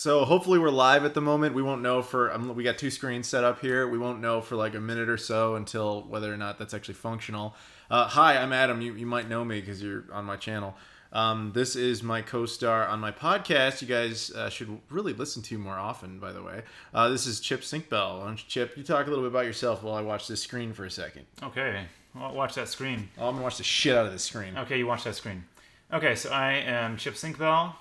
So hopefully we're live at the moment. We won't know for we got 2 screens set up here. We won't know for like a minute or so until whether or not that's actually functional. Hi, I'm Adam. You might know me because you're on my channel. This is my co-star on my podcast. You guys should really listen to more often, by the way. This is Chip Sinkbell. Why don't you, Chip, you talk a little bit about yourself while I watch this screen for a second. Okay, well, watch that screen. Oh, I'm gonna watch the shit out of this screen. Okay, you watch that screen. Okay, so I am Chip Sinkbell.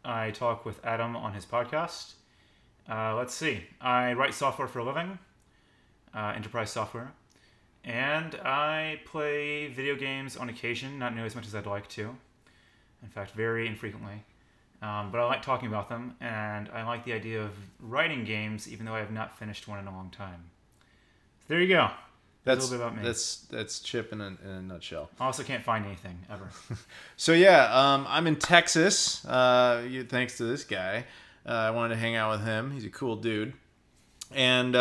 I talk with Adam on his podcast. Let's see. I write software for a living, enterprise software, and I play video games on occasion, not nearly as much as I'd like to. In fact, very infrequently. But I like talking about them, and I like the idea of writing games, even though I have not finished one in a long time. So there you go. That's a little bit about me. That's Chip in a nutshell. I also can't find anything ever. So yeah, I'm in Texas. Thanks to this guy, I wanted to hang out with him. He's a cool dude, and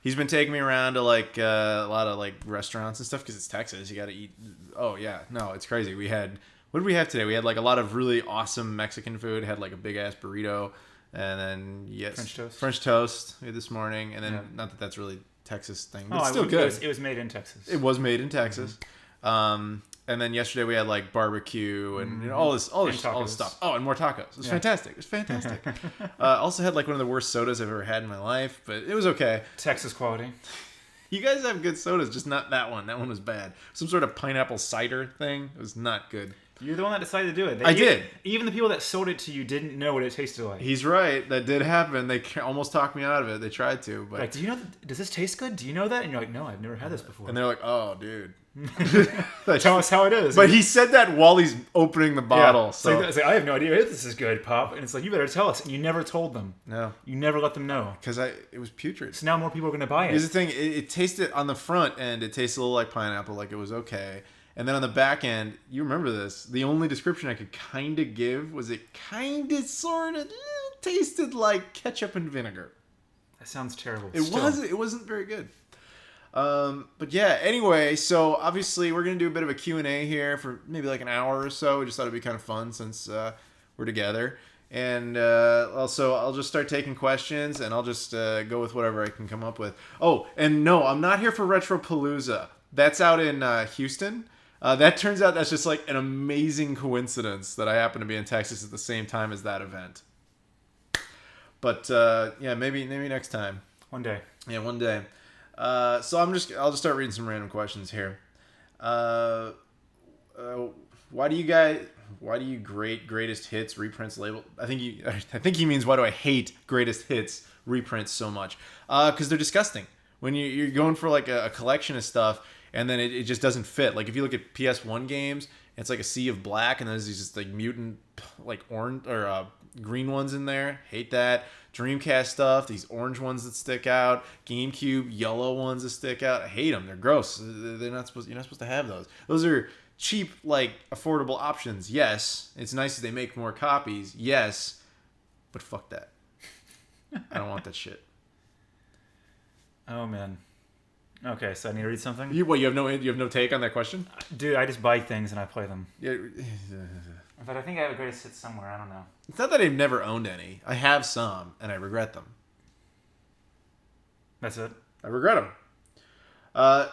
he's been taking me around to like a lot of like restaurants and stuff because it's Texas. You got to eat. Oh yeah, no, it's crazy. What did we have today? We had like a lot of really awesome Mexican food. Had like a big ass burrito, and then French toast we had this morning, and then not that that's really Texas thing, but it's still good. It was made in Texas. It was made in Texas. Mm-hmm. And then yesterday we had like barbecue and all this stuff. Oh, and more tacos. It was fantastic. It was fantastic. Also had like one of the worst sodas I've ever had in my life, but it was okay. Texas quality. You guys have good sodas, just not that one. That one was bad. Some sort of pineapple cider thing. It was not good. You're the one that decided to do it. I did. Even the people that sold it to you didn't know what it tasted like. He's right. That did happen. They almost talked me out of it. They tried to. But like, do you know? Does this taste good? Do you know that? And you're like, no, I've never had this before. And they're like, oh, dude. Tell us how it is. But he said that while he's opening the bottle. Yeah. So it's like, I have no idea if this is good, Pop. And it's like, you better tell us. And you never told them. No. You never let them know. Because it was putrid. So now more people are going to buy it. Here's the thing. It tasted on the front end. It tasted a little like pineapple. Like it was okay. And then on the back end, you remember this, the only description I could kind of give was it kind of sort of tasted like ketchup and vinegar. That sounds terrible. It wasn't very good. But yeah, anyway, so obviously we're going to do a bit of a Q&A here for maybe like an hour or so. We just thought it'd be kind of fun since we're together. And also, I'll just start taking questions and I'll just go with whatever I can come up with. Oh, and no, I'm not here for RetroPalooza. That's out in Houston. That turns out that's just like an amazing coincidence that I happen to be in Texas at the same time as that event. But yeah, maybe next time. One day. Yeah, one day. So I'll just start reading some random questions here. Why do you grade greatest hits reprints label? I think he means why do I hate greatest hits reprints so much? Because they're disgusting. When you're going for like a collection of stuff. And then it just doesn't fit. Like if you look at PS1 games, it's like a sea of black, and there's these just like mutant, like orange or green ones in there. Hate that. Dreamcast stuff, these orange ones that stick out. GameCube yellow ones that stick out. I hate them. They're gross. You're not supposed to have those. Those are cheap, like affordable options. Yes, it's nice that they make more copies. Yes, but fuck that. I don't want that shit. Oh man. Okay, so I need to read something? You have no take on that question? Dude, I just buy things and I play them. Yeah. In fact, I think I have a greatest hit somewhere. I don't know. It's not that I've never owned any. I have some, and I regret them. That's it? I regret them.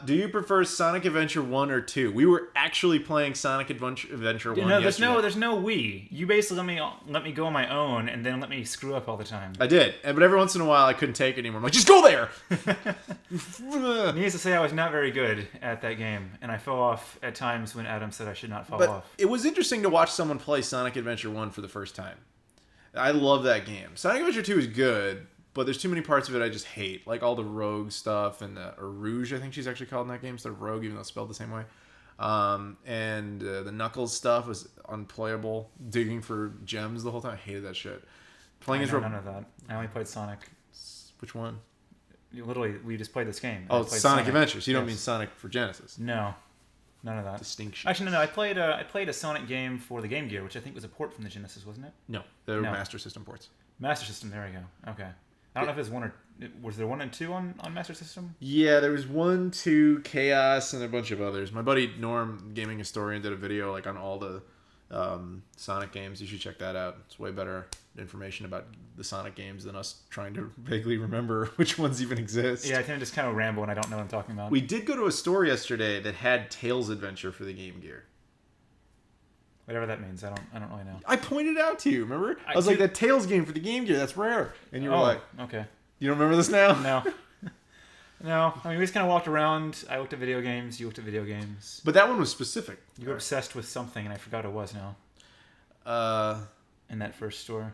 Do you prefer Sonic Adventure 1 or 2? We were actually playing Sonic Adventure 1 yesterday. There's no Wii. You basically let me go on my own and then let me screw up all the time. I did. But every once in a while I couldn't take it anymore. I'm like, just go there! Needless to say, I was not very good at that game. And I fell off at times when Adam said I should not fall off. It was interesting to watch someone play Sonic Adventure 1 for the first time. I love that game. Sonic Adventure 2 is good. But there's too many parts of it I just hate. Like all the rogue stuff and or Rouge, I think she's actually called in that game, instead of Rogue, even though it's spelled the same way. And the Knuckles stuff was unplayable. Digging for gems the whole time. I hated that shit. None of that. I only played Sonic. Which one? Literally, we just played this game. Oh, Sonic Adventures. You don't mean Sonic for Genesis. No. None of that. Distinction. Actually, no. I played a Sonic game for the Game Gear, which I think was a port from the Genesis, wasn't it? No. They were Master System ports. Master System, there we go. Okay. I don't know if it was one or... Was there 1 and 2 on Master System? Yeah, there was 1, 2, Chaos, and a bunch of others. My buddy Norm, gaming historian, did a video like on all the Sonic games. You should check that out. It's way better information about the Sonic games than us trying to vaguely remember which ones even exist. Yeah, I tend to just kind of ramble when I don't know what I'm talking about. We did go to a store yesterday that had Tails Adventure for the Game Gear. Whatever that means, I don't really know. I pointed out to you, remember? I was like, that Tails game for the Game Gear, that's rare. And you were like, okay. You don't remember this now? No. No. I mean, we just kind of walked around. I looked at video games. You looked at video games. But that one was specific. You were obsessed with something, and I forgot what it was now. In that first store.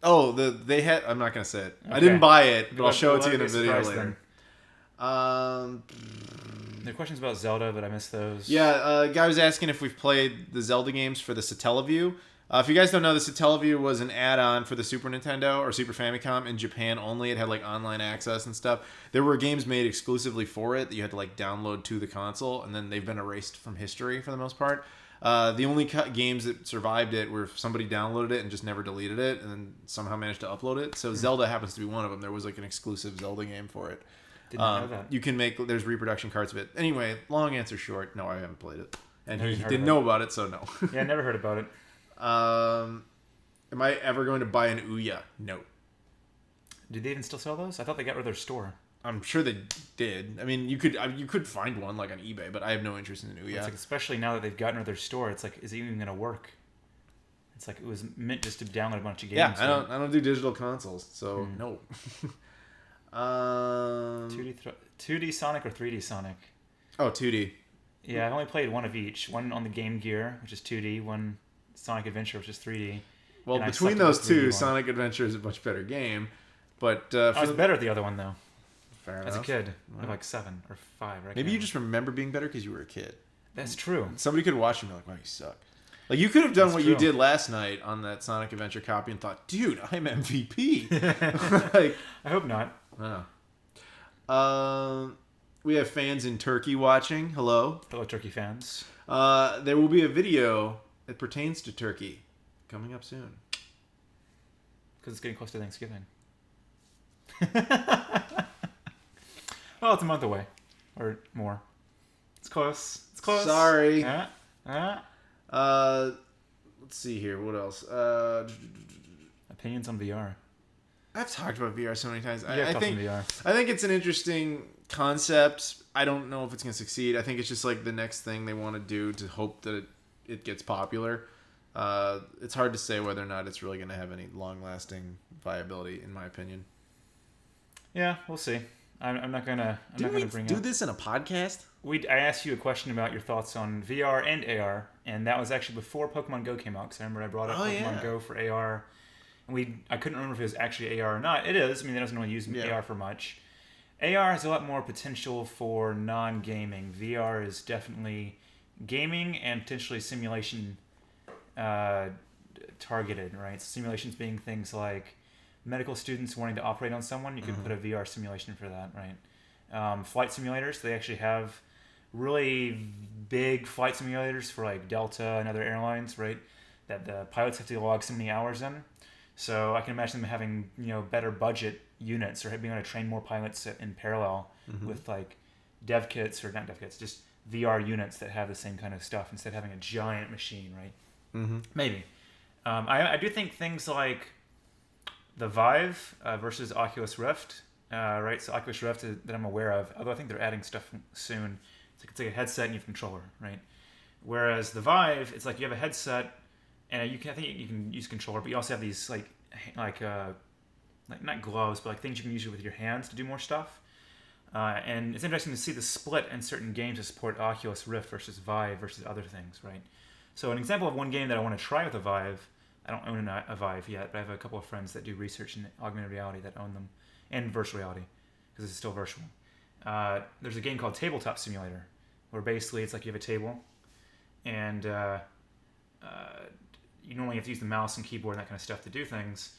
Oh, they had... I'm not going to say it. Okay. I didn't buy it, but I'll show it to you in a video later. There are questions about Zelda, but I missed those. Yeah, guy was asking if we've played the Zelda games for the Satella View. If you guys don't know, the Satella View was an add-on for the Super Nintendo or Super Famicom in Japan only. It had like online access and stuff. There were games made exclusively for it that you had to like download to the console, and then they've been erased from history for the most part. The only games that survived it were if somebody downloaded it and just never deleted it, and then somehow managed to upload it. So Zelda happens to be one of them. There was like an exclusive Zelda game for it. Didn't know that. You can make, there's reproduction cards of it. Anyway, long answer short, no, I haven't played it. And he didn't know about it, so no. Yeah, I never heard about it. Am I ever going to buy an Ouya? No. Do they even still sell those? I thought they got rid of their store. I'm sure they did. I mean, you could find one like on eBay, but I have no interest in an Ouya. It's like, especially now that they've gotten rid of their store, it's like, is it even going to work? It's like it was meant just to download a bunch of games. Yeah, I don't do digital consoles, so no. 2D Sonic or 3D Sonic? Oh, 2D. Yeah, I've only played one of each. One on the Game Gear, which is 2D. One Sonic Adventure, which is 3D. Well, between those two, Sonic Adventure is a much better game. But I was better at the other one, though. Fair enough. As a kid. Right. Like 7 or 5, right? Maybe you just remember being better because you were a kid. That's true. Somebody could watch you and be like, wow, you suck. Like, you could have done what you did last night on that Sonic Adventure copy and thought, dude, I'm MVP. Like, I hope not. We have fans in Turkey watching. Hello. Hello, Turkey fans. There will be a video that pertains to Turkey coming up soon. Because it's getting close to Thanksgiving. Well, it's a month away. Or more. It's close. It's close. Sorry. Let's see here. What else? Opinions on VR. I've talked about VR so many times. I think it's an interesting concept. I don't know if it's going to succeed. I think it's just like the next thing they want to do to hope that it gets popular. It's hard to say whether or not it's really going to have any long-lasting viability, in my opinion. Yeah, we'll see. I'm not gonna do this in a podcast. I asked you a question about your thoughts on VR and AR, and that was actually before Pokemon Go came out. Because I remember I brought up Pokemon Go for AR, and I couldn't remember if it was actually AR or not. It is. I mean, they doesn't really use AR for much. AR has a lot more potential for non-gaming. VR is definitely gaming and potentially simulation targeted, right? So simulations being things like medical students wanting to operate on someone, you could put a VR simulation for that, right? Flight simulators, they actually have really big flight simulators for like Delta and other airlines, right? That the pilots have to log so many hours in. So I can imagine them having, better budget units or being able to train more pilots in parallel with like dev kits, or not dev kits, just VR units that have the same kind of stuff instead of having a giant machine, right? Maybe. I do think things like the Vive versus Oculus Rift, right? So Oculus Rift that I'm aware of, although I think they're adding stuff soon. It's like a headset and you have a controller, right? Whereas the Vive, it's like you have a headset and I think you can use a controller, but you also have these like not gloves, but like things you can use with your hands to do more stuff. And it's interesting to see the split in certain games to support Oculus Rift versus Vive versus other things, right? So an example of one game that I want to try with a Vive, I don't own a Vive yet, but I have a couple of friends that do research in augmented reality that own them, and virtual reality, because it's still virtual. There's a game called Tabletop Simulator, where basically it's like you have a table, and you normally have to use the mouse and keyboard and that kind of stuff to do things.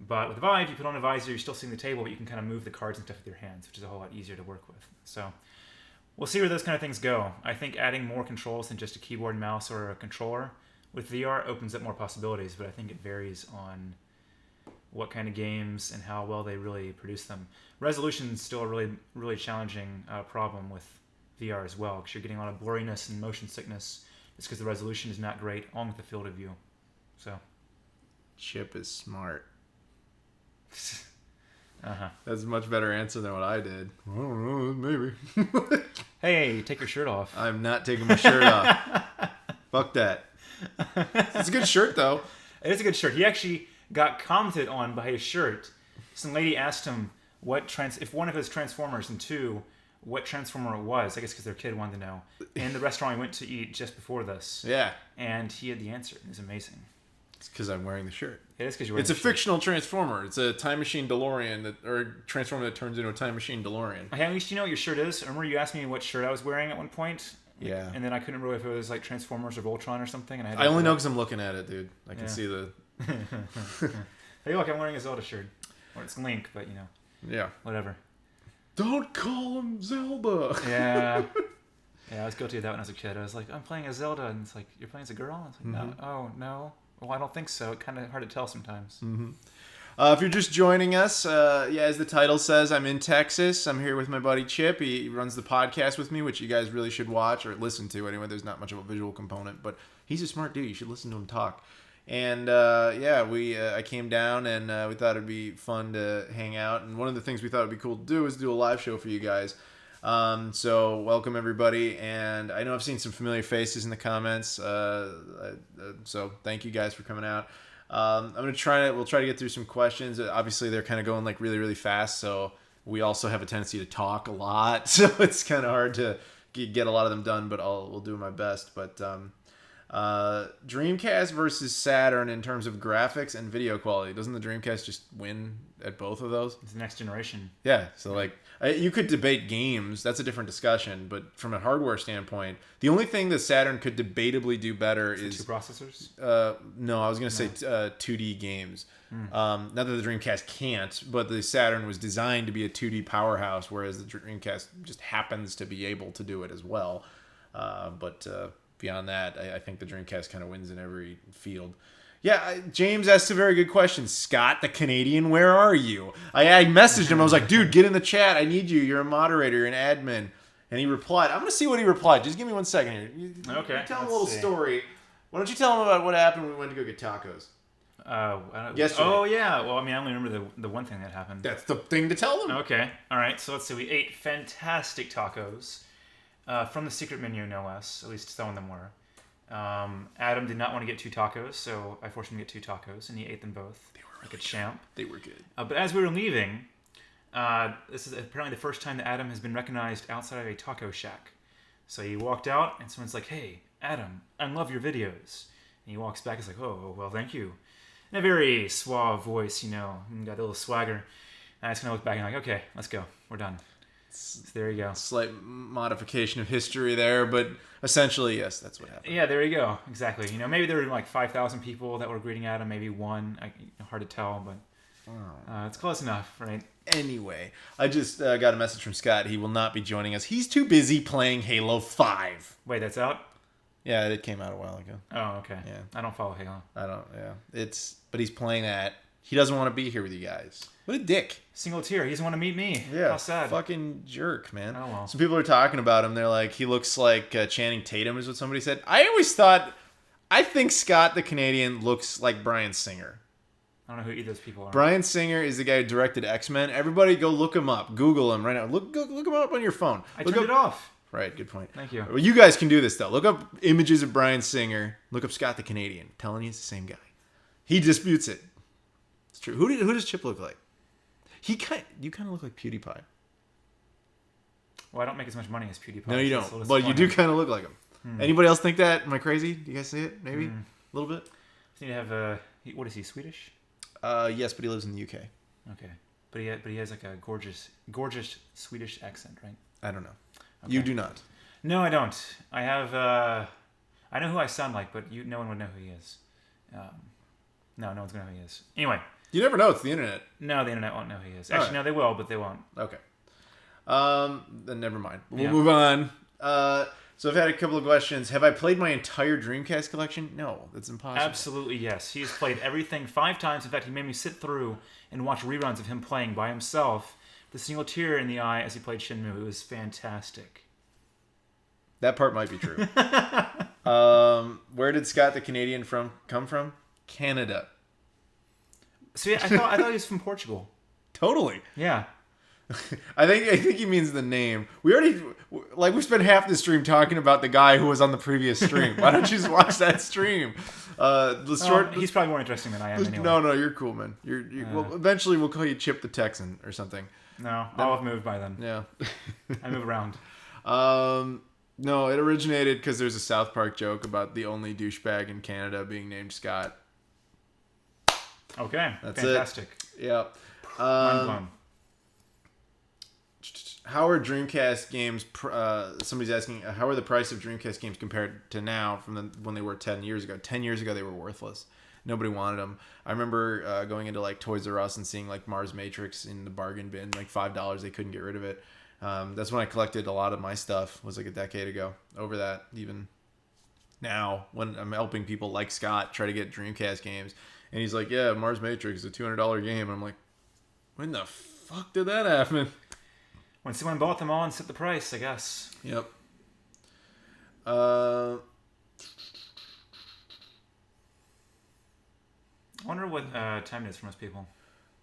But with Vive, you put on a visor, you're still seeing the table, but you can kind of move the cards and stuff with your hands, which is a whole lot easier to work with. So we'll see where those kind of things go. I think adding more controls than just a keyboard and mouse or a controller with VR opens up more possibilities, but I think it varies on what kind of games and how well they really produce them. Resolution is still a really, really challenging problem with VR as well, because you're getting a lot of blurriness and motion sickness It's because the resolution is not great, along with the field of view. So. Chip is smart. Uh-huh. That's a much better answer than what I did. I don't know, maybe. Hey, take your shirt off. I'm not taking my shirt off. Fuck that. It's a good shirt, though. It is a good shirt. He actually got commented on by his shirt. Some lady asked him if one of his Transformers, and two, what Transformer it was. I guess because their kid wanted to know. In the restaurant we went to eat just before this. Yeah. And he had the answer. It was amazing. It's because I'm wearing the shirt. It is because you're wearing the shirt. It's a fictional Transformer. It's a time machine DeLorean, or a Transformer that turns into a time machine DeLorean. Hey, at least you know what your shirt is. Remember you asked me what shirt I was wearing at one point? Yeah. And then I couldn't remember if it was like Transformers or Voltron or something. And I only know because I'm looking at it, dude. I can see the... Hey, look, I'm wearing a Zelda shirt. Or it's Link, but you know. Yeah. Whatever. Don't call him Zelda. Yeah. Yeah, I was guilty of that when I was a kid. I was like, I'm playing as Zelda. And it's like, you're playing as a girl? And it's like, no. Oh, no. Well, I don't think so. It's kind of hard to tell sometimes. Mm-hmm. If you're just joining us, as the title says, I'm in Texas. I'm here with my buddy Chip. He runs the podcast with me, which you guys really should watch or listen to. Anyway, there's not much of a visual component, but he's a smart dude. You should listen to him talk. And I came down and we thought it'd be fun to hang out. And one of the things we thought would be cool to do is do a live show for you guys. So welcome everybody. And I know I've seen some familiar faces in the comments. So thank you guys for coming out. We'll try to get through some questions. Obviously they're kind of going like really, really fast. So we also have a tendency to talk a lot. So it's kind of hard to get a lot of them done, but we'll do my best. But, Dreamcast versus Saturn in terms of graphics and video quality. Doesn't the Dreamcast just win at both of those? It's the next generation. Yeah, so like you could debate games. That's a different discussion. But from a hardware standpoint, the only thing that Saturn could debatably do better is two processors. No, I was gonna say 2D games. Not that the Dreamcast can't, but the Saturn was designed to be a 2D powerhouse, whereas the Dreamcast just happens to be able to do it as well. But beyond that, I think the Dreamcast kind of wins in every field. Yeah, James asked a very good question. Scott, the Canadian, where are you? I messaged him. I was like, dude, get in the chat. I need you. You're a moderator. You're an admin. And he replied. I'm going to see what he replied. Just give me 1 second here. Okay. You tell him a little story. Why don't you tell him about what happened when we went to go get tacos? Yesterday. Oh, yeah. Well, I mean, I only remember the one thing that happened. That's the thing to tell them. Okay. All right. So let's see. We ate fantastic tacos from the secret menu, no less. At least some of them were. Adam did not want to get 2 tacos, so I forced him to get 2 tacos, and he ate them both. They were really like a champ. They were good. But as we were leaving, this is apparently the first time that Adam has been recognized outside of a taco shack. So he walked out, and someone's like, "Hey, Adam, I love your videos." And he walks back, he's like, "Oh, well, thank you." In a very suave voice, got a little swagger. And I just kind of look back and I'm like, "Okay, let's go. We're done." So there you go. Slight modification of history there, but essentially, yes, that's what happened. Yeah, there you go. Exactly. Maybe there were like 5,000 people that were greeting Adam, maybe one. Hard to tell, but it's close enough, right? Anyway, I just got a message from Scott. He will not be joining us. He's too busy playing Halo 5. Wait, that's out? Yeah, it came out a while ago. Oh, okay. Yeah. I don't follow Halo. But he's playing that. He doesn't want to be here with you guys. What a dick. Single tier. He doesn't want to meet me. Yeah. How sad. Fucking jerk, man. Oh, well. Some people are talking about him. They're like, he looks like Channing Tatum is what somebody said. I think Scott the Canadian looks like Bryan Singer. I don't know who either of those people are. Bryan Singer is the guy who directed X-Men. Everybody go look him up. Google him right now. Look him up on your phone. I turned it off. Right, good point. Thank you. Well, you guys can do this, though. Look up images of Bryan Singer. Look up Scott the Canadian. I'm telling you, it's the same guy. He disputes it. It's true. Who does Chip look like? You kind of look like PewDiePie. Well, I don't make as much money as PewDiePie. No, you don't. But you do kind of look like him. Anybody else think that? Am I crazy? Do you guys see it? Maybe? A little bit? I think you have what is he, Swedish? Yes, but he lives in the UK. Okay. But he has like a gorgeous Swedish accent, right? I don't know. Okay. You do not. No, I don't. I have I know who I sound like, but no one would know who he is. No one's gonna know who he is. Anyway. You never know. It's the internet. No, the internet won't know who he is. Actually, no, they will, but they won't. Okay. Then never mind. We'll move on. So I've had a couple of questions. Have I played my entire Dreamcast collection? No, that's impossible. Absolutely, yes. He's played everything 5 times. In fact, he made me sit through and watch reruns of him playing by himself, the single tear in the eye as he played Shenmue. It was fantastic. That part might be true. Where did Scott the Canadian come from? Canada. So yeah, I thought he was from Portugal. Totally. Yeah. I think he means the name. We spent half the stream talking about the guy who was on the previous stream. Why don't you just watch that stream? He's probably more interesting than I am anyway. No, you're cool, man. Well, eventually we'll call you Chip the Texan or something. No, I'll have moved by then. Yeah. I move around. No, it originated because there's a South Park joke about the only douchebag in Canada being named Scott. Okay, that's fantastic. It. Yeah. Mind blown. How are Dreamcast games? Somebody's asking, how are the price of Dreamcast games compared to now from when they were 10 years ago? 10 years ago, they were worthless. Nobody wanted them. I remember going into like Toys R Us and seeing like Mars Matrix in the bargain bin, like $5. They couldn't get rid of it. That's when I collected a lot of my stuff. Was like a decade ago. Over that, even now, when I'm helping people like Scott try to get Dreamcast games, and he's like, "Yeah, Mars Matrix is a $200 game," and I'm like, "When the fuck did that happen?" When someone bought them all and set the price, I guess. Yep. I wonder what time it is for most people.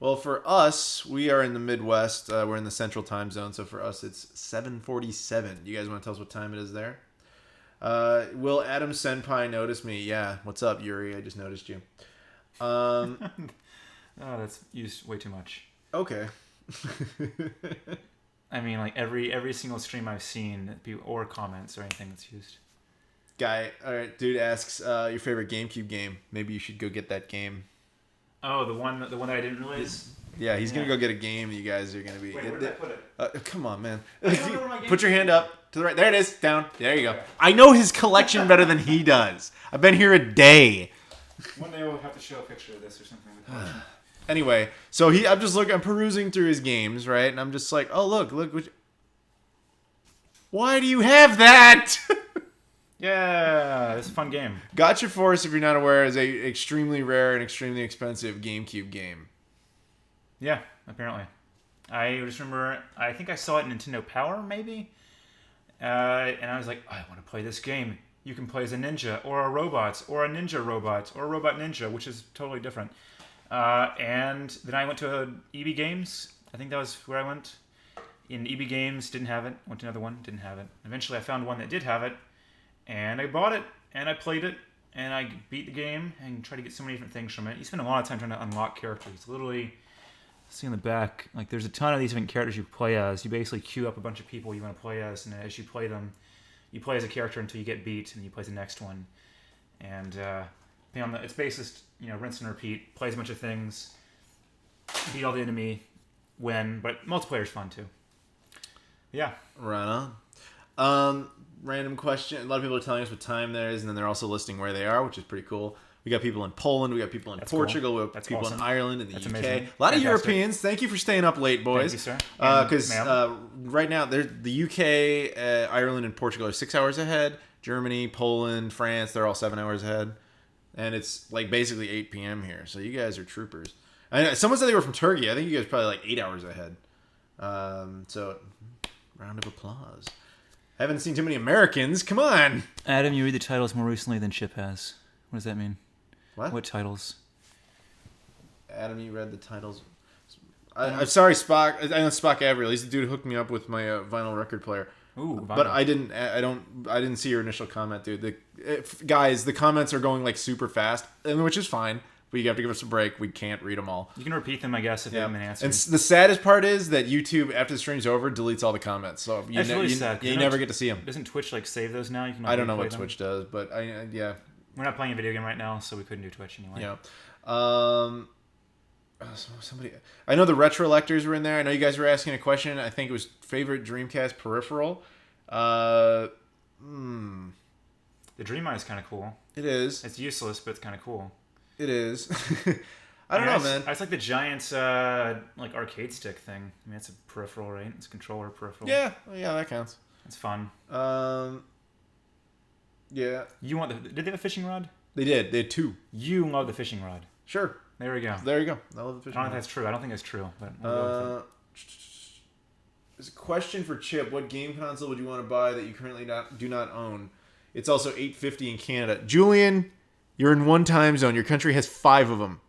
Well, for us, we are in the Midwest. We're in the Central Time Zone, so for us, it's 7:47. You guys want to tell us what time it is there? Will Adam Senpai notice me? Yeah. What's up, Yuri? I just noticed you. Oh, that's used way too much. Okay. I mean, like every single stream I've seen, or comments or anything that's used. Guy, all right, dude asks your favorite GameCube game. Maybe you should go get that game. Oh, the one that I didn't realize. Yeah, he's gonna go get a game. You guys are gonna be. Wait, where did I put it? Come on, man. Put your hand up to the right. There it is. Down. There you go. Okay. I know his collection better than he does. I've been here a day. One day we'll have to show a picture of this or something. Anyway, so I'm perusing through his games, right? And I'm just like, oh look. Why do you have that? Yeah, it's a fun game. Gotcha Force, if you're not aware, is a extremely rare and extremely expensive GameCube game. Yeah, apparently. I just remember, I think I saw it in Nintendo Power, maybe? And I was like, I want to play this game. You can play as a ninja, or a robot, or a ninja robot, or a robot ninja, which is totally different. And then I went to EB Games. I think that was where I went. In EB Games, didn't have it. Went to another one, didn't have it. Eventually I found one that did have it. And I bought it, and I played it, and I beat the game, and tried to get so many different things from it. You spend a lot of time trying to unlock characters. Literally, see on the back, like there's a ton of these different characters you play as. You basically queue up a bunch of people you want to play as, and as you play them, you play as a character until you get beat, and then you play the next one. And it's based, rinse and repeat. Play a bunch of things, beat all the enemy, win. But multiplayer's fun too. Yeah. Right on. Random question. A lot of people are telling us what time there is, and then they're also listing where they are, which is pretty cool. We got people in Poland, we got people in Portugal, we got people in Ireland, in the UK. Amazing. A lot of Europeans. Thank you for staying up late, boys. Thank you, sir. Because right now, the UK, Ireland, and Portugal are 6 hours ahead. Germany, Poland, France, they're all 7 hours ahead. And it's like basically 8 p.m. here. So you guys are troopers. Someone said they were from Turkey. I think you guys are probably like 8 hours ahead. So round of applause. I haven't seen too many Americans. Come on. Adam, you read the titles more recently than Chip has. What does that mean? What titles? Adam, you read the titles. I'm sorry, Spock. I know Spock Averill. He's the dude who hooked me up with my vinyl record player. Ooh, vinyl. But I didn't see your initial comment, dude. Guys, the comments are going like super fast, which is fine. But you have to give us a break. We can't read them all. You can repeat them, I guess, if you haven't been answered. And the saddest part is that YouTube, after the stream's over, deletes all the comments. So you never get to see them. Doesn't Twitch save those now? I don't know what Twitch does, but yeah. We're not playing a video game right now, so we couldn't do Twitch anyway. Yeah. Somebody. I know the retro lectors were in there. I know you guys were asking a question. I think it was favorite Dreamcast peripheral. The Dream Eye is kind of cool. It is. It's useless, but it's kind of cool. It is. I don't know, man. It's like the Giants like arcade stick thing. I mean, it's a peripheral, right? It's a controller peripheral. Yeah, that counts. It's fun. Yeah. Did they have a fishing rod? They did. They had two. You love the fishing rod. Sure. There we go. There you go. I love the fishing rod. I don't know if that's true. I don't think it's true, but there's a question for Chip. What game console would you want to buy that you currently do not own? It's also 8:50 in Canada. Julian, you're in one time zone. Your country has 5 of them.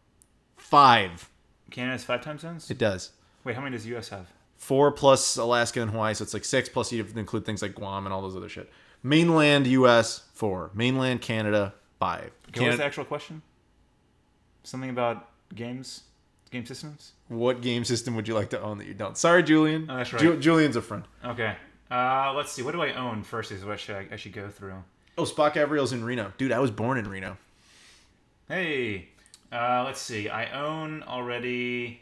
5. Canada has 5 time zones? It does. Wait, how many does the U.S. have? 4 plus Alaska and Hawaii, so it's like 6 plus you have to include things like Guam and all those other shit. Mainland U.S. 4. Mainland Canada 5. Okay, what's the actual question? Something about games? Game systems? What game system would you like to own that you don't? Sorry, Julian. Oh, that's right. Julian's a friend. Okay. Let's see. What do I own first is what I should go through. Oh, Spock Avriel's in Reno. Dude, I was born in Reno. Hey. Let's see. I own already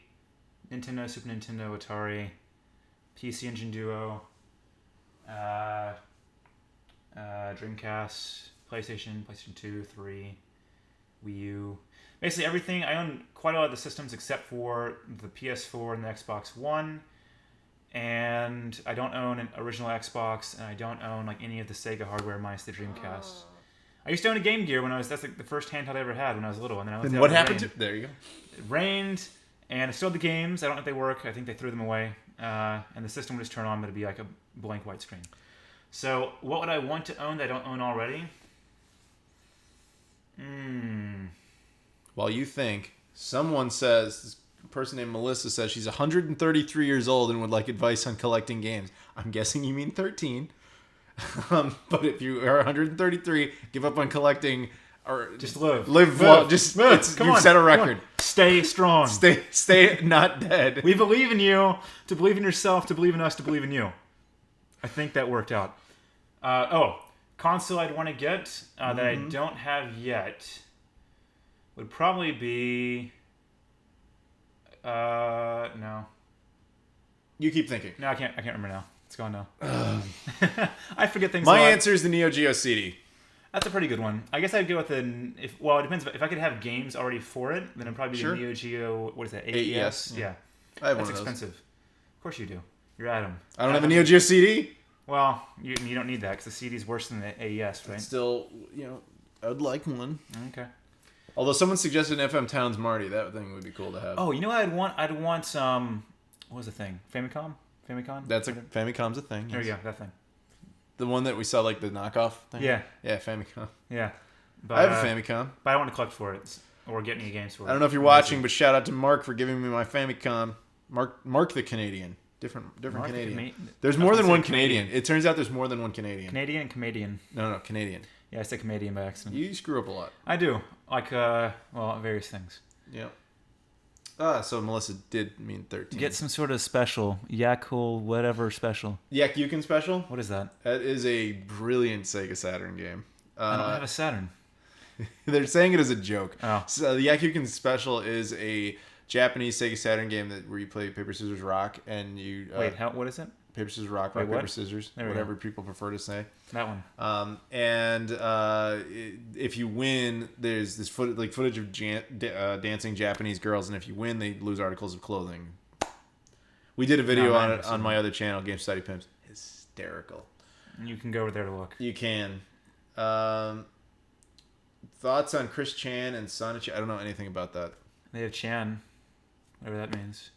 Nintendo, Super Nintendo, Atari, PC Engine Duo, Dreamcast, PlayStation 2, 3, Wii U. Basically everything. I own quite a lot of the systems except for the PS4 and the Xbox One. And I don't own an original Xbox, and I don't own like any of the Sega hardware minus the Dreamcast. I used to own a Game Gear that's like the first handheld I ever had when I was little. And then what happened to? There you go. It rained, and I still have the games. I don't know if they work. I think they threw them away. And the system would just turn on, but it'd be like a blank white screen. So what would I want to own that I don't own already? While you think, someone says, this person named Melissa says she's 133 years old and would like advice on collecting games. I'm guessing you mean 13. But if you are 133, give up on collecting or just live. Just come you've on, set a record. Stay strong. Stay not dead. We believe in you. To believe in yourself. To believe in us. To believe in you. I think that worked out. Console I'd want to get that I don't have yet would probably be. No. You keep thinking. No, I can't remember now. It's gone now. I forget things. My answer is the Neo Geo CD. That's a pretty good one. I guess I'd go with it depends. If I could have games already for it, then it'd probably be the Neo Geo. What is that? AES. Yeah. I have That's one of expensive. Of course you do. You're Adam. I don't have a Neo Geo CD. Well, you don't need that because the CD's worse than the AES, right? Still, I'd like one. Okay. Although someone suggested an FM Towns Marty, that thing would be cool to have. Oh, you know what I'd want? I'd want some. What was the thing? Famicom? Famicom's a thing. Yes. There you go. That thing. The one that we saw, like the knockoff thing. Yeah. Yeah, Famicom. Yeah. But, I have a Famicom. But I don't want to collect for it or get any games for it. I don't know if you're watching, but shout out to Mark for giving me my Famicom. Mark the Canadian. Different Canadian. There's more than one Canadian. It turns out there's more than one Canadian. Canadian and Canadian. No, Canadian. Yeah, I said Canadian by accident. You screw up a lot. I do. Like, various things. Yeah. So Melissa did mean 13. Get some sort of special. Yakul, whatever special. Yakuken special? What is that? That is a brilliant Sega Saturn game. I don't have a Saturn. They're saying it as a joke. Oh. So the Yakuken special is a Japanese Sega Saturn game where you play paper, scissors, rock, and you... Wait, what is it? Paper, scissors, rock, rock, paper, scissors. Whatever people prefer to say. That one. If you win, there's this footage of dancing Japanese girls, and if you win, they lose articles of clothing. We did a video on it on my other channel, Game Study Pimps. Hysterical. You can go over there to look. You can. Thoughts on Chris Chan and Sonic? I don't know anything about that. They have Chan. Whatever that means.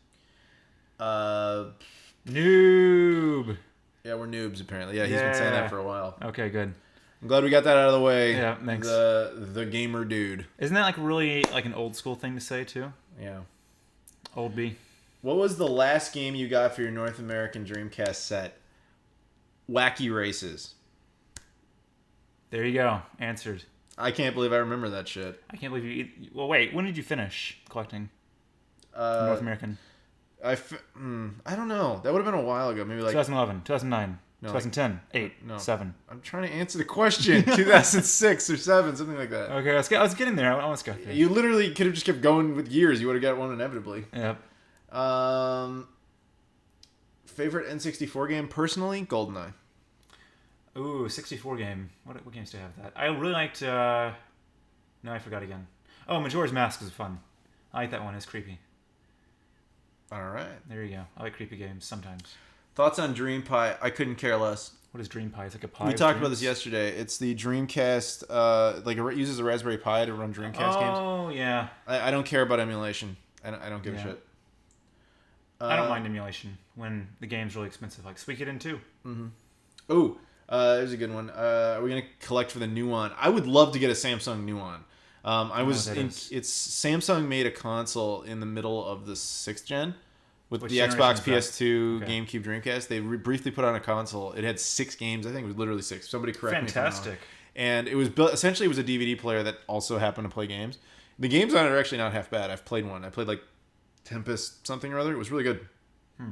Noob. Yeah, we're noobs apparently. Yeah, he's been saying that for a while. Okay, good. I'm glad we got that out of the way. Yeah, thanks. The gamer dude. Isn't that really an old school thing to say too? Yeah. Old B. What was the last game you got for your North American Dreamcast set? Wacky Races. There you go. Answered. I can't believe I remember that shit. I can't believe you... Well, wait. When did you finish collecting North American? I don't know. That would have been a while ago. Maybe 2011, 2009, 2010, 8, 7. I'm trying to answer the question. 2006 or 7, something like that. Okay, I was getting there. I almost got there. You literally could have just kept going with years. You would have got one inevitably. Yep. Favorite N64 game? Personally, GoldenEye. Ooh, 64 game. What games do I have that? I really liked... No, I forgot again. Oh, Majora's Mask is fun. I like that one. It's creepy. All right. There you go. I like creepy games sometimes. Thoughts on Dream Pie? I couldn't care less. What is Dream Pie? It's like a pie. We talked about this yesterday. It's the Dreamcast. It uses a Raspberry Pi to run Dreamcast games. Oh yeah. I don't care about emulation. I don't give a shit. I don't mind emulation when the game's really expensive, like Suikoden 2. Mm-hmm. Ooh, There's a good one. Are we gonna collect for the Nuon? I would love to get a Samsung Nuon. It's Samsung made a console in the middle of the 6th gen with Which the generation Xbox, is that? PS2, Okay. GameCube, Dreamcast. They briefly put on a console. It had 6 games. I think it was literally 6. Somebody correct me if I'm wrong. Fantastic. And it was built essentially. It was a DVD player that also happened to play games. The games on it are actually not half bad. I've played one. I played like Tempest something or other. It was really good.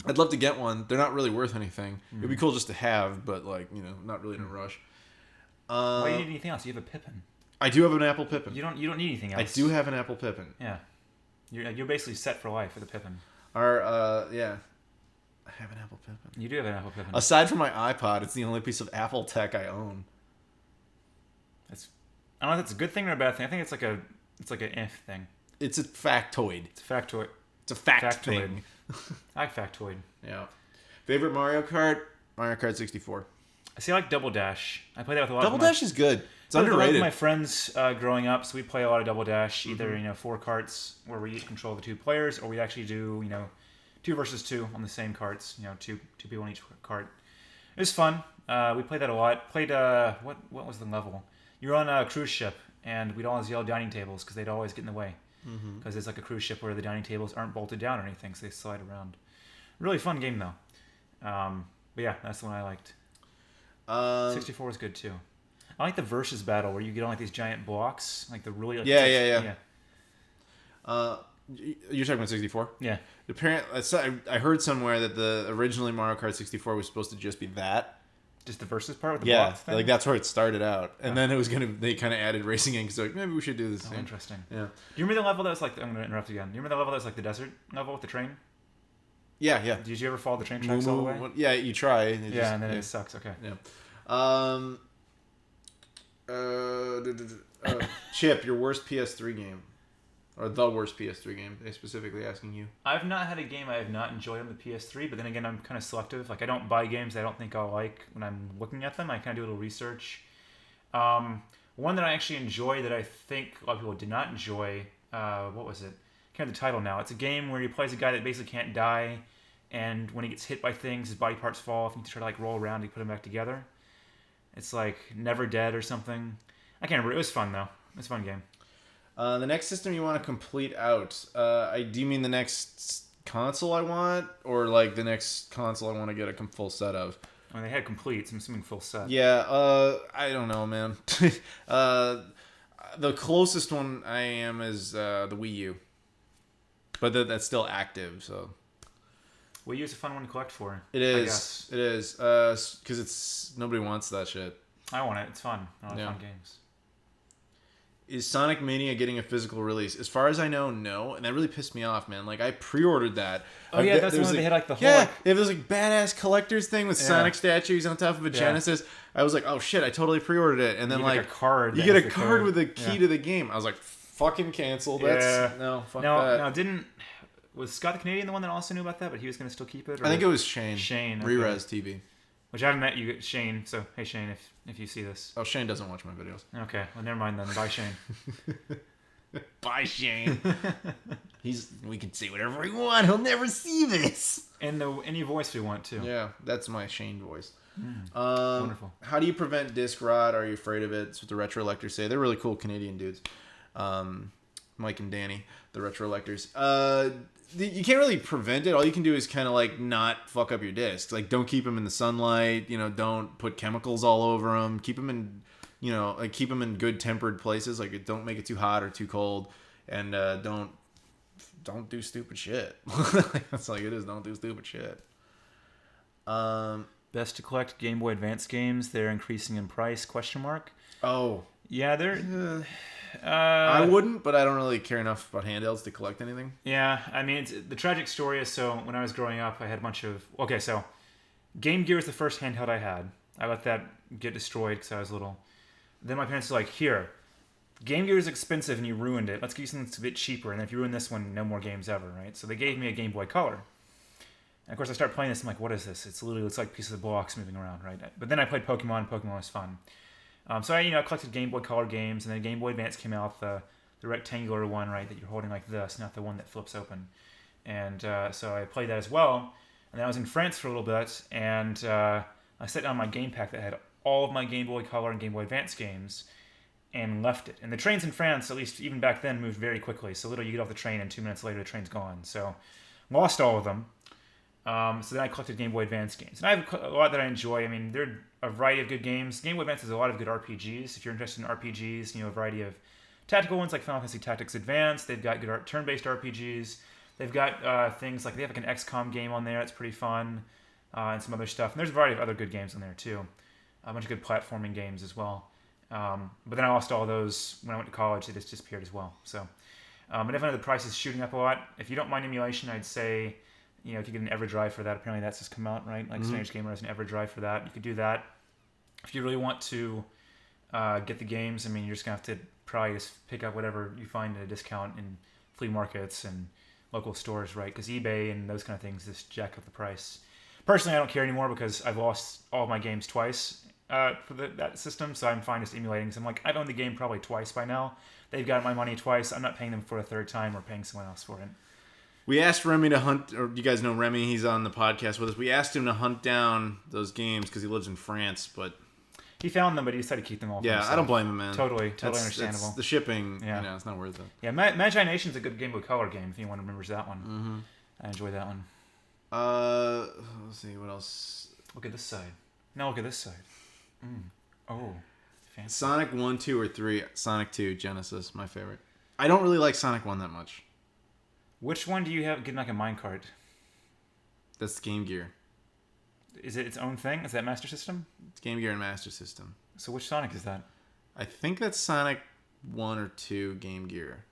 I'd love to get one. They're not really worth anything. It'd be cool just to have, but like not really in a rush. Why do you need anything else? You have a Pippin. I do have an Apple Pippin. You don't need anything else. I do have an Apple Pippin. Yeah. You're basically set for life with a Pippin. I have an Apple Pippin. You do have an Apple Pippin. Aside from my iPod, it's the only piece of Apple tech I own. I don't know if that's a good thing or a bad thing. I think it's like an if thing. It's a factoid. It's a factoid. It's a fact Factoid. thing. I like factoid. Yeah. Favorite Mario Kart? Mario Kart 64. I like Double Dash. I play that with a lot Double of my... Dash is good. It's I played with a lot of underrated. my friends growing up, so we play a lot of Double Dash. Either 4 carts where we control the 2 players, or we actually do 2 versus 2 on the same carts. Two people in each cart. It was fun. We played that a lot. Played what was the level? You're on a cruise ship, and we'd always yell dining tables because they'd always get in the way. Because it's like a cruise ship where the dining tables aren't bolted down or anything, so they slide around. Really fun game though. But yeah, that's the one I liked. 64 was good too. I like the versus battle where you get on like these giant blocks, like the really Yeah. You're talking about 64? Yeah. Apparently, I heard somewhere that the originally Mario Kart 64 was supposed to just be that. Just the versus part with the Yeah, blocks thing? like that's where it started out, and then it was they kind of added racing in because like maybe we should do this. Oh, interesting. Yeah. Do you remember the level that was like? I'm gonna interrupt again. Do you remember the level that was like the desert level with the train? Yeah. Did you ever follow the train tracks all the way? Yeah, you try. And It sucks. Okay. Yeah. Chip, your worst PS3 game, or the worst PS3 game? They specifically asking you. I've not had a game I have not enjoyed on the PS3, but then again, I'm kind of selective. Like, I don't buy games I don't think I'll like when I'm looking at them. I kind of do a little research. One that I actually enjoy that I think a lot of people did not enjoy, what was it? Kind of the title now. It's a game where he plays a guy that basically can't die, and when he gets hit by things, his body parts fall off, and you try to like roll around and put them back together. It's like Never Dead or something. I can't remember. It was fun, though. It was a fun game. The next system you want to complete out. Do you mean the next console I want, or like the next console I want to get a full set of? I mean, they had complete, so I'm assuming full set. Yeah, I don't know, man. The closest one I am is the Wii U, but that's still active. So Wii U is a fun one to collect for. it is. I guess. It is because it's nobody wants that shit. I want it. It's fun. I like fun games. Is Sonic Mania getting a physical release? As far as I know, no. And that really pissed me off, man. Like, I pre-ordered that. Oh, yeah, that's the one they had, like, the whole... Yeah, they have this, like, badass collector's thing with Sonic statues on top of a Genesis. I was like, oh, shit, I totally pre-ordered it. And then, like... a card. You get a card with a key to the game. I was like, fucking cancel. That's... No, fuck that. No, didn't... Was Scott the Canadian the one that also knew about that, but he was going to still keep it? Or I think it was Shane. Shane. Okay. Re-Res TV. Which I haven't met you, Shane. So, hey, Shane, if you see this. Oh, Shane doesn't watch my videos. Okay, well, never mind then. Bye, Shane. Bye, Shane. We can say whatever we want. He'll never see this. And any voice we want to. Yeah, that's my Shane voice. Wonderful. How do you prevent disc rot? Are you afraid of it? That's what the Retro Electors say. They're really cool Canadian dudes. Mike and Danny, the Retro Electors. You can't really prevent it. All you can do is kind of like not fuck up your discs. Like, don't keep them in the sunlight. Don't put chemicals all over them. Keep them in, keep them in good tempered places. Like, don't make it too hot or too cold, and don't do stupid shit. That's like it is. Don't do stupid shit. Best to collect Game Boy Advance games. They're increasing in price? ? Oh. Yeah, they're... I wouldn't, but I don't really care enough about handhelds to collect anything. Yeah, I mean, the tragic story is, so when I was growing up, I had a bunch of... Okay, so Game Gear is the first handheld I had. I let that get destroyed because I was little. Then my parents were like, here, Game Gear is expensive and you ruined it. Let's get you something that's a bit cheaper. And if you ruin this one, no more games ever, right? So they gave me a Game Boy Color. And of course, I start playing this. I'm like, what is this? It looks like pieces of blocks moving around, right? But then I played Pokemon. Pokemon was fun. So I collected Game Boy Color games, and then Game Boy Advance came out, the rectangular one, right, that you're holding like this, not the one that flips open. And so I played that as well. And then I was in France for a little bit, and I set down my game pack that had all of my Game Boy Color and Game Boy Advance games and left it. And the trains in France, at least even back then, moved very quickly. So literally you get off the train and 2 minutes later the train's gone. So lost all of them. So then I collected Game Boy Advance games. And I have a lot that I enjoy. I mean, there are a variety of good games. Game Boy Advance has a lot of good RPGs. If you're interested in RPGs, a variety of tactical ones like Final Fantasy Tactics Advance. They've got good turn-based RPGs. They've got things like, they have like an XCOM game on there. It's pretty fun. And some other stuff. And there's a variety of other good games on there too. A bunch of good platforming games as well. But then I lost all those when I went to college. They just disappeared as well. So, and definitely the price is shooting up a lot. If you don't mind emulation, I'd say, if you get an EverDrive for that, apparently that's just come out, right? Like Strange Gamer has an EverDrive for that. You could do that. If you really want to get the games, I mean, you're just going to have to probably just pick up whatever you find at a discount in flea markets and local stores, right? Because eBay and those kind of things just jack up the price. Personally, I don't care anymore because I've lost all of my games twice for that system, so I'm fine just emulating. So I'm like, I've owned the game probably twice by now. They've got my money twice. I'm not paying them for a third time or paying someone else for it. We asked Remy to hunt, or you guys know Remy, he's on the podcast with us. We asked him to hunt down those games because he lives in France, but... He found them, but he decided to keep them all for himself. I don't blame him, man. Totally understandable. It's the shipping, it's not worth it. Yeah, Magi Nation's a good Game Boy Color game, if anyone remembers that one. Mm-hmm. I enjoy that one. Let's see, what else? Look at this side. Now look at this side. Oh, fancy. Sonic 1, 2, or 3. Sonic 2, Genesis, my favorite. I don't really like Sonic 1 that much. Which one do you have getting like a minecart? That's Game Gear. Is it its own thing? Is that Master System? It's Game Gear and Master System. So which Sonic is that? I think that's Sonic 1 or 2 Game Gear.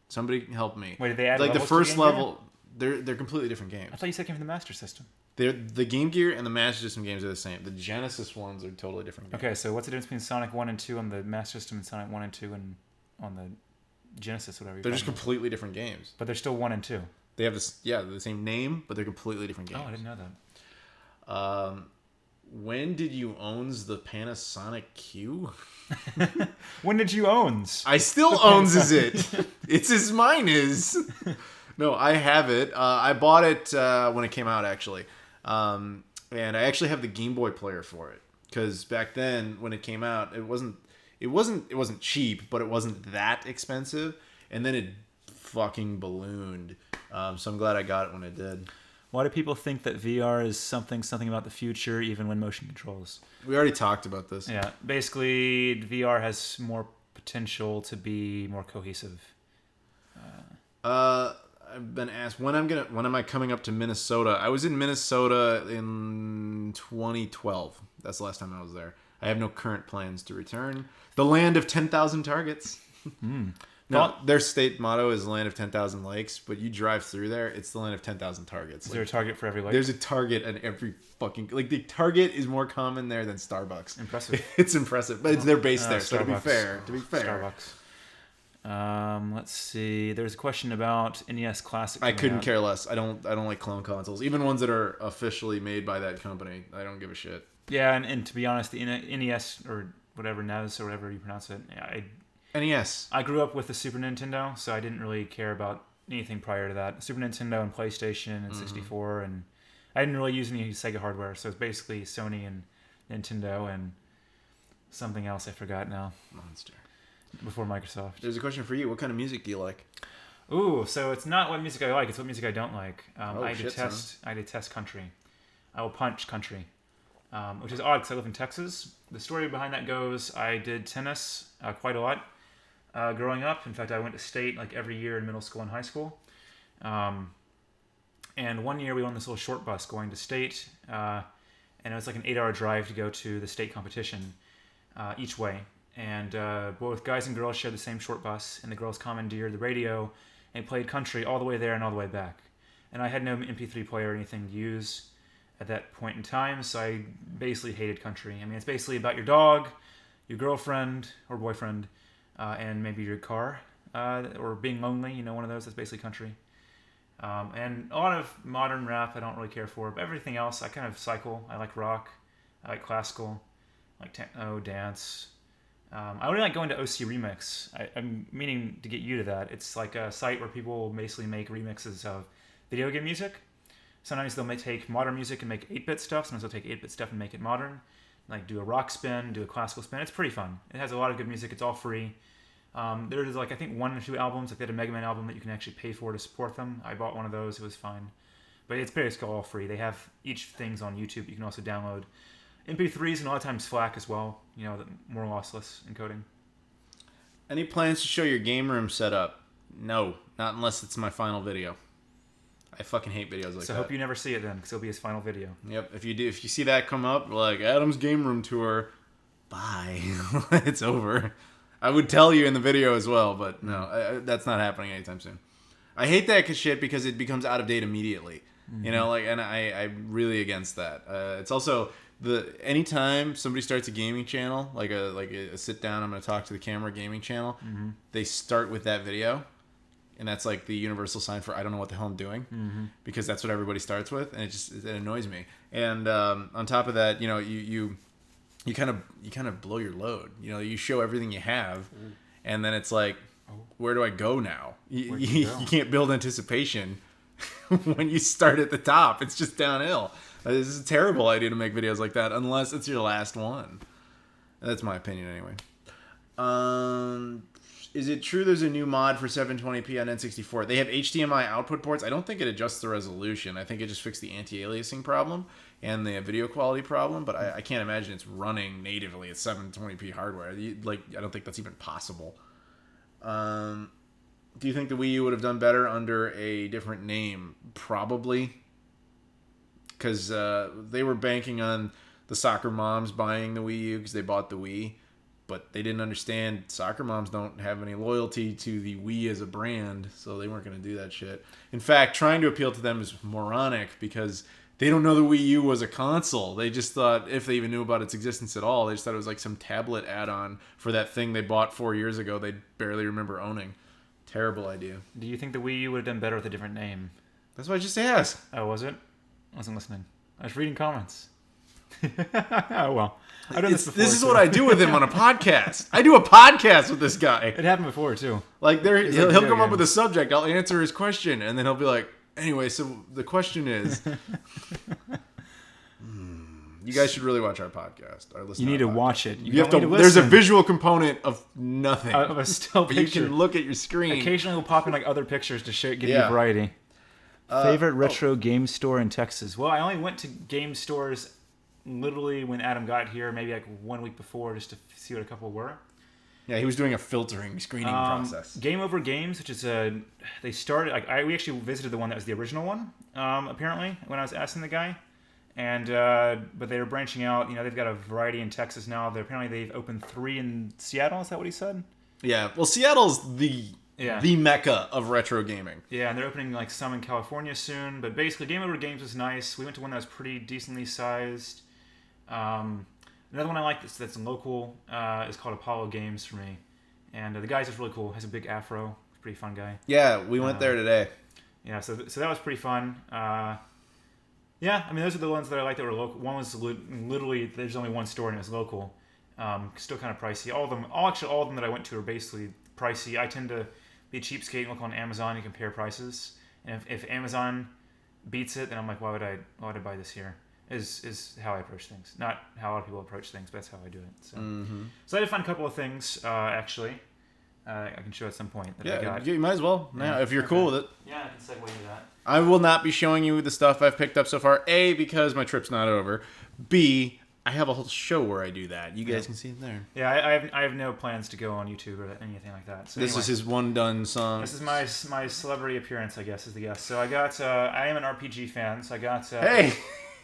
Somebody help me. Wait, did they add like the levels first to Game level? They're completely different games. I thought you said it came from the Master System. The Game Gear and the Master System games are the same. The Genesis ones are totally different games. Okay, so what's the difference between Sonic 1 and 2 on the Master System and Sonic 1 and 2 on the Genesis, whatever? They're just completely different games. But they're still 1 and 2. They have the same name, but they're completely different games. Oh, I didn't know that. When did you owns the Panasonic Q? When did you owns? I still owns it. It's as mine is. No, I have it. I bought it when it came out, actually. And I actually have the Game Boy player for it. Because back then, when it came out, it wasn't cheap, but it wasn't that expensive. And then it fucking ballooned. So I'm glad I got it when it did. Why do people think that VR is something about the future, even when motion controls? We already talked about this. Yeah, basically, VR has more potential to be more cohesive. I've been asked when am I coming up to Minnesota? I was in Minnesota in 2012. That's the last time I was there. I have no current plans to return. The land of 10,000 targets. No, their state motto is the land of 10,000 lakes, but you drive through there, it's the land of 10,000 targets. Is there a target for every lake? There's a target at every fucking... Like, the Target is more common there than Starbucks. Impressive. It's impressive, but they're based there, so to be Starbucks. fair. Starbucks. Let's see. There's a question about NES Classic. I couldn't care less. I don't like clone consoles. Even ones that are officially made by that company. I don't give a shit. Yeah, and to be honest, the NES, or whatever, NES, or whatever you pronounce it, NES. I grew up with the Super Nintendo, so I didn't really care about anything prior to that. Super Nintendo and PlayStation and 64, and I didn't really use any Sega hardware, so it's basically Sony and Nintendo and something else I forgot now. Monster. Before Microsoft. There's a question for you. What kind of music do you like? Ooh, so it's not what music I like, it's what music I don't like. I son. detest country. I will punch country. Which is odd because I live in Texas. The story behind that goes, I did tennis quite a lot growing up. In fact, I went to state like every year in middle school and high school. And one year we went on this little short bus going to state, and it was like an 8-hour drive to go to the state competition each way. And both guys and girls shared the same short bus, and the girls commandeered the radio and played country all the way there and all the way back. And I had no MP3 player or anything to use at that point in time, so I basically hated country. I mean, it's basically about your dog, your girlfriend or boyfriend, and maybe your car, or being lonely, one of those. That's basically country. And a lot of modern rap I don't really care for, but everything else I kind of cycle. I like rock, I like classical, I like techno, dance. I really like going to OC Remix. I'm meaning to get you to that. It's like a site where people basically make remixes of video game music. Sometimes they'll take modern music and make 8-bit stuff. Sometimes they'll take 8-bit stuff and make it modern. like do a rock spin, do a classical spin. It's pretty fun. It has a lot of good music. It's all free. There's like I think 1 or 2 albums. Like they had a Mega Man album that you can actually pay for to support them. I bought one of those. It was fine. But it's basically all free. They have each things on YouTube. You can also download MP3s and a lot of times FLAC as well. You know, more lossless encoding. Any plans to show your game room setup? No, not unless it's my final video. I fucking hate videos like that. So I hope you never see it then, because it'll be his final video. Yep. If you see that come up, like Adam's game room tour, bye. It's over. I would tell you in the video as well, but no, that's not happening anytime soon. I hate that shit because it becomes out of date immediately. Mm-hmm. You know, like, and I'm really against that. It's also anytime somebody starts a gaming channel, like a sit down, I'm going to talk to the camera gaming channel. Mm-hmm. They start with that video. And that's like the universal sign for I don't know what the hell I'm doing, because that's what everybody starts with, and it annoys me. And on top of that, you know, you kind of blow your load. You know, you show everything you have, and then it's like, where do I go now? You can't build anticipation when you start at the top. It's just downhill. This is a terrible idea to make videos like that unless it's your last one. That's my opinion anyway. Is it true there's a new mod for 720p on N64? They have HDMI output ports. I don't think it adjusts the resolution. I think it just fixed the anti-aliasing problem and the video quality problem, but I can't imagine it's running natively at 720p hardware. I don't think that's even possible. Do you think the Wii U would have done better under a different name? Probably. Because they were banking on the soccer moms buying the Wii U because they bought the Wii. But they didn't understand soccer moms don't have any loyalty to the Wii as a brand, so they weren't going to do that shit. In fact, trying to appeal to them is moronic because they don't know the Wii U was a console. They just thought, if they even knew about its existence at all, they just thought it was like some tablet add-on for that thing they bought 4 years ago they barely remember owning. Terrible idea. Do you think the Wii U would have done better with a different name? That's what I just asked. Oh, was it? I wasn't listening. I was reading comments. Oh, well. I've done this before. This is what I do with him on a podcast. I do a podcast with this guy. It happened before, too. Like, he'll come up with a subject. I'll answer his question, and then he'll be like, anyway, so the question is... You guys should really watch our podcast. You need to watch it. You have to. There's a visual component of nothing. Of a still picture. You can look at your screen. Occasionally we'll pop in like other pictures to give you variety. Favorite retro game store in Texas? Well, I only went to game stores literally when Adam got here, maybe like 1 week before, just to see what a couple were. Yeah, he was doing a filtering, screening process. Game Over Games, which is they started, we actually visited the one that was the original one, apparently, when I was asking the guy. And, but they were branching out, you know, they've got a variety in Texas now. They've opened 3 in Seattle, is that what he said? Yeah, well, Seattle's the mecca of retro gaming. Yeah, and they're opening like some in California soon. But basically, Game Over Games was nice. We went to one that was pretty decently sized. Another one I like that's local is called Apollo Games for me. And the guy's just really cool. Has a big afro. He's a pretty fun guy. Yeah, we went there today. Yeah, so that was pretty fun. Yeah, I mean, those are the ones that I like that were local. One was literally, there's only one store and it was local. Still kind of pricey. All of them that I went to are basically pricey. I tend to be a cheapskate and look on Amazon and compare prices. And if Amazon beats it, then I'm like, why would I buy this here? Is how I approach things. Not how a lot of people approach things, but that's how I do it. So I did find a couple of things, actually. I can show at some point that I got. You might as well. Yeah, if you're cool with it. Yeah, I can segue into that. I will not be showing you the stuff I've picked up so far. A, because my trip's not over. B, I have a whole show where I do that. You guys can see it there. Yeah, I have no plans to go on YouTube or anything like that. So this is his one done song. This is my celebrity appearance, I guess, as the guest. So I got. I am an RPG fan, so I got. Hey,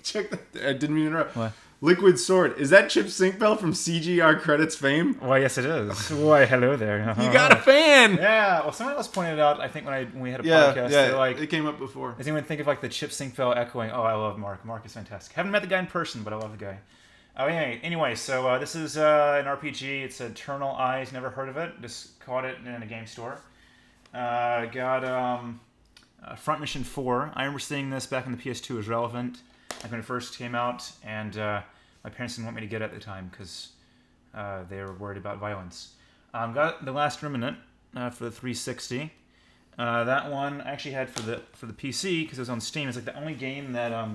check that. I didn't mean to interrupt. What? Liquid Sword. Is that Chip Sinkbell from CGR Credits fame? Why, yes, it is. Why, hello there. You got a fan! Yeah, well, someone else pointed it out, I think, when we had a podcast. Yeah, like, it came up before. Does anyone think of, like, the Chip Sinkbell echoing, oh, I love Mark. Mark is fantastic. Haven't met the guy in person, but I love the guy. Anyway, so this is an RPG. It's Eternal Eyes. Never heard of it. Just caught it in a game store. Got Front Mission 4. I remember seeing this back when the PS2 was relevant, like when it first came out, and my parents didn't want me to get it at the time because they were worried about violence. Got The Last Remnant for the 360. That one I actually had for the PC because it was on Steam. It's like the only game that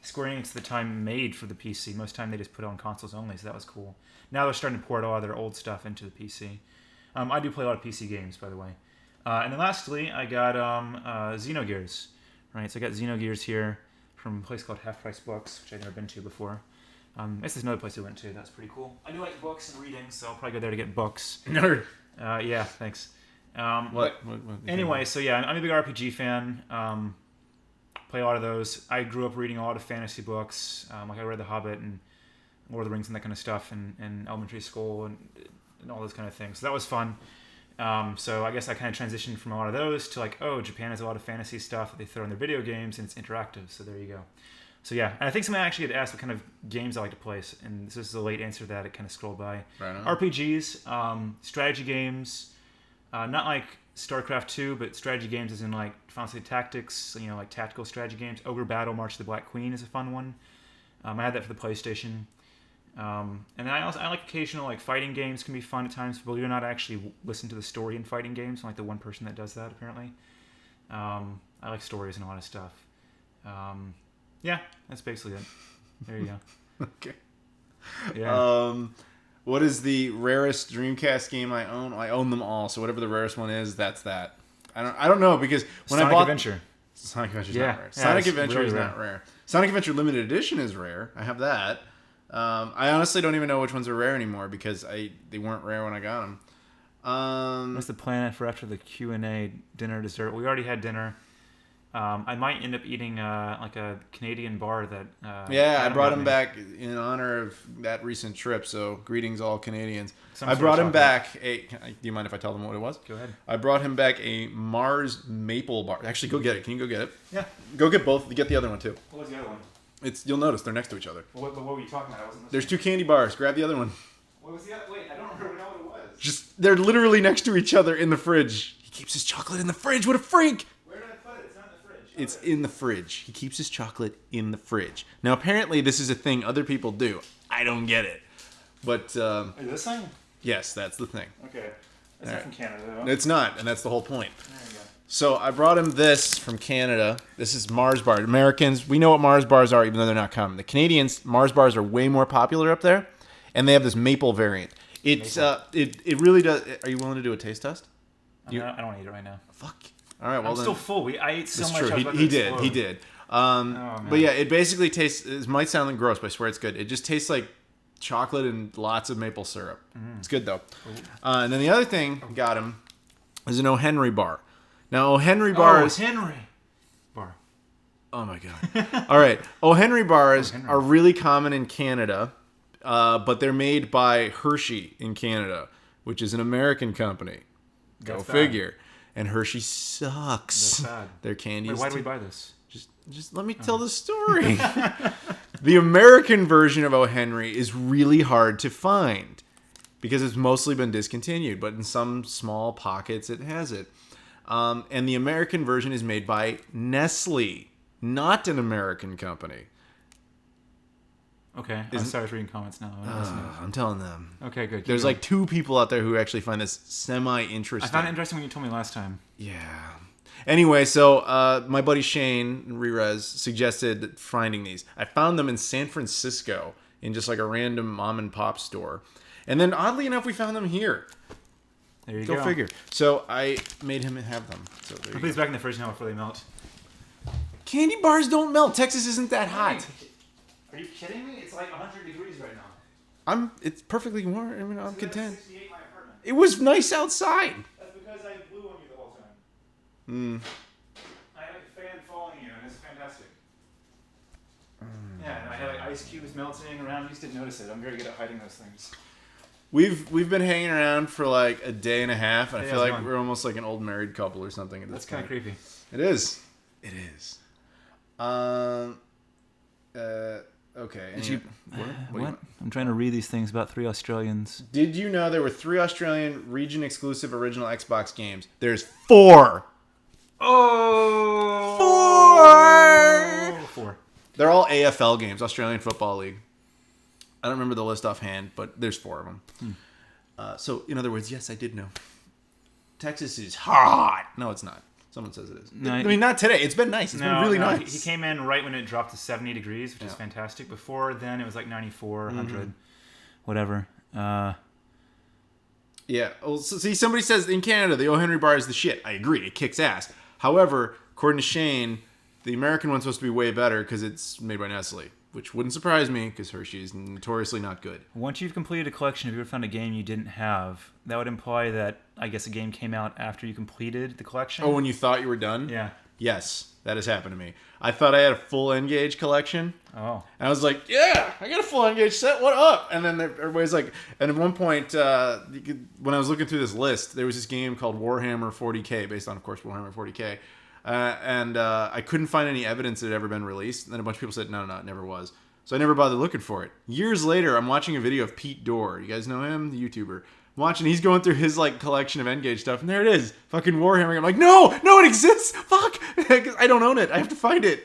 Square Enix at the time made for the PC. Most time they just put it on consoles only, so that was cool. Now they're starting to port a lot of their old stuff into the PC. I do play a lot of PC games, by the way. And then lastly, I got Xenogears. Right, so I got Xenogears here from a place called Half Price Books, which I've never been to before. This is another place I went to. That's pretty cool. I do like books and reading, so I'll probably go there to get books. Nerd. Yeah, thanks. What Anyway, so yeah, I'm a big RPG fan. Play a lot of those. I grew up reading a lot of fantasy books. Like I read The Hobbit and Lord of the Rings and that kind of stuff in elementary school and all those kind of things. So that was fun. So I guess I kind of transitioned from a lot of those to like, oh, Japan has a lot of fantasy stuff that they throw in their video games and it's interactive. So there you go. So yeah, and I think somebody actually had asked what kind of games I like to play, and this is a late answer to that. It kind of scrolled by. Right on. RPGs, strategy games, not like StarCraft 2, but strategy games as in like Final Fantasy Tactics, like tactical strategy games. Ogre Battle, March of the Black Queen is a fun one. I had that for the PlayStation. And then I like occasional like fighting games can be fun at times. Believe it or not, I actually listen to the story in fighting games. I'm like the one person that does that apparently. I like stories and a lot of stuff. Yeah, that's basically it. There you go. Okay. Yeah. What is the rarest Dreamcast game I own? I own them all, so whatever the rarest one is, that's that. I don't know because when Sonic I bought Adventure. Sonic Adventure's Yeah. not rare. Yeah, Sonic it's Adventure really is rare. not rare. Sonic Adventure Limited Edition is rare. I have that. I honestly don't even know which ones are rare anymore because they weren't rare when I got them. What's the plan for after the Q&A dinner dessert? We already had dinner. I might end up eating like a Canadian bar that. I brought him me. back in honor of that recent trip. So greetings, all Canadians. Some I sort brought of him back do you mind if I tell them what it was? Go ahead. I brought him back a Mars maple bar. Actually, go get it. Can you go get it? Yeah. Go get both. Get the other one too. What was the other one? You'll notice they're next to each other. What were you talking about? I wasn't listening. There's 2 candy bars. Grab the other one. What was the other? Wait, I don't remember what it was. Just they're literally next to each other in the fridge. He keeps his chocolate in the fridge. What a freak! Where did I put it? It's not in the fridge. It's in the fridge. He keeps his chocolate in the fridge. Now, apparently, this is a thing other people do. I don't get it. But, Wait, this thing? yes, that's the thing. Okay. It's not from Canada, though. It's not, and that's the whole point. There you go. So, I brought him this from Canada. This is Mars bars. Americans, we know what Mars bars are, even though they're not common. The Canadians, Mars bars are way more popular up there, and they have this maple variant. It's it really does. Are you willing to do a taste test? I don't want to eat it right now. Fuck. All right, well I'm then. still full. I ate so That's much. true. I was about He to did. explode. He did. Man. But yeah, it basically tastes. It might sound like gross, but I swear it's good. It just tastes like chocolate and lots of maple syrup. It's good though. And then the other thing got him is an O. Henry bar. Now O. Henry bars. Henry bar. Oh my god. All right, O. Henry bars Henry. are really common in Canada, but they're made by Hershey in Canada, which is an American company. Go That's bad. figure. And Hershey sucks. That's bad. Their candies. Wait, why do we buy this? Just let me tell the story. The American version of O. Henry is really hard to find because it's mostly been discontinued, but in some small pockets it has it. And the American version is made by Nestle, not an American company. Okay, I'm sorry for reading comments now. I'm telling them. Okay, good. Keep There's going. like 2 people out there who actually find this semi-interesting. I found it interesting when you told me last time. Yeah. Anyway, so my buddy Shane Rerez suggested finding these. I found them in San Francisco in just like a random mom and pop store. And then oddly enough, we found them here. There you go. Go figure. So I made him have them. So there Put you these go. back in the fridge now before they melt. Candy bars don't melt. Texas isn't that hot. Are you kidding me? It's like 100 degrees right now. It's perfectly warm. I mean, I'm It's content. 68 in my apartment. It was nice outside. That's because I blew on you the whole time. Mm. I had a fan following you, and it's fantastic. Yeah, and I had like ice cubes melting around. You just didn't notice it. I'm very good at hiding those things. We've been hanging around for like a day and a half, and I Hey, feel how's it like going? we're almost like an old married couple or something at this That's kind of point. creepy. It is. It is. Okay. Did What? What? I'm trying to read these things about 3 Australians. Did you know there were 3 Australian region-exclusive original Xbox games? There's 4. Oh! 4! They're all AFL games, Australian Football League. I don't remember the list offhand, but there's 4 of them. So, in other words, yes, I did know. Texas is hot. No, it's not. Someone says it is. No, I mean, not today. It's been nice. It's been really nice. He came in right when it dropped to 70 degrees, which is fantastic. Before then, it was like 94, 100, whatever. Yeah. Well, so, see, somebody says in Canada, the O. Henry bar is the shit. I agree. It kicks ass. However, according to Shane, the American one's supposed to be way better because it's made by Nestle, which wouldn't surprise me because Hershey is notoriously not good. Once you've completed a collection, if you ever found a game you didn't have, that would imply that, I guess, a game came out after you completed the collection. Oh, when you thought you were done? Yeah. Yes, that has happened to me. I thought I had a full N-Gage collection. Oh. And I was like, yeah, I got a full N-Gage set. What up? And then everybody's like, and at one point, when I was looking through this list, there was this game called Warhammer 40K, based on, of course, Warhammer 40K. And I couldn't find any evidence it had ever been released. And then a bunch of people said, no, it never was. So I never bothered looking for it. Years later, I'm watching a video of Pete Dorr. You guys know him? The YouTuber. I'm watching, he's going through his like collection of N-Gage stuff, and there it is. Fucking Warhammer. I'm like, no, it exists. Fuck. I don't own it. I have to find it.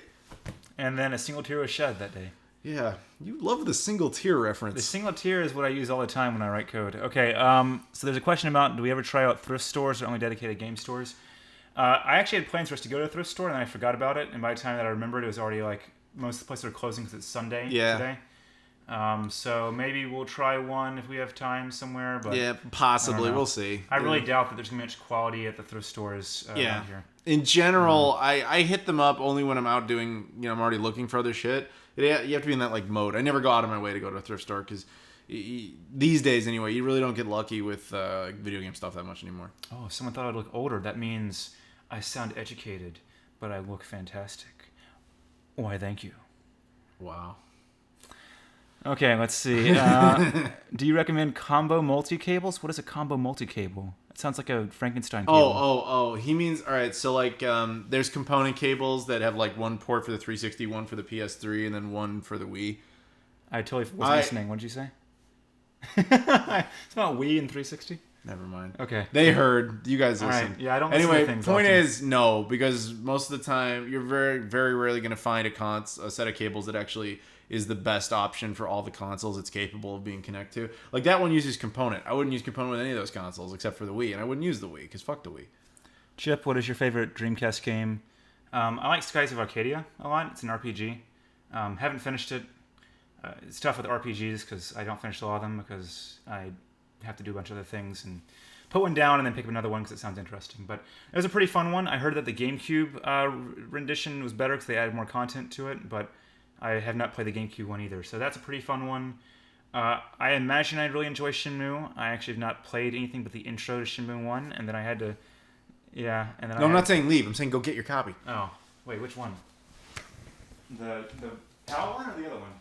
And then a single tear was shed that day. Yeah. You love the single tier reference. The single tier is what I use all the time when I write code. Okay, so there's a question about, do we ever try out thrift stores or only dedicated game stores? I actually had plans for us to go to a thrift store, and then I forgot about it. And by the time that I remembered, it was already like most of the places are closing because it's Sunday today. So maybe we'll try one if we have time somewhere. But yeah, possibly. We'll see. I really doubt that there's going to be much quality at the thrift stores out here. In general, I hit them up only when I'm out doing, I'm already looking for other shit. You have to be in that like mode. I never go out of my way to go to a thrift store because these days anyway, you really don't get lucky with video game stuff that much anymore. Oh, someone thought I'd look older. That means I sound educated, but I look fantastic. Why, thank you. Wow. Okay, let's see. Do you recommend combo multi-cables? What is a combo multi-cable? It sounds like a Frankenstein cable. Oh. He means, all right, so like there's component cables that have like one port for the 360, one for the PS3, and then one for the Wii. I totally wasn't listening. What did you say? It's not Wii and 360? Never mind. Okay. They heard. You guys listen. Right. Yeah, I don't listen to things point often. is no, because most of the time you're very, very rarely going to find a set of cables that actually is the best option for all the consoles it's capable of being connected to. Like that one uses component. I wouldn't use component with any of those consoles except for the Wii, and I wouldn't use the Wii because fuck the Wii. Chip, what is your favorite Dreamcast game? I like Skies of Arcadia a lot. It's an RPG. Haven't finished it. It's tough with RPGs because I don't finish a lot of them because I have to do a bunch of other things and put one down and then pick up another one because it sounds interesting. But it was a pretty fun one. I heard that the GameCube rendition was better because they added more content to it, but I have not played the GameCube one either. So that's a pretty fun one. I imagine I'd really enjoy Shenmue. I actually have not played anything but the intro to Shenmue 1, and then I had to... Yeah, and then I'm not saying leave. I'm saying go get your copy. Oh, wait, which one? The PAL one or the other one?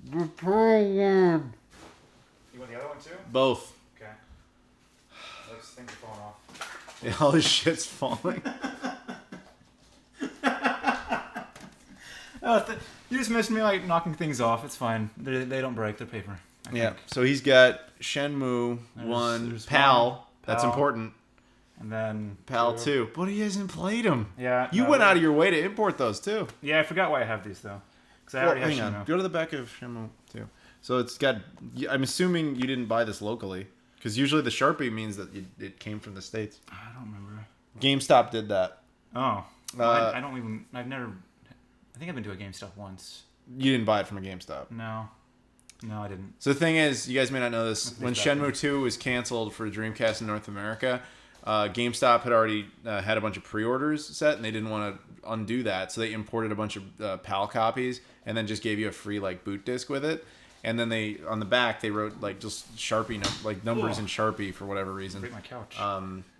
The PAL one. You want the other one too? Both. Okay. Those things are falling off. Yeah, all this shit's falling. You just missed me like knocking things off. It's fine. They don't break. They're paper. I think. So he's got Shenmue 1, there's PAL. one, That's PAL. important. And then PAL 2. But he hasn't played them. Yeah. You went out of your way to import those too. Yeah, I forgot why I have these though. Because I already have hang on. Shenmue. Go to the back of Shenmue 2. So it's got... I'm assuming you didn't buy this locally. Because usually the Sharpie means that it came from the States. I don't remember. GameStop did that. Oh. Well, I don't even... I've never... I think I've been to a GameStop once. You didn't buy it from a GameStop. No, I didn't. So the thing is, you guys may not know this. When Shenmue 2 was canceled for Dreamcast in North America, GameStop had already had a bunch of pre-orders set, and they didn't want to undo that, so they imported a bunch of PAL copies, and then just gave you a free like boot disc with it. And then they on the back they wrote like just Sharpie numbers in Sharpie for whatever reason. Break my couch.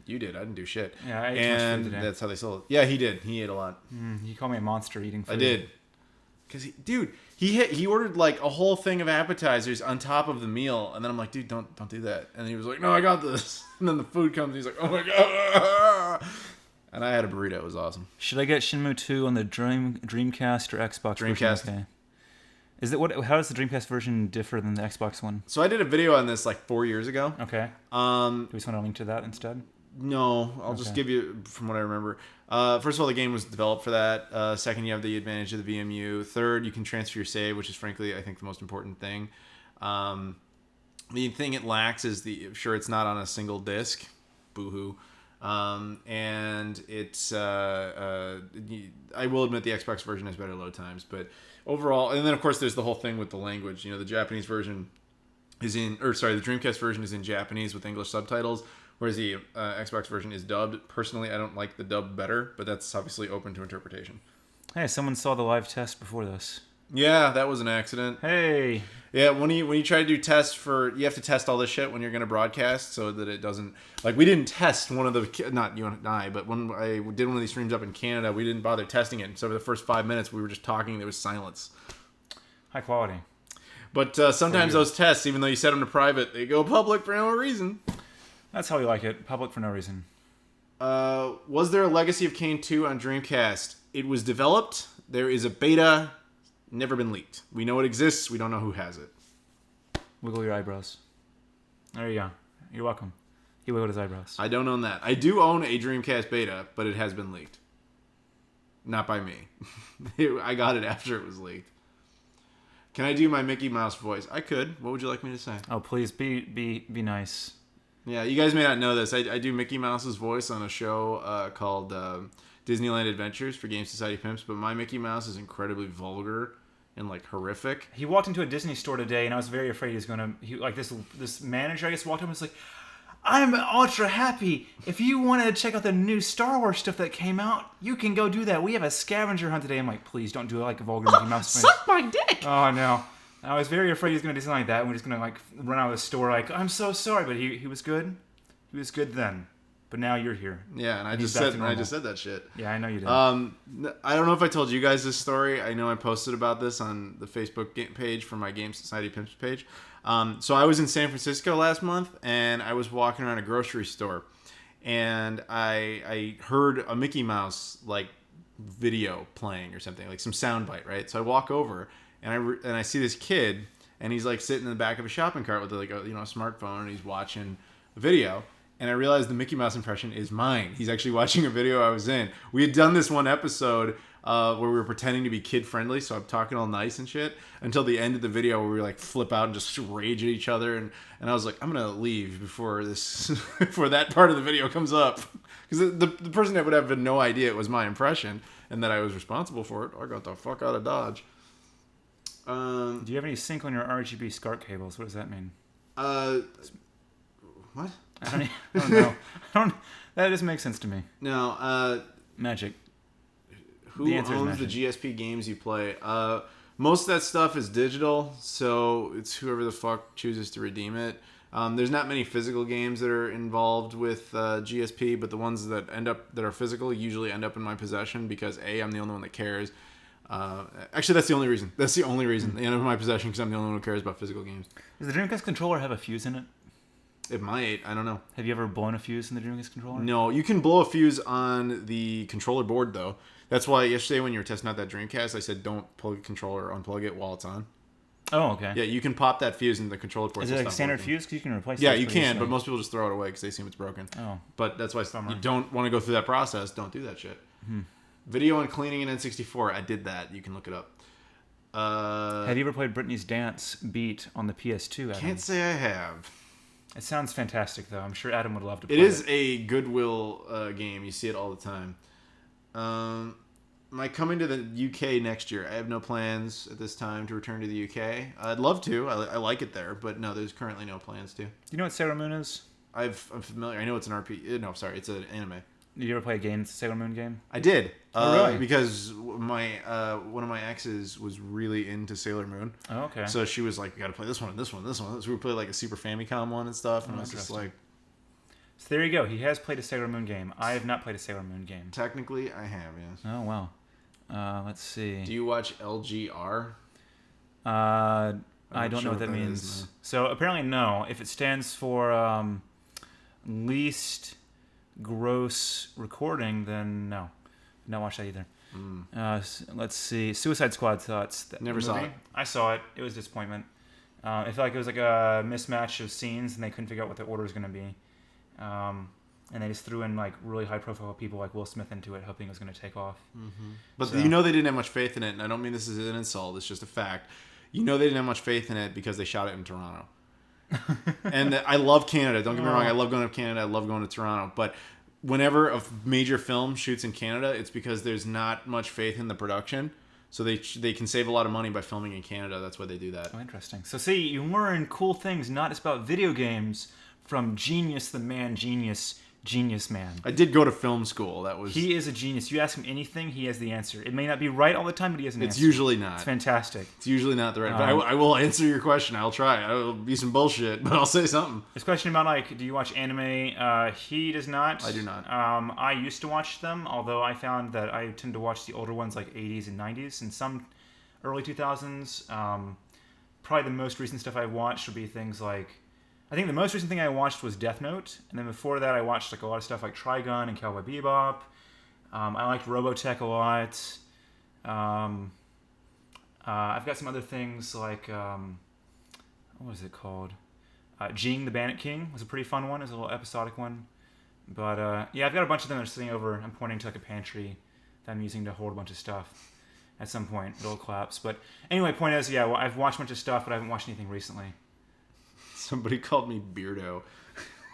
You did. I didn't do shit. Yeah, I ate and too much food today. That's how they sold it. Yeah, he did. He ate a lot. You call me a monster eating food. I did. Because he ordered like a whole thing of appetizers on top of the meal, and then I'm like, dude, don't do that. And he was like, no, I got this. And then the food comes, and he's like, oh my god. And I had a burrito. It was awesome. Should I get Shenmue 2 on the Dreamcast or Xbox Dreamcast. version? Okay. Is it how does the Dreamcast version differ than the Xbox one? So I did a video on this like 4 years ago. Okay. Do we just want to link to that instead? No, I'll just give you from what I remember. First of all, the game was developed for that. Second, you have the advantage of the VMU. Third, you can transfer your save, which is frankly, I think, the most important thing. The thing it lacks is it's not on a single disc. Boo-hoo. And it's I will admit the Xbox version has better load times, but overall, and then of course there's the whole thing with the language. The Japanese version the Dreamcast version is in Japanese with English subtitles, whereas the Xbox version is dubbed. Personally, I don't like the dub better, but that's obviously open to interpretation. Hey, someone saw the live test before this. Yeah, that was an accident. Hey. Yeah, when you try to do tests you have to test all this shit when you're going to broadcast so that it doesn't, like, we didn't test one of the, not you and I, but when I did one of these streams up in Canada, we didn't bother testing it. So for the first 5 minutes, we were just talking, there was silence. High quality. But sometimes those tests, even though you set them to private, they go public for no reason. That's how we like it. Public for no reason. Was there a Legacy of Kain 2 on Dreamcast? It was developed. There is a beta. Never been leaked. We know it exists. We don't know who has it. Wiggle your eyebrows. There you go. You're welcome. He wiggled his eyebrows. I don't own that. I do own a Dreamcast beta, but it has been leaked. Not by me. I got it after it was leaked. Can I do my Mickey Mouse voice? I could. What would you like me to say? Oh, please be nice. Yeah, you guys may not know this. I do Mickey Mouse's voice on a show called Disneyland Adventures for Game Society Pimps, but my Mickey Mouse is incredibly vulgar and like horrific. He walked into a Disney store today, and I was very afraid this manager, I guess, walked up and was like, "I'm ultra happy. If you want to check out the new Star Wars stuff that came out, you can go do that. We have a scavenger hunt today." I'm like, "Please don't do it like a vulgar Mickey Mouse thing." Suck my dick! Oh no. I was very afraid he was going to do something like that, and we're just going to like run out of the store like, "I'm so sorry," but he was good. He was good then. But now you're here. Yeah, and I just said that shit. Yeah, I know you did. I don't know if I told you guys this story. I know I posted about this on the Facebook page for my Game Society Pimps page. So I was in San Francisco last month, and I was walking around a grocery store, and I heard a Mickey Mouse like video playing or something, like some soundbite, right? So I walk over, and I see this kid, and he's like sitting in the back of a shopping cart with like a smartphone, and he's watching a video. And I realized the Mickey Mouse impression is mine. He's actually watching a video I was in. We had done this one episode where we were pretending to be kid-friendly, so I'm talking all nice and shit, until the end of the video where we like flip out and just rage at each other. And I was like, I'm going to leave before before that part of the video comes up. Because the person that would have no idea it was my impression and that I was responsible for it, I got the fuck out of Dodge. Do you have any sync on your RGB SCART cables? What does that mean? What? I don't know. That doesn't make sense to me. No. Magic. Who owns the GSP games you play? Most of that stuff is digital, so it's whoever the fuck chooses to redeem it. There's not many physical games that are involved with GSP, but the ones that are physical usually end up in my possession because A, I'm the only one that cares. Actually, that's the only reason. They end up in my possession because I'm the only one who cares about physical games. Does the Dreamcast controller have a fuse in it? It might. I don't know. Have you ever blown a fuse in the Dreamcast controller? No. You can blow a fuse on the controller board, though. That's why yesterday when you were testing out that Dreamcast, I said don't plug the controller or unplug it while it's on. Oh, okay. Yeah, you can pop that fuse into the controller port. Is it like a standard fuse? Because you can replace it. Yeah, you can, but most people just throw it away because they assume it's broken. Oh. But that's why you don't want to go through that process. Don't do that shit. Video and cleaning in N64. I did that. You can look it up. Have you ever played Britney's Dance Beat on the PS2, Adam? Can't say I have. It sounds fantastic, though. I'm sure Adam would love to play it. It is a Goodwill game. You see it all the time. Am I coming to the UK next year? I have no plans at this time to return to the UK. I'd love to. I like it there, but no, there's currently no plans to. Do you know what Sailor Moon is? I'm familiar. I know it's an RPG. No, sorry, it's an anime. Did you ever play a Sailor Moon game? I did. Oh, really? Because one of my exes was really into Sailor Moon. Oh, okay. So she was like, "We got to play this one and this one, and this one." So we played like a Super Famicom one and stuff, and I was just like. So there you go. He has played a Sailor Moon game. I have not played a Sailor Moon game. Technically, I have. Yes. Oh wow. Let's see. Do you watch LGR? I don't know what that means. So apparently no. If it stands for least gross recording, then no. Not watch that either. Let's see. Suicide Squad thoughts. Never saw it. I saw it. It was a disappointment. I felt like it was like a mismatch of scenes, and they couldn't figure out what the order was going to be. And they just threw in like really high-profile people like Will Smith into it, hoping it was going to take off. Mm-hmm. But they didn't have much faith in it, and I don't mean this as an insult. It's just a fact. They didn't have much faith in it because they shot it in Toronto. And I love Canada. Don't get me wrong. I love going to Canada. I love going to Toronto. But whenever a major film shoots in Canada, it's because there's not much faith in the production. So they can save a lot of money by filming in Canada. That's why they do that. Oh, interesting. So see, you learn cool things not just about video games from Genius the Man, Genius Man. I did go to film school. He is a genius. You ask him anything, he has the answer. It may not be right all the time, but he has an answer. It's usually not. It's fantastic. It's usually not the right. But I will answer your question. I'll try. It'll be some bullshit, but I'll say something. This question about like, do you watch anime? He does not. I do not. I used to watch them, although I found that I tend to watch the older ones like 80s and 90s and some early 2000s. Probably the most recent stuff I watched would be things like. I think the most recent thing I watched was Death Note, and then before that I watched like a lot of stuff like Trigun and Cowboy Bebop. I liked Robotech a lot. I've got some other things like what is it called? Jing the Bandit King was a pretty fun one. It was a little episodic one. But yeah, I've got a bunch of them that are sitting over. I'm pointing to like a pantry that I'm using to hold a bunch of stuff. At some point, it'll collapse. But anyway, point is, yeah, well, I've watched a bunch of stuff, but I haven't watched anything recently. Somebody called me Beardo.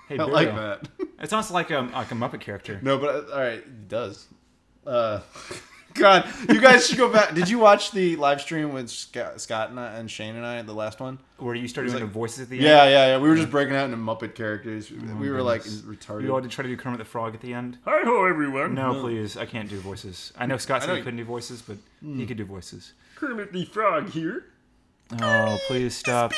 Hey, I Beardo. like that. It sounds like a Muppet character. No, but all right, it does. God, you guys should go back. Did you watch the live stream with Scott and Shane and I, the last one? Where you started doing the voices at the end? Yeah. We were just breaking out into Muppet characters. We were like retarded. We all did try to do Kermit the Frog at the end. Hi ho, everyone. No, please. I can't do voices. I know Scott said he couldn't do voices, but he could do voices. Kermit the Frog here. Oh, please stop.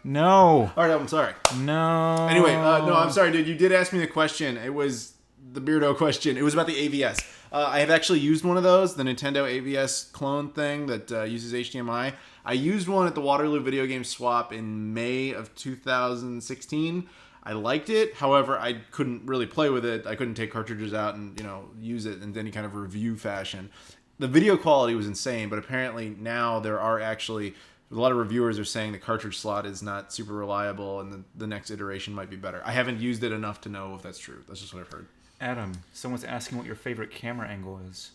No. All right, I'm sorry. No. Anyway, no, I'm sorry, dude. You did ask me the question. It was the Beardo question. It was about the AVS. I have actually used one of those, the Nintendo AVS clone thing that uses HDMI. I used one at the Waterloo Video Game Swap in May of 2016. I liked it. However, I couldn't really play with it. I couldn't take cartridges out and use it in any kind of review fashion. The video quality was insane, but apparently now there are actually... A lot of reviewers are saying the cartridge slot is not super reliable and the next iteration might be better. I haven't used it enough to know if that's true. That's just what I've heard. Adam, someone's asking what your favorite camera angle is.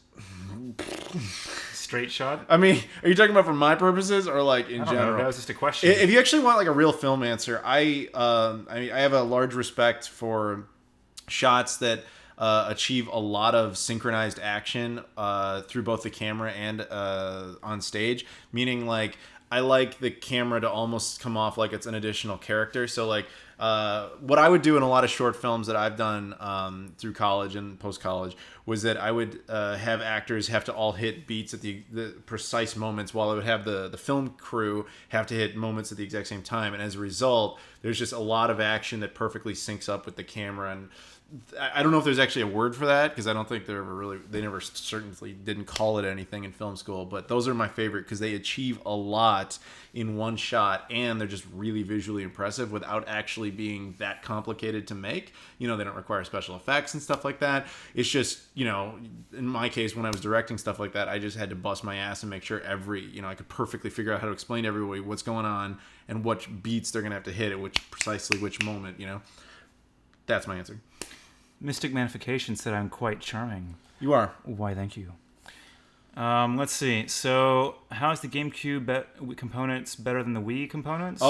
Straight shot? I mean, are you talking about for my purposes or like in general? Know. That was just a question. If you actually want like a real film answer, I have a large respect for shots that achieve a lot of synchronized action through both the camera and on stage. Meaning like I like the camera to almost come off like it's an additional character. So like what I would do in a lot of short films that I've done through college and post-college was that I would have actors have to all hit beats at the precise moments, while I would have the film crew have to hit moments at the exact same time. And as a result, there's just a lot of action that perfectly syncs up with the camera. And I don't know if there's actually a word for that, because I don't think they never certainly didn't call it anything in film school, but those are my favorite because they achieve a lot in one shot and they're just really visually impressive without actually being that complicated to make. They don't require special effects and stuff like that. It's just, in my case, when I was directing stuff like that, I just had to bust my ass and make sure I could perfectly figure out how to explain to everybody what's going on and what beats they're going to have to hit at which moment, That's my answer. Mystic Manification said I'm quite charming. You are. Why, thank you. Let's see. So, how is the GameCube components better than the Wii components?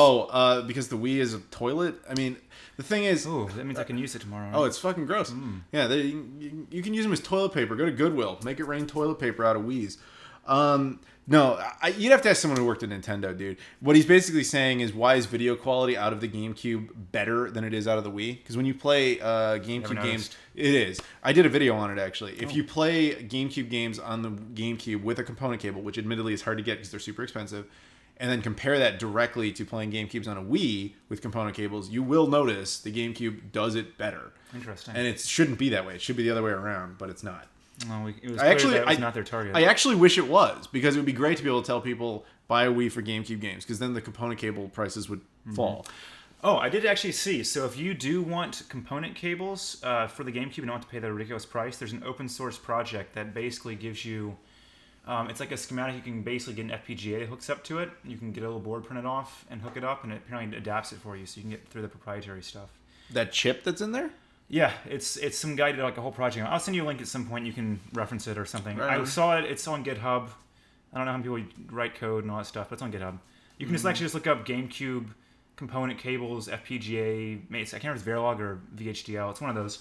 Because the Wii is a toilet. I mean, the thing is... Oh, that means I can use it tomorrow. Oh, it's fucking gross. Yeah, you can use them as toilet paper. Go to Goodwill. Make it rain toilet paper out of Wii's. No, you'd have to ask someone who worked at Nintendo, dude. What he's basically saying is, why is video quality out of the GameCube better than it is out of the Wii? Because when you play GameCube games, it is. I did a video on it, actually. If you play GameCube games on the GameCube with a component cable, which admittedly is hard to get because they're super expensive, and then compare that directly to playing GameCubes on a Wii with component cables, you will notice the GameCube does it better. Interesting. And it shouldn't be that way. It should be the other way around, but it's not. No, it was clear that was not their target. I actually wish it was, because it would be great to be able to tell people buy a Wii for GameCube games, because then the component cable prices would fall. Oh, I did actually see. So if you do want component cables for the GameCube and don't have to pay the ridiculous price, there's an open source project that basically gives you... it's like a schematic. You can basically get an FPGA that hooks up to it. You can get a little board printed off and hook it up, and it apparently adapts it for you, so you can get through the proprietary stuff. That chip that's in there? Yeah, it's some guy did like a whole project. I'll send you a link at some point. You can reference it or something. Right. I saw it. It's on GitHub. I don't know how many people write code and all that stuff, but it's on GitHub. You can just look up GameCube component cables, FPGA. I can't remember if it's Verilog or VHDL. It's one of those.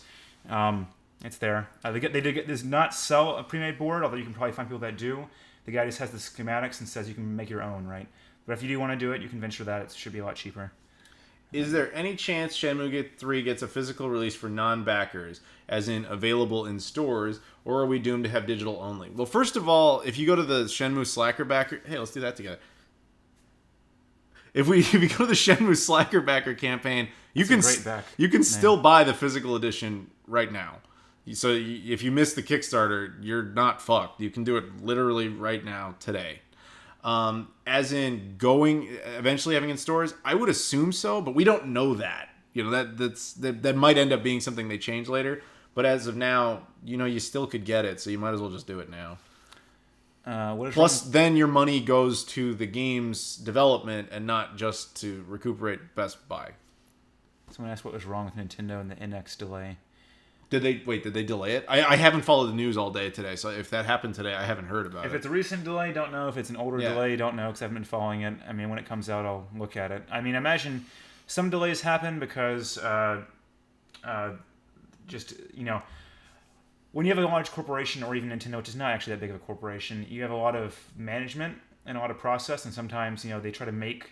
It's there. Does not sell a pre-made board, although you can probably find people that do. The guy just has the schematics and says you can make your own, right? But if you do want to do it, you can venture that. It should be a lot cheaper. Is there any chance Shenmue 3 gets a physical release for non-backers, as in available in stores, or are we doomed to have digital only? Well, first of all, if you go to the Shenmue Slacker backer... Hey, let's do that together. If you go to the Shenmue Slacker backer campaign, you can still buy the physical edition right now. So if you miss the Kickstarter, you're not fucked. You can do it literally right now, today. As in eventually having in stores, I would assume so, but we don't know that. That might end up being something they change later. But as of now, you still could get it, so you might as well just do it now. Plus, then your money goes to the game's development and not just to recuperate Best Buy. Someone asked what was wrong with Nintendo and the NX delay. Did they delay it? I haven't followed the news all day today, so if that happened today, I haven't heard about it. If it's a recent delay, don't know. If it's an older delay, don't know, because I haven't been following it. I mean, when it comes out, I'll look at it. I mean, imagine some delays happen because when you have a large corporation, or even Nintendo, which is not actually that big of a corporation, you have a lot of management and a lot of process, and sometimes they try to make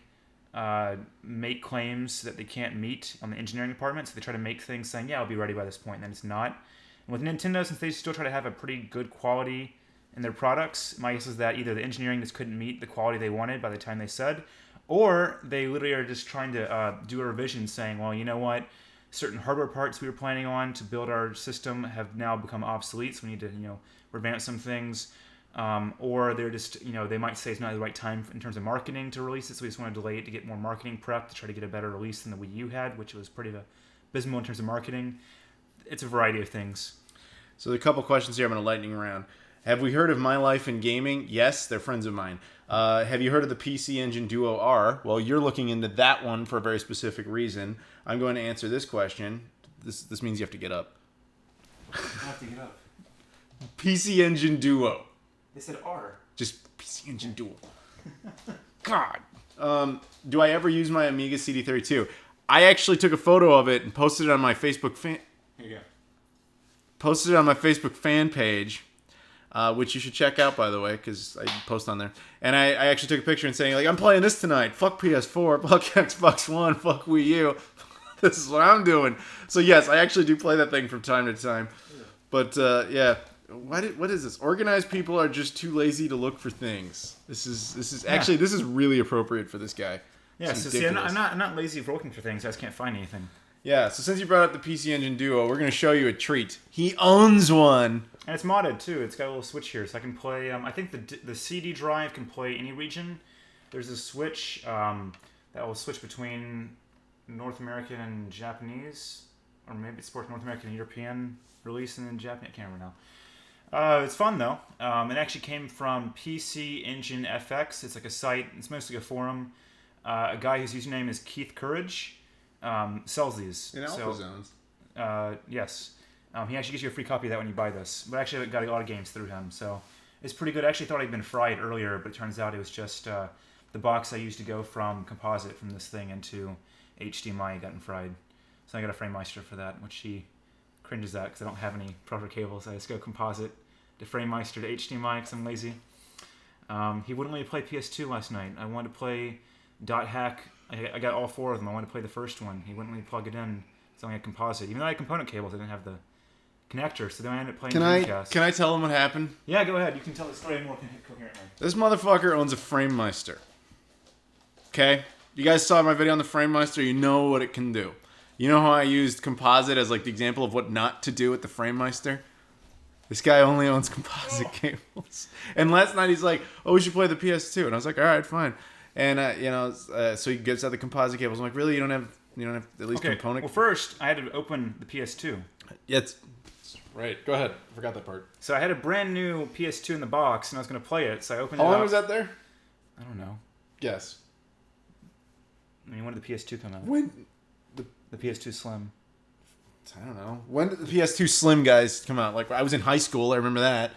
claims that they can't meet on the engineering department, so they try to make things saying, yeah, I'll be ready by this point, and then it's not. And with Nintendo, since they still try to have a pretty good quality in their products, my guess is that either the engineering just couldn't meet the quality they wanted by the time they said, or they literally are just trying to do a revision saying, well, you know what, certain hardware parts we were planning on to build our system have now become obsolete, so we need to revamp some things. Or they're just, they might say it's not the right time in terms of marketing to release it, so we just want to delay it to get more marketing prep to try to get a better release than the Wii U had, which was pretty abysmal in terms of marketing. It's a variety of things. So a couple questions here I'm going to lightning round. Have we heard of My Life in Gaming? Yes, they're friends of mine. Have you heard of the PC Engine Duo R? Well, you're looking into that one for a very specific reason. I'm going to answer this question. This means you have to get up. I have to get up. PC Engine Duo. They said R. Just PC Engine Duo. God. Do I ever use my Amiga CD32? I actually took a photo of it and posted it on my Facebook fan... Here you go. Posted it on my Facebook fan page, which you should check out, by the way, because I post on there. And I actually took a picture and saying, I'm playing this tonight. Fuck PS4, fuck Xbox One, fuck Wii U. This is what I'm doing. So yes, I actually do play that thing from time to time. But yeah, what is this? Organized people are just too lazy to look for things. This is really appropriate for this guy. Yeah, so see, I'm not lazy for looking for things. I just can't find anything. Yeah, so since you brought up the PC Engine Duo, we're going to show you a treat. He owns one. And it's modded, too. It's got a little switch here, so I can play... I think the CD drive can play any region. There's a switch that will switch between North American and Japanese, or maybe it's both North American and European release, and then Japanese. I can't remember now. It's fun, though. It actually came from PC Engine FX. It's like a site. It's mostly a forum. A guy whose username is Keith Courage sells these. In Alpha Zones. Yes. He actually gives you a free copy of that when you buy this. But actually, I got a lot of games through him, so it's pretty good. I actually thought I'd been fried earlier, but it turns out it was just the box I used to go from composite from this thing into HDMI gotten fried. So I got a FrameMeister for that, which he cringes at because I don't have any proper cables. I just go composite to FrameMeister to HDMI because I'm lazy. He wouldn't let me play PS2 last night. I wanted to play Dot Hack. I got all four of them. I wanted to play the first one. He wouldn't let me plug it in. It's only a composite. Even though I had component cables, I didn't have the connector, so then I ended up playing Dreamcast. Can I tell him what happened? Yeah, go ahead. You can tell the story more coherently. This motherfucker owns a FrameMeister. Okay? You guys saw my video on the FrameMeister. You know what it can do. You know how I used composite as like the example of what not to do with the FrameMeister? This guy only owns composite cables. And last night he's like, we should play the PS2. And I was like, all right, fine. And, so he gets out the composite cables. I'm like, really? You don't have at least component? Well, first, I had to open the PS2. Yeah, it's right. Go ahead. I forgot that part. So I had a brand new PS2 in the box, and I was going to play it. So I opened it up. How long was that there? I don't know. Guess. I mean, when did the PS2 come out? When? The PS2 Slim. I don't know. When did the PS2 Slim guys come out? Like, I was in high school. I remember that.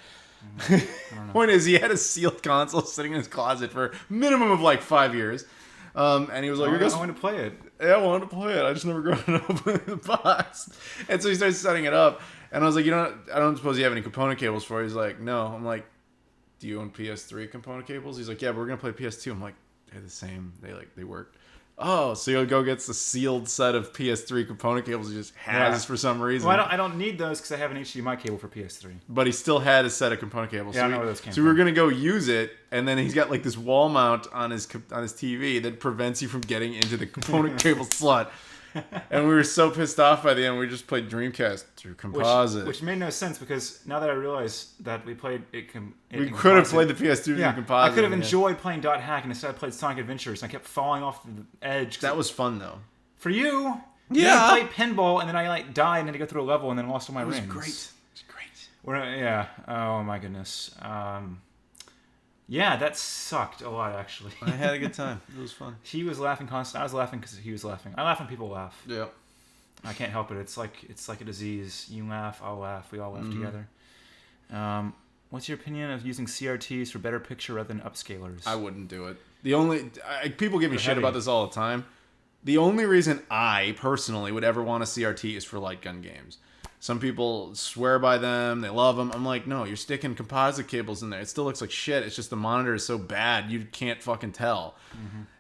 I don't know. Point is, he had a sealed console sitting in his closet for a minimum of like 5 years. And he was like, I want to play it. Yeah, I wanted to play it. I just never got it open in the box. And so he starts setting it up. And I was like, I don't suppose you have any component cables for it. He's like, no. I'm like, do you own PS3 component cables? He's like, yeah, but we're going to play PS2. I'm like, they're the same. They work. Oh, so he'll go get the sealed set of PS3 component cables he just has for some reason. Well, I don't need those because I have an HDMI cable for PS3. But he still had a set of component cables. Yeah, so I know where those came So from. we were going to go use it, and then he's got like this wall mount on his TV that prevents you from getting into the component cable slot. And we were so pissed off by the end, we just played Dreamcast through composite. Which made no sense because now that I realize that we played it, we could have played the PS2 through composite. I could have enjoyed playing Dot Hack, and instead I played Sonic Adventures, and I kept falling off the edge. That was fun though. For you, yeah. I played pinball, and then I died and had to go through a level, and then lost all my rings. It was great. Yeah. Oh my goodness. Yeah, that sucked a lot, actually. I had a good time. It was fun. He was laughing constantly. I was laughing because he was laughing. I laugh when people laugh. Yeah. I can't help it. It's like a disease. You laugh, I'll laugh. We all laugh together. What's your opinion of using CRTs for better picture rather than upscalers? I wouldn't do it. People give me shit heavy. about this all the time. The only reason I personally would ever want a CRT is for light gun games. Some people swear by them. They love them. I'm like, no, you're sticking composite cables in there. It still looks like shit. It's just the monitor is so bad, you can't fucking tell.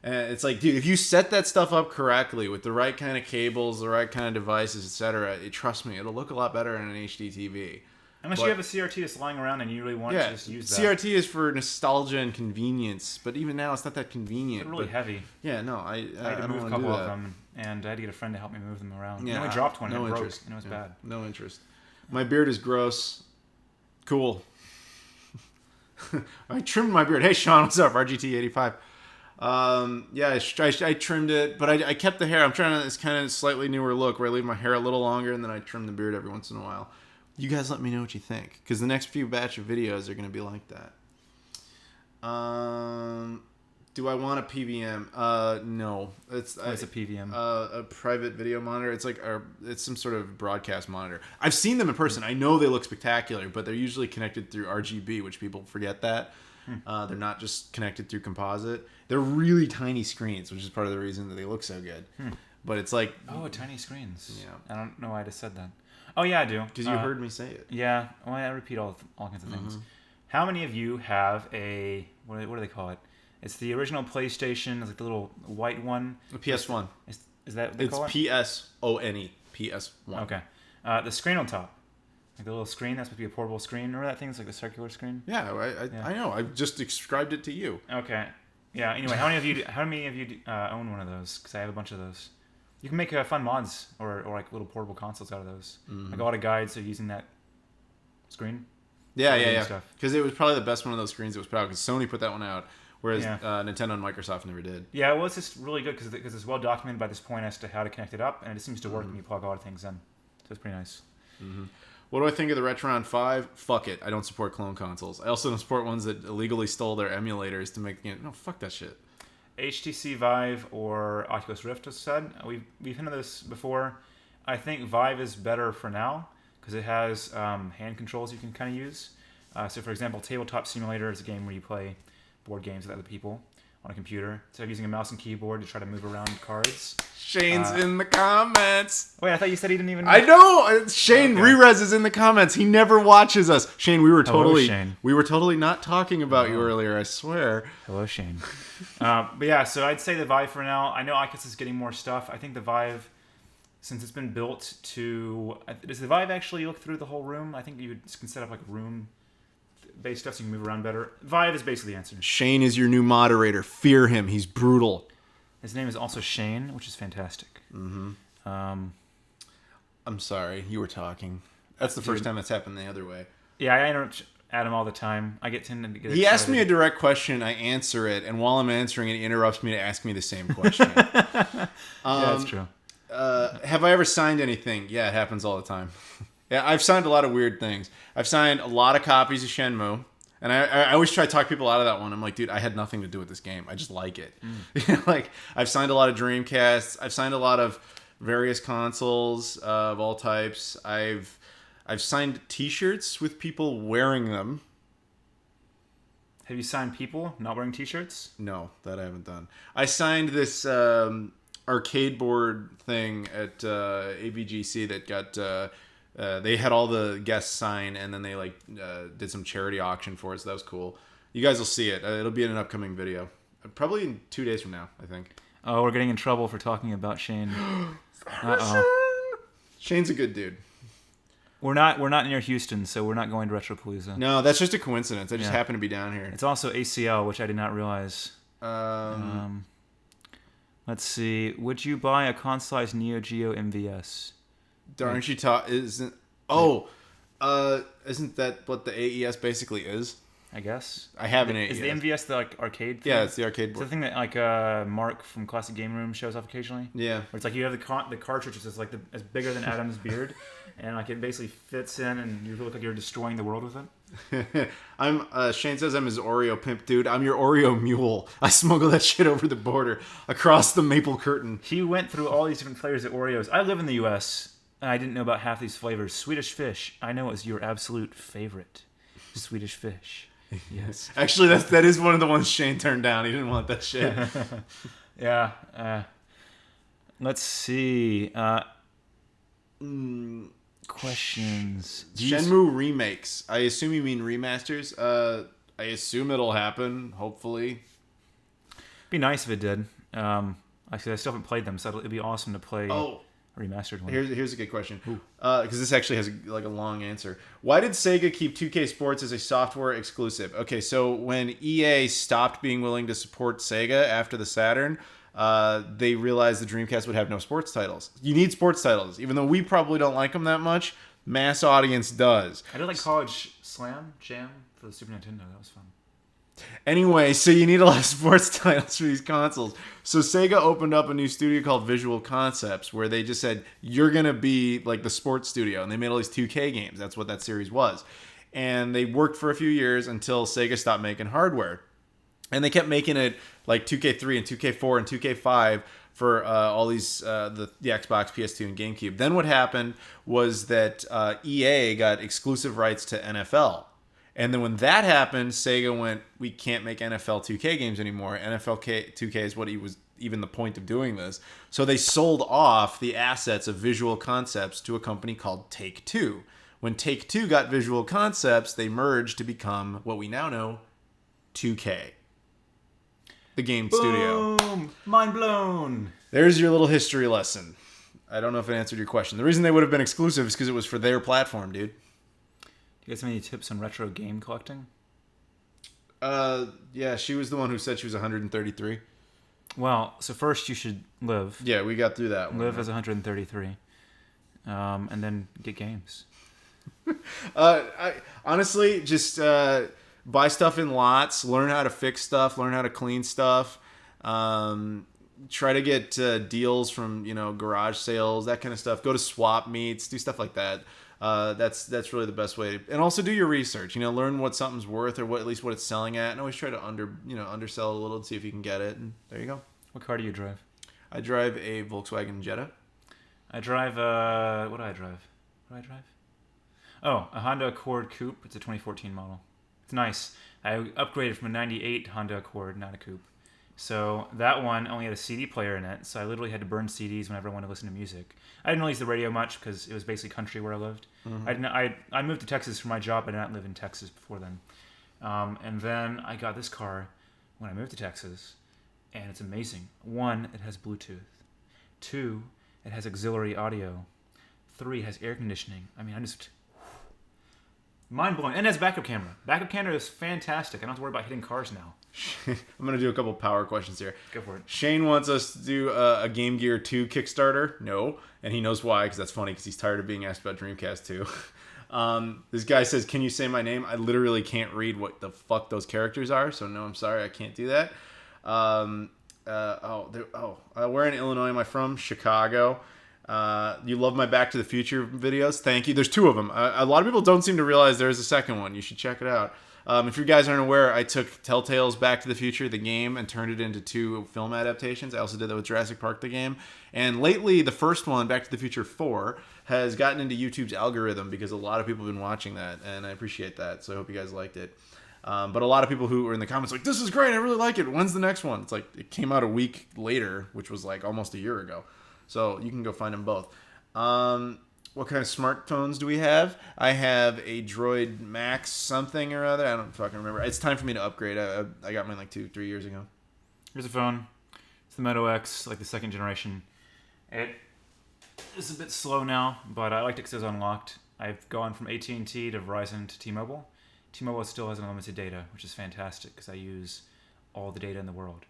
And it's like, dude, if you set that stuff up correctly with the right kind of cables, the right kind of devices, etc., trust me, it'll look a lot better in an HD TV. Unless you have a CRT that's lying around and you really want to just use that. CRT is for nostalgia and convenience, but even now it's not that convenient. They're really heavy. Yeah, no, I had to don't move a want to couple do of that. them, and I had to get a friend to help me move them around. Yeah, I dropped one and it broke, interest. and it was bad. No interest. My beard is gross. Cool. I trimmed my beard. Hey, Sean, what's up? RGT85. I trimmed it, but I kept the hair. I'm trying to this kind of slightly newer look where I leave my hair a little longer and then I trim the beard every once in a while. You guys let me know what you think, because the next few batch of videos are going to be like that. Do I want a PVM? No. What's a PVM? A private video monitor. It's some sort of broadcast monitor. I've seen them in person. I know they look spectacular, but they're usually connected through RGB, which people forget that. They're not just connected through composite. They're really tiny screens, which is part of the reason that they look so good. But it's like... Oh, tiny screens. Yeah. I don't know why I just said that. Oh, yeah, I do. Because you heard me say it. Yeah. Well, I repeat all kinds of things. How many of you have a... What do they call it? It's the original PlayStation. It's like the little white one. The PS1. Is that what they call it? It's PSONE. PS1. Okay. The screen on top. Like the little screen. That's supposed to be a portable screen. Remember that thing? It's like the circular screen? Yeah, I know. I just described it to you. Okay. Yeah, anyway, how many of you own one of those? Because I have a bunch of those. You can make fun mods or like little portable consoles out of those. Like a lot of guides are using that screen. Yeah. Because it was probably the best one of those screens that was put out, because Sony put that one out, whereas Nintendo and Microsoft never did. Yeah, well, it's just really good because it's well documented by this point as to how to connect it up, and it seems to work when you plug a lot of things in. So it's pretty nice. What do I think of the Retron 5? Fuck it. I don't support clone consoles. I also don't support ones that illegally stole their emulators to make the game. No, fuck that shit. HTC Vive or Oculus Rift, as said. We've hinted this before. I think Vive is better for now because it has hand controls you can kind of use. So, for example, Tabletop Simulator is a game where you play board games with other people on a computer. Instead of using a mouse and keyboard to try to move around cards. Shane's in the comments. Wait, I thought you said he didn't even... I know! Shane Rerez is in the comments. He never watches us. Shane, we were totally not talking about you earlier, I swear. Hello, Shane. But yeah, so I'd say the Vive for now. I know Oculus is getting more stuff. I think the Vive, since it's been built to... Does the Vive actually look through the whole room? I think you can set up like room-based stuff so you can move around better. Vive is basically the answer. Shane is your new moderator. Fear him. He's brutal. His name is also Shane, which is fantastic. I'm sorry. You were talking. That's the first time that's happened the other way. Yeah, I interrupt Adam all the time. I tend to get He excited. asks me a direct question, I answer it, and while I'm answering it, he interrupts me to ask me the same question. Yeah, that's true. Have I ever signed anything? Yeah, it happens all the time. Yeah, I've signed a lot of weird things. I've signed a lot of copies of Shenmue. And I always try to talk people out of that one. I'm like, dude, I had nothing to do with this game. I just like it. Like, I've signed a lot of Dreamcasts. I've signed a lot of various consoles of all types. I've signed T-shirts with people wearing them. Have you signed people not wearing T-shirts? No, that I haven't done. I signed this arcade board thing at ABGC that got. They had all the guests sign, and then they did some charity auction for it. So that was cool. You guys will see it. It'll be in an upcoming video, probably in 2 days from now, I think. Oh, we're getting in trouble for talking about Shane. Uh-oh. Shane's a good dude. We're not near Houston, so we're not going to RetroPalooza. No, that's just a coincidence. I just happen to be down here. It's also ACL, which I did not realize. Let's see. Would you buy a console-sized Neo Geo MVS? Aren't you isn't that what the AES basically is? I guess. I have an AES. Is the MVS the arcade thing? Yeah, it's the arcade board. It's the thing that Mark from Classic Game Room shows off occasionally. Yeah. Where it's like you have the cartridge is as bigger than Adam's beard, and it basically fits in, and you look like you're destroying the world with it. Shane says I'm his Oreo pimp, dude. I'm your Oreo mule. I smuggle that shit over the border across the maple curtain. He went through all these different flavors of Oreos. I live in the U.S. and I didn't know about half these flavors. Swedish Fish, I know is your absolute favorite. Swedish Fish. Yes. Actually, that is one of the ones Shane turned down. He didn't want that shit. Yeah. Let's see. Questions. Shenmue remakes. I assume you mean remasters. I assume it'll happen. Hopefully. Be nice if it did. Actually, I still haven't played them, so it'd be awesome to play. A remastered one. Here's a good question. Because this actually has a long answer. Why did Sega keep 2K Sports as a software exclusive? Okay, so when EA stopped being willing to support Sega after the Saturn, they realized the Dreamcast would have no sports titles. You need sports titles. Even though we probably don't like them that much, mass audience does. I did like College Jam for the Super Nintendo. That was fun. Anyway, so you need a lot of sports titles for these consoles. So Sega opened up a new studio called Visual Concepts, where they just said, you're going to be like the sports studio. And they made all these 2K games. That's what that series was. And they worked for a few years until Sega stopped making hardware. And they kept making it like 2K3 and 2K4 and 2K5 for all these, the Xbox, PS2, and GameCube. Then what happened was that EA got exclusive rights to NFL. And then when that happened, Sega went, we can't make NFL 2K games anymore. NFL 2K is what was even the point of doing this. So they sold off the assets of Visual Concepts to a company called Take-Two. When Take-Two got Visual Concepts, they merged to become what we now know, 2K. The game studio. Boom! Mind blown! There's your little history lesson. I don't know if it answered your question. The reason they would have been exclusive is because it was for their platform, dude. You guys have any tips on retro game collecting? Yeah, she was the one who said she was 133. Well, so first you should live. Yeah, we got through that one. Live as 133. And then get games. I honestly just buy stuff in lots, learn how to fix stuff, learn how to clean stuff. Try to get deals from, garage sales, that kind of stuff. Go to swap meets, do stuff like that. That's really the best way. And also do your research. Learn what something's worth, or at least what it's selling at, and always try to undersell a little to see if you can get it. And there you go. What car do you drive? I drive a Volkswagen Jetta. I drive what do I drive? Oh, a Honda Accord Coupe. It's a 2014 model. It's nice. I upgraded from a 98 Honda Accord, not a coupe. So that one only had a CD player in it, so I literally had to burn CDs whenever I wanted to listen to music. I didn't really use the radio much because it was basically country where I lived. Mm-hmm. I moved to Texas for my job. I did not live in Texas before then. And then I got this car when I moved to Texas, and it's amazing. 1, it has Bluetooth. 2, it has auxiliary audio. 3, it has air conditioning. I mean, I'm just mind-blowing. And it has backup camera. Backup camera is fantastic. I don't have to worry about hitting cars now. I'm going to do a couple power questions here. Go for it. Shane wants us to do a Game Gear 2 Kickstarter. No. And he knows why, because that's funny, because he's tired of being asked about Dreamcast 2. This guy says, can you say my name? I literally can't read what the fuck those characters are, so no, I'm sorry, I can't do that. Where in Illinois am I from? Chicago. You love my Back to the Future videos? Thank you. There's 2 of them. A lot of people don't seem to realize there's a second one. You should check it out. If you guys aren't aware, I took Telltale's Back to the Future, the game, and turned it into 2 film adaptations. I also did that with Jurassic Park, the game. And lately, the first one, Back to the Future 4, has gotten into YouTube's algorithm because a lot of people have been watching that, and I appreciate that, so I hope you guys liked it. But a lot of people who were in the comments like, this is great, I really like it. When's the next one? It's like, it came out a week later, which was like almost a year ago. So you can go find them both. What kind of smartphones do we have? I have a Droid Max something or other. I don't fucking remember. It's time for me to upgrade. I got mine like 2-3 years ago. Here's a phone. It's the Moto X, like the second generation. It is a bit slow now, but I liked it because it was unlocked. I've gone from AT&T to Verizon to T-Mobile. T-Mobile still has unlimited data, which is fantastic because I use all the data in the world.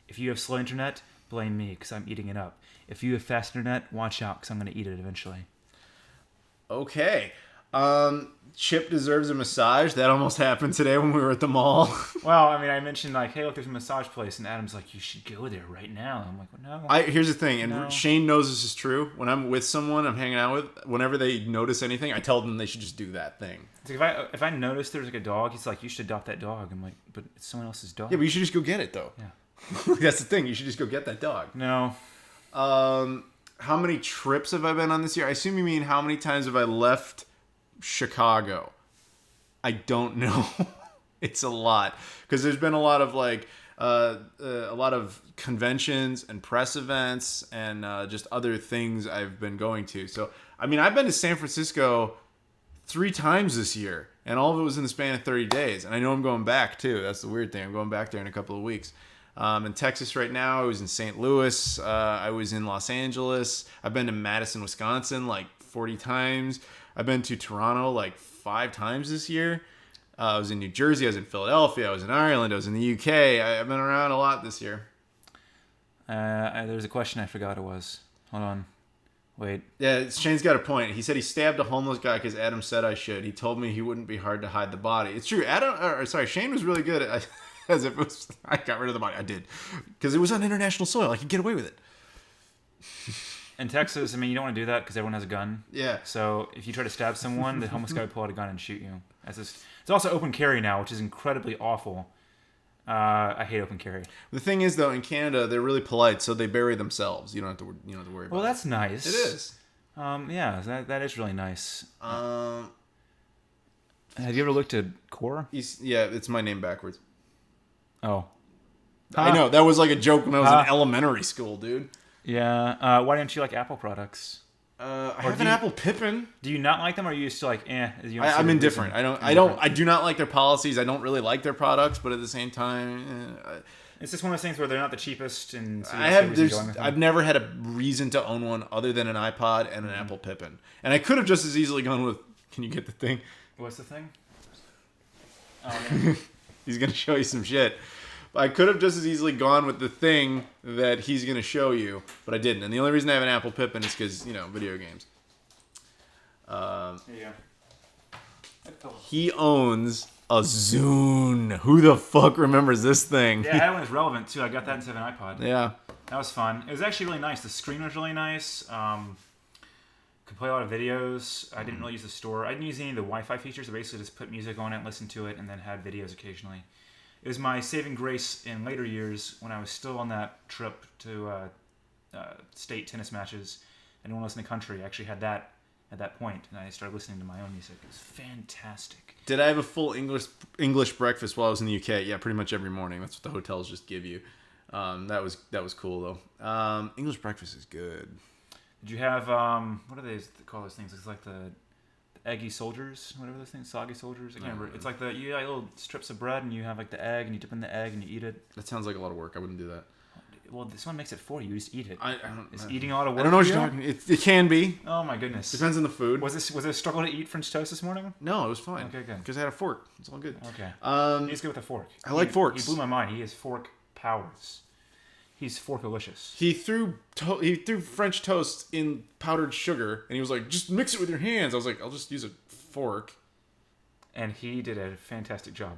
If you have slow internet, blame me because I'm eating it up. If you have fast internet, watch out because I'm going to eat it eventually. Okay. Chip deserves a massage. That almost happened today when we were at the mall. Well, I mean, I mentioned like, hey, look, there's a massage place, and Adam's like, you should go there right now. I'm like, well, no. Here's the thing, and No. Shane knows this is true. When I'm with someone I'm hanging out with, whenever they notice anything, I tell them they should just do that thing. It's like if I notice there's like a dog, he's like, you should adopt that dog. I'm like, but it's someone else's dog. Yeah, but you should just go get it, though. Yeah. That's the thing. You should just go get that dog. No. How many trips have I been on this year? I assume you mean how many times have I left Chicago? I don't know. It's a lot because there's been a lot of like a lot of conventions and press events and just other things I've been going to. So I mean, I've been to San Francisco 3 times this year, and all of it was in the span of 30 days. And I know I'm going back too. That's the weird thing. I'm going back there in a couple of weeks. In Texas right now. I was in St. Louis. I was in Los Angeles. I've been to Madison, Wisconsin like 40 times. I've been to Toronto like 5 times this year. I was in New Jersey. I was in Philadelphia. I was in Ireland. I was in the UK. I've been around a lot this year. There's a question I forgot it was. Hold on. Wait. Yeah, Shane's got a point. He said he stabbed a homeless guy because Adam said I should. He told me he wouldn't be hard to hide the body. It's true. Shane was really good at... As if it was, I got rid of the body. I did. Because it was on international soil. I could get away with it. In Texas, I mean, you don't want to do that because everyone has a gun. Yeah. So if you try to stab someone, the homeless guy would pull out a gun and shoot you. It's also open carry now, which is incredibly awful. I hate open carry. The thing is, though, in Canada, they're really polite, so they bury themselves. You don't have to worry about it. Well, that's nice. It is. Yeah, that is really nice. Have Have you ever looked at Core? Yeah, it's my name backwards. Oh. I know. That was like a joke when I was in elementary school, dude. Yeah. Why don't you like Apple products? I have an Apple Pippin. Do you not like them, or are you still like, eh? I'm indifferent. I do not like their policies. I don't really like their products, but at the same time, it's just one of those things where they're not the cheapest, and so I've never had a reason to own one other than an iPod and an Apple Pippin, and I could have just as easily gone with. Can you get the thing? What's the thing? Oh, yeah. He's gonna show you some shit. I could have just as easily gone with the thing that he's going to show you, but I didn't. And the only reason I have an Apple Pippin is because, video games. There you go. He owns a Zune. Who the fuck remembers this thing? Yeah, that one is relevant, too. I got that instead of an iPod. Yeah. That was fun. It was actually really nice. The screen was really nice. Could play a lot of videos. I didn't really use the store. I didn't use any of the Wi-Fi features. I basically just put music on it, listen to it, and then had videos occasionally. It was my saving grace in later years when I was still on that trip to state tennis matches. Anyone else in the country actually had that at that point, and I started listening to my own music. It was fantastic. Did I have a full English breakfast while I was in the UK? Yeah, pretty much every morning. That's what the hotels just give you. That was cool though. English breakfast is good. Did you have what do they call those things? It's like the eggy soldiers, whatever those things, soggy soldiers. I can't remember. It's like you got little strips of bread and you have like the egg and you dip in the egg and you eat it. That sounds like a lot of work. I wouldn't do that. Well, this one makes it for you. You just eat it. I don't. Is eating a lot of work? I don't know what you're talking. It can be. Oh my goodness. Depends on the food. Was it a struggle to eat French toast this morning? No, it was fine. Okay, good. Because I had a fork. It's all good. Okay. He's good with a fork. I like forks. He blew my mind. He has fork powers. He's forkalicious. He threw French toast in powdered sugar, and he was like, "Just mix it with your hands." I was like, "I'll just use a fork." And he did a fantastic job.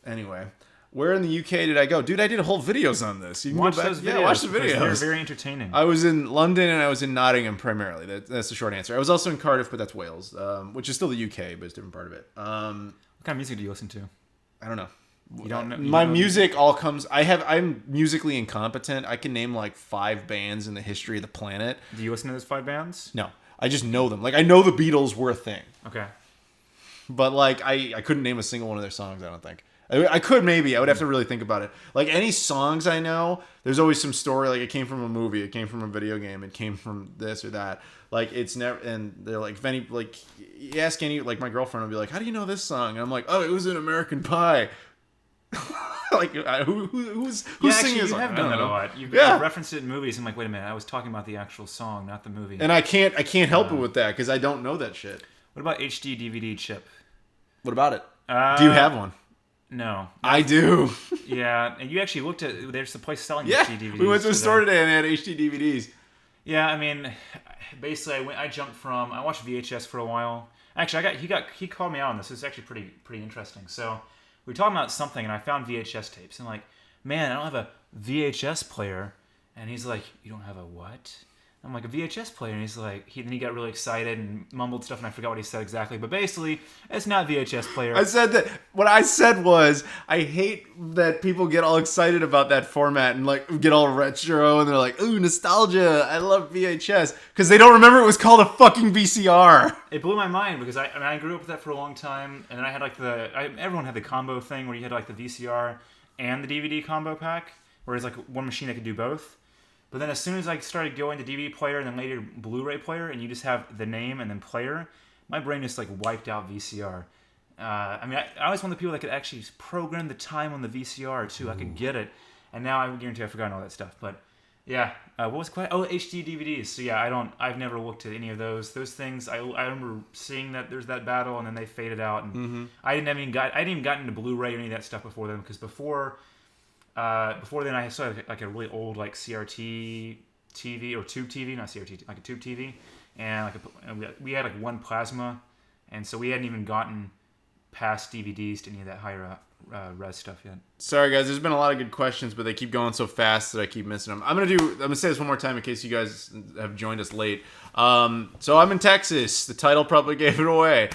Anyway, where in the UK did I go, dude? I did whole videos on this. You can watch go back. those videos. Yeah, watch the videos. They're very entertaining. I was in London and I was in Nottingham primarily. That's the short answer. I was also in Cardiff, but that's Wales, which is still the UK, but it's a different part of it. What kind of music do you listen to? I don't know. You don't know. My music all comes. I'm musically incompetent. I can name like 5 bands in the history of the planet. Do you listen to those 5 bands? No, I just know them. Like I know the Beatles were a thing. Okay. But like I couldn't name a single one of their songs. I don't think. I could maybe. I would have to really think about it. Like any songs I know, there's always some story. Like it came from a movie, it came from a video game, it came from this or that. Like it's never. And they're like, if any, like you ask any, like my girlfriend will be like, "How do you know this song?" And I'm like, "Oh, it was in American Pie." Like who's singing this? You have done that a lot. You've referenced it in movies. I'm like, wait a minute, I was talking about the actual song, not the movie. And I can't help it with that because I don't know that shit. What about HD DVD chip? What about it? Do you have one? No. I do. Yeah, and you actually looked at, there's a place selling HD DVDs. We went to a store today and they had HD DVDs. Yeah, I mean, basically, I jumped from, I watched VHS for a while. Actually, he called me out on this. It's actually pretty interesting. So we were talking about something, and I found VHS tapes. And I'm like, man, I don't have a VHS player. And he's like, you don't have a what? I'm like, a VHS player. And he's like, then he got really excited and mumbled stuff, and I forgot what he said exactly. But basically, it's not VHS player. I said that, what I said was, I hate that people get all excited about that format and like get all retro, and they're like, ooh, nostalgia, I love VHS. Because they don't remember it was called a fucking VCR. It blew my mind, because I grew up with that for a long time, and then I had like everyone had the combo thing where you had like the VCR and the DVD combo pack, where it's like one machine that could do both. But then as soon as I started going to DVD player and then later Blu-ray player, and you just have the name and then player, my brain just like wiped out VCR. I mean, I was one of the people that could actually program the time on the VCR too. I could get it, and now I guarantee I've forgotten all that stuff. But yeah, what was it? Oh, HD DVDs. So yeah, I've never looked at any of those. Those things, I remember seeing that there's that battle, and then they faded out, and I didn't even got into Blu-ray or any of that stuff before then, because before then I saw like a really old like CRT TV or tube TV, not CRT, like a tube TV, and we had like one plasma, and so we hadn't even gotten past DVDs to any of that higher res stuff yet. Sorry guys, there's been a lot of good questions, but they keep going so fast that I keep missing them. I'm gonna say this one more time in case you guys have joined us late. So I'm in Texas. The title probably gave it away.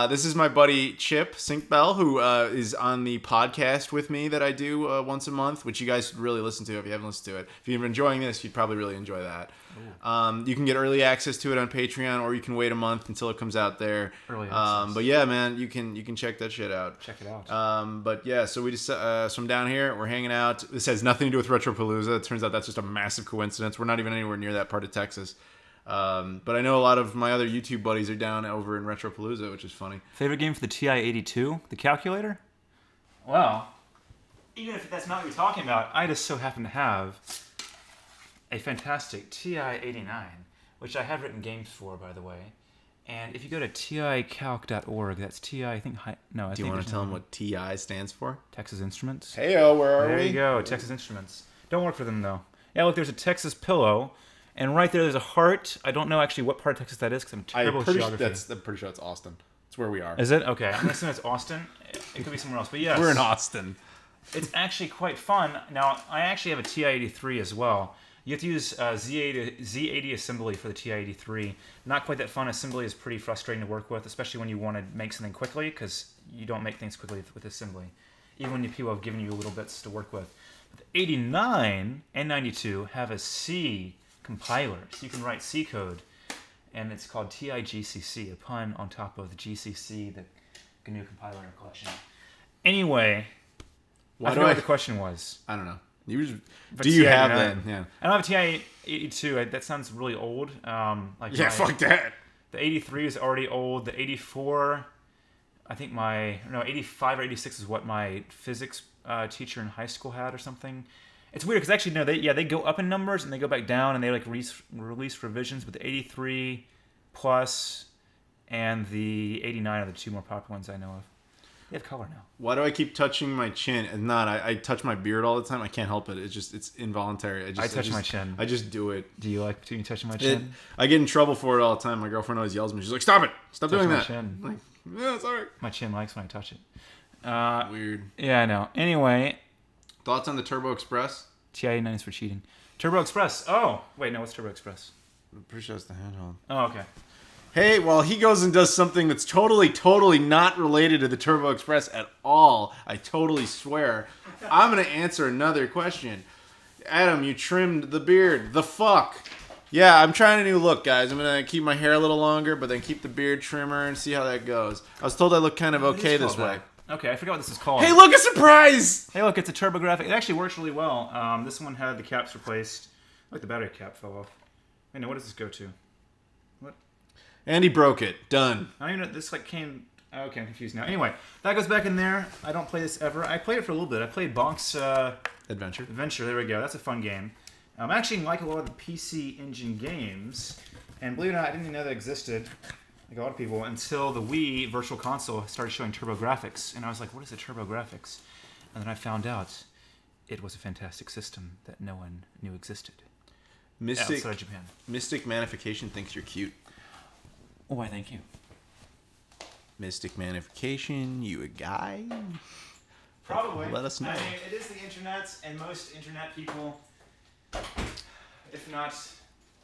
This is my buddy Chip Sinkbell, who is on the podcast with me that I do once a month, which you guys really listen to if you haven't listened to it. If you're enjoying this, you'd probably really enjoy that. You can get early access to it on Patreon, or you can wait a month until it comes out there. Early access. But yeah, man, you can check that shit out. Check it out. But yeah, so we just so I'm down here. We're hanging out. This has nothing to do with RetroPalooza. It turns out that's just a massive coincidence. We're not even anywhere near that part of Texas. But I know a lot of my other YouTube buddies are down over in RetroPalooza, which is funny. Favorite game for the TI-82, the calculator? Well, even if that's not what you're talking about, I just so happen to have a fantastic TI-89, which I have written games for, by the way. And if you go to ticalc.org, that's TI, I think... Do you want to tell them what TI stands for? Texas Instruments. Hey-o, where are we? There you go, Texas Instruments. Don't work for them, though. Yeah, look, there's a Texas pillow, and right there there's a heart. I don't know actually what part of Texas that is, because I'm terrible at geography. I'm pretty sure it's Austin. It's where we are. Is it? Okay, I'm assuming it's Austin. It could be somewhere else, but yes. We're in Austin. It's actually quite fun. Now, I actually have a TI-83 as well. You have to use Z80 assembly for the TI-83. Not quite that fun. Assembly is pretty frustrating to work with, especially when you want to make something quickly, because you don't make things quickly with assembly, even when people have given you little bits to work with. But the 89 and 92 have a C compiler, so you can write C code, and it's called TI-GCC, a pun on top of the GCC, the GNU compiler in our collection. Anyway, I forgot what the question was. I don't know. Do you have that? Yeah. I don't have a TI-82. That sounds really old. Fuck that. The 83 is already old. The 84, I think 85 or 86 is what my physics teacher in high school had or something. It's weird because actually, no, they go up in numbers and they go back down, and they like release revisions. But the 83 plus and the 89 are the two more popular ones I know of. They have color now. Why do I keep touching my chin? And I touch my beard all the time. I can't help it. It's involuntary. I touch my chin. I just do it. Do you like me touching my chin? I get in trouble for it all the time. My girlfriend always yells at me. She's like, "Stop it! Stop doing that." Chin. I'm like, yeah, it's alright. My chin likes when I touch it. Weird. Yeah, I know. Anyway, thoughts on the Turbo Express? TI-89 is for cheating. Turbo Express. Oh, wait, no, what's Turbo Express? I'm pretty sure it's the handheld. Oh, okay. Hey, well, he goes and does something that's totally not related to the Turbo Express at all. I totally swear. I'm going to answer another question. Adam, you trimmed the beard. The fuck? Yeah, I'm trying a new look, guys. I'm going to keep my hair a little longer, but then keep the beard trimmer and see how that goes. I was told I look kind of okay this way. Okay, I forgot what this is called. Hey, look, a surprise! Hey, look, it's a TurboGrafx. It actually works really well. This one had the caps replaced. Like the battery cap fell off. Wait, no, what does this go to? What? And he broke it. Done. I don't even know. This like came... Okay, I'm confused now. Anyway, that goes back in there. I don't play this ever. I played it for a little bit. I played Bonk's... Adventure. There we go. That's a fun game. I actually like a lot of the PC Engine games. And believe it or not, I didn't even know that existed, like a lot of people, until the Wii Virtual Console started showing TurboGrafx. And I was like, what is a TurboGrafx? And then I found out it was a fantastic system that no one knew existed. Outside of Japan. Mystic Manification thinks you're cute. Oh, why, thank you. Mystic Manification, you a guy? Probably. Let us know. I mean, it is the internet, and most internet people, if not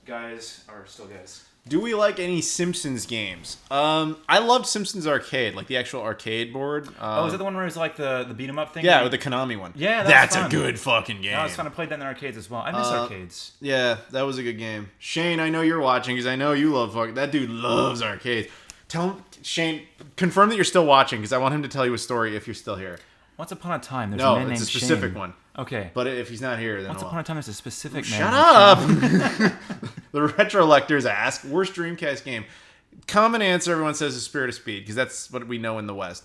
guys, are still guys. Do we like any Simpsons games? I loved Simpsons Arcade, like the actual arcade board. Is that the one where it's like the beat 'em up thing? Yeah, with the Konami one. Yeah, that's fun. a good fucking game. I was fun. I played that in the arcades as well. I miss arcades. Yeah, that was a good game. Shane, I know you're watching because I know you love that dude loves arcades. Tell him, Shane, confirm that you're still watching because I want him to tell you a story if you're still here. Once upon a time, there's a man named it's a specific Shane. one. Okay. But if he's not here, then Once upon a time, there's a specific man. Shut up! The Retrolectors ask, worst Dreamcast game. Common answer, everyone says, is Spirit of Speed, because that's what we know in the West.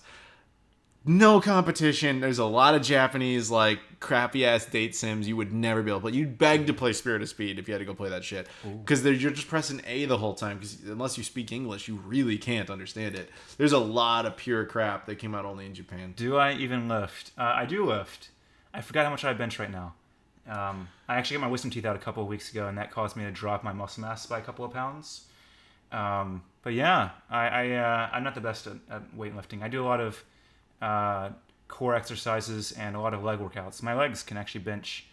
No competition. There's a lot of Japanese, like, crappy-ass date sims you would never be able to play. You'd beg to play Spirit of Speed if you had to go play that shit. Because you're just pressing A the whole time, because unless you speak English, you really can't understand it. There's a lot of pure crap that came out only in Japan. Do I even lift? I do lift. I forgot how much I bench right now. I actually got my wisdom teeth out a couple of weeks ago, and that caused me to drop my muscle mass by a couple of pounds. But yeah, I'm not the best at weightlifting. I do a lot of core exercises and a lot of leg workouts. My legs can actually bench,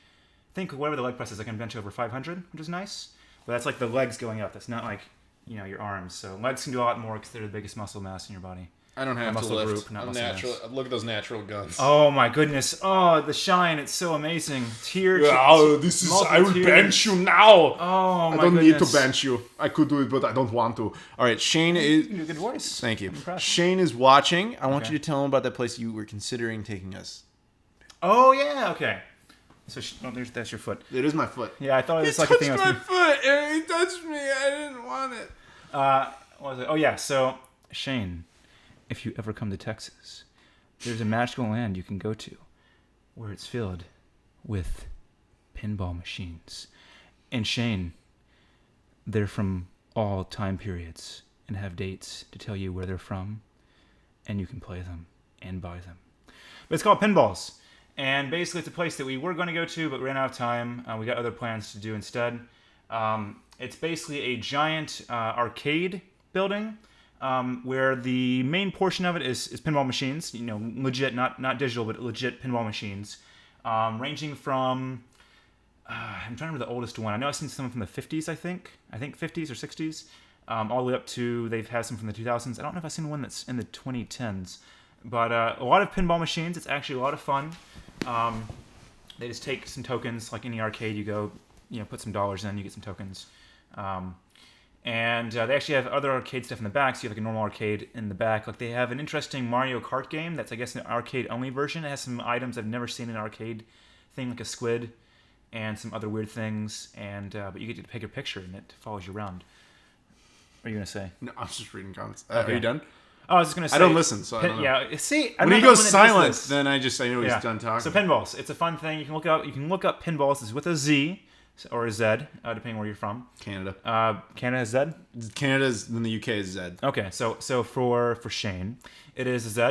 I think whatever the leg press is, I can bench over 500, which is nice. But that's like the legs going up. That's not like, your arms. So legs can do a lot more because they're the biggest muscle mass in your body. I don't have to lift. Group, not I'm muscle natural. mass. Look at those natural guns. Oh my goodness! Oh, the shine! It's so amazing. This is. I will bench you now. Oh my goodness! I don't need to bench you. I could do it, but I don't want to. All right, Shane is. You have a good voice. Thank you. I'm impressed. Shane is watching. I want you to tell him about that place you were considering taking us. Oh yeah. Okay. So that's your foot. It is my foot. Yeah, I thought it was He like a thing. touched my foot. He touched me. I didn't want it. What was it? Oh yeah. So Shane, if you ever come to Texas, there's a magical land you can go to where it's filled with pinball machines. And Shane, they're from all time periods and have dates to tell you where they're from, and you can play them and buy them. But it's called Pinballs. And basically it's a place that we were going to go to but ran out of time. We got other plans to do instead. It's basically a giant arcade building. Where the main portion of it is pinball machines, legit, not digital, but legit pinball machines, ranging from, I'm trying to remember the oldest one. I know I've seen some from the 50s, I think 50s or 60s, all the way up to, they've had some from the 2000s. I don't know if I've seen one that's in the 2010s, but a lot of pinball machines. It's actually a lot of fun. They just take some tokens, like any arcade, you go, put some dollars in, you get some tokens. And they actually have other arcade stuff in the back, so you have like a normal arcade in the back. Like they have an interesting Mario Kart game that's, I guess, an arcade-only version. It has some items I've never seen in an arcade thing, like a squid and some other weird things. And but you get to take a picture, and it follows you around. What are you going to say? No, I'm just reading comments. Okay. Are you done? Oh, I was just going to say... I don't listen, so I don't know. Yeah, see... When he goes silent, then I know he's done talking. So pinballs. It's a fun thing. You can look up pinballs. It's with a Z. Or a Z, depending where you're from. Canada. Canada has Z? Canada's, in the UK is Z. Okay, so for Shane, it is a Z,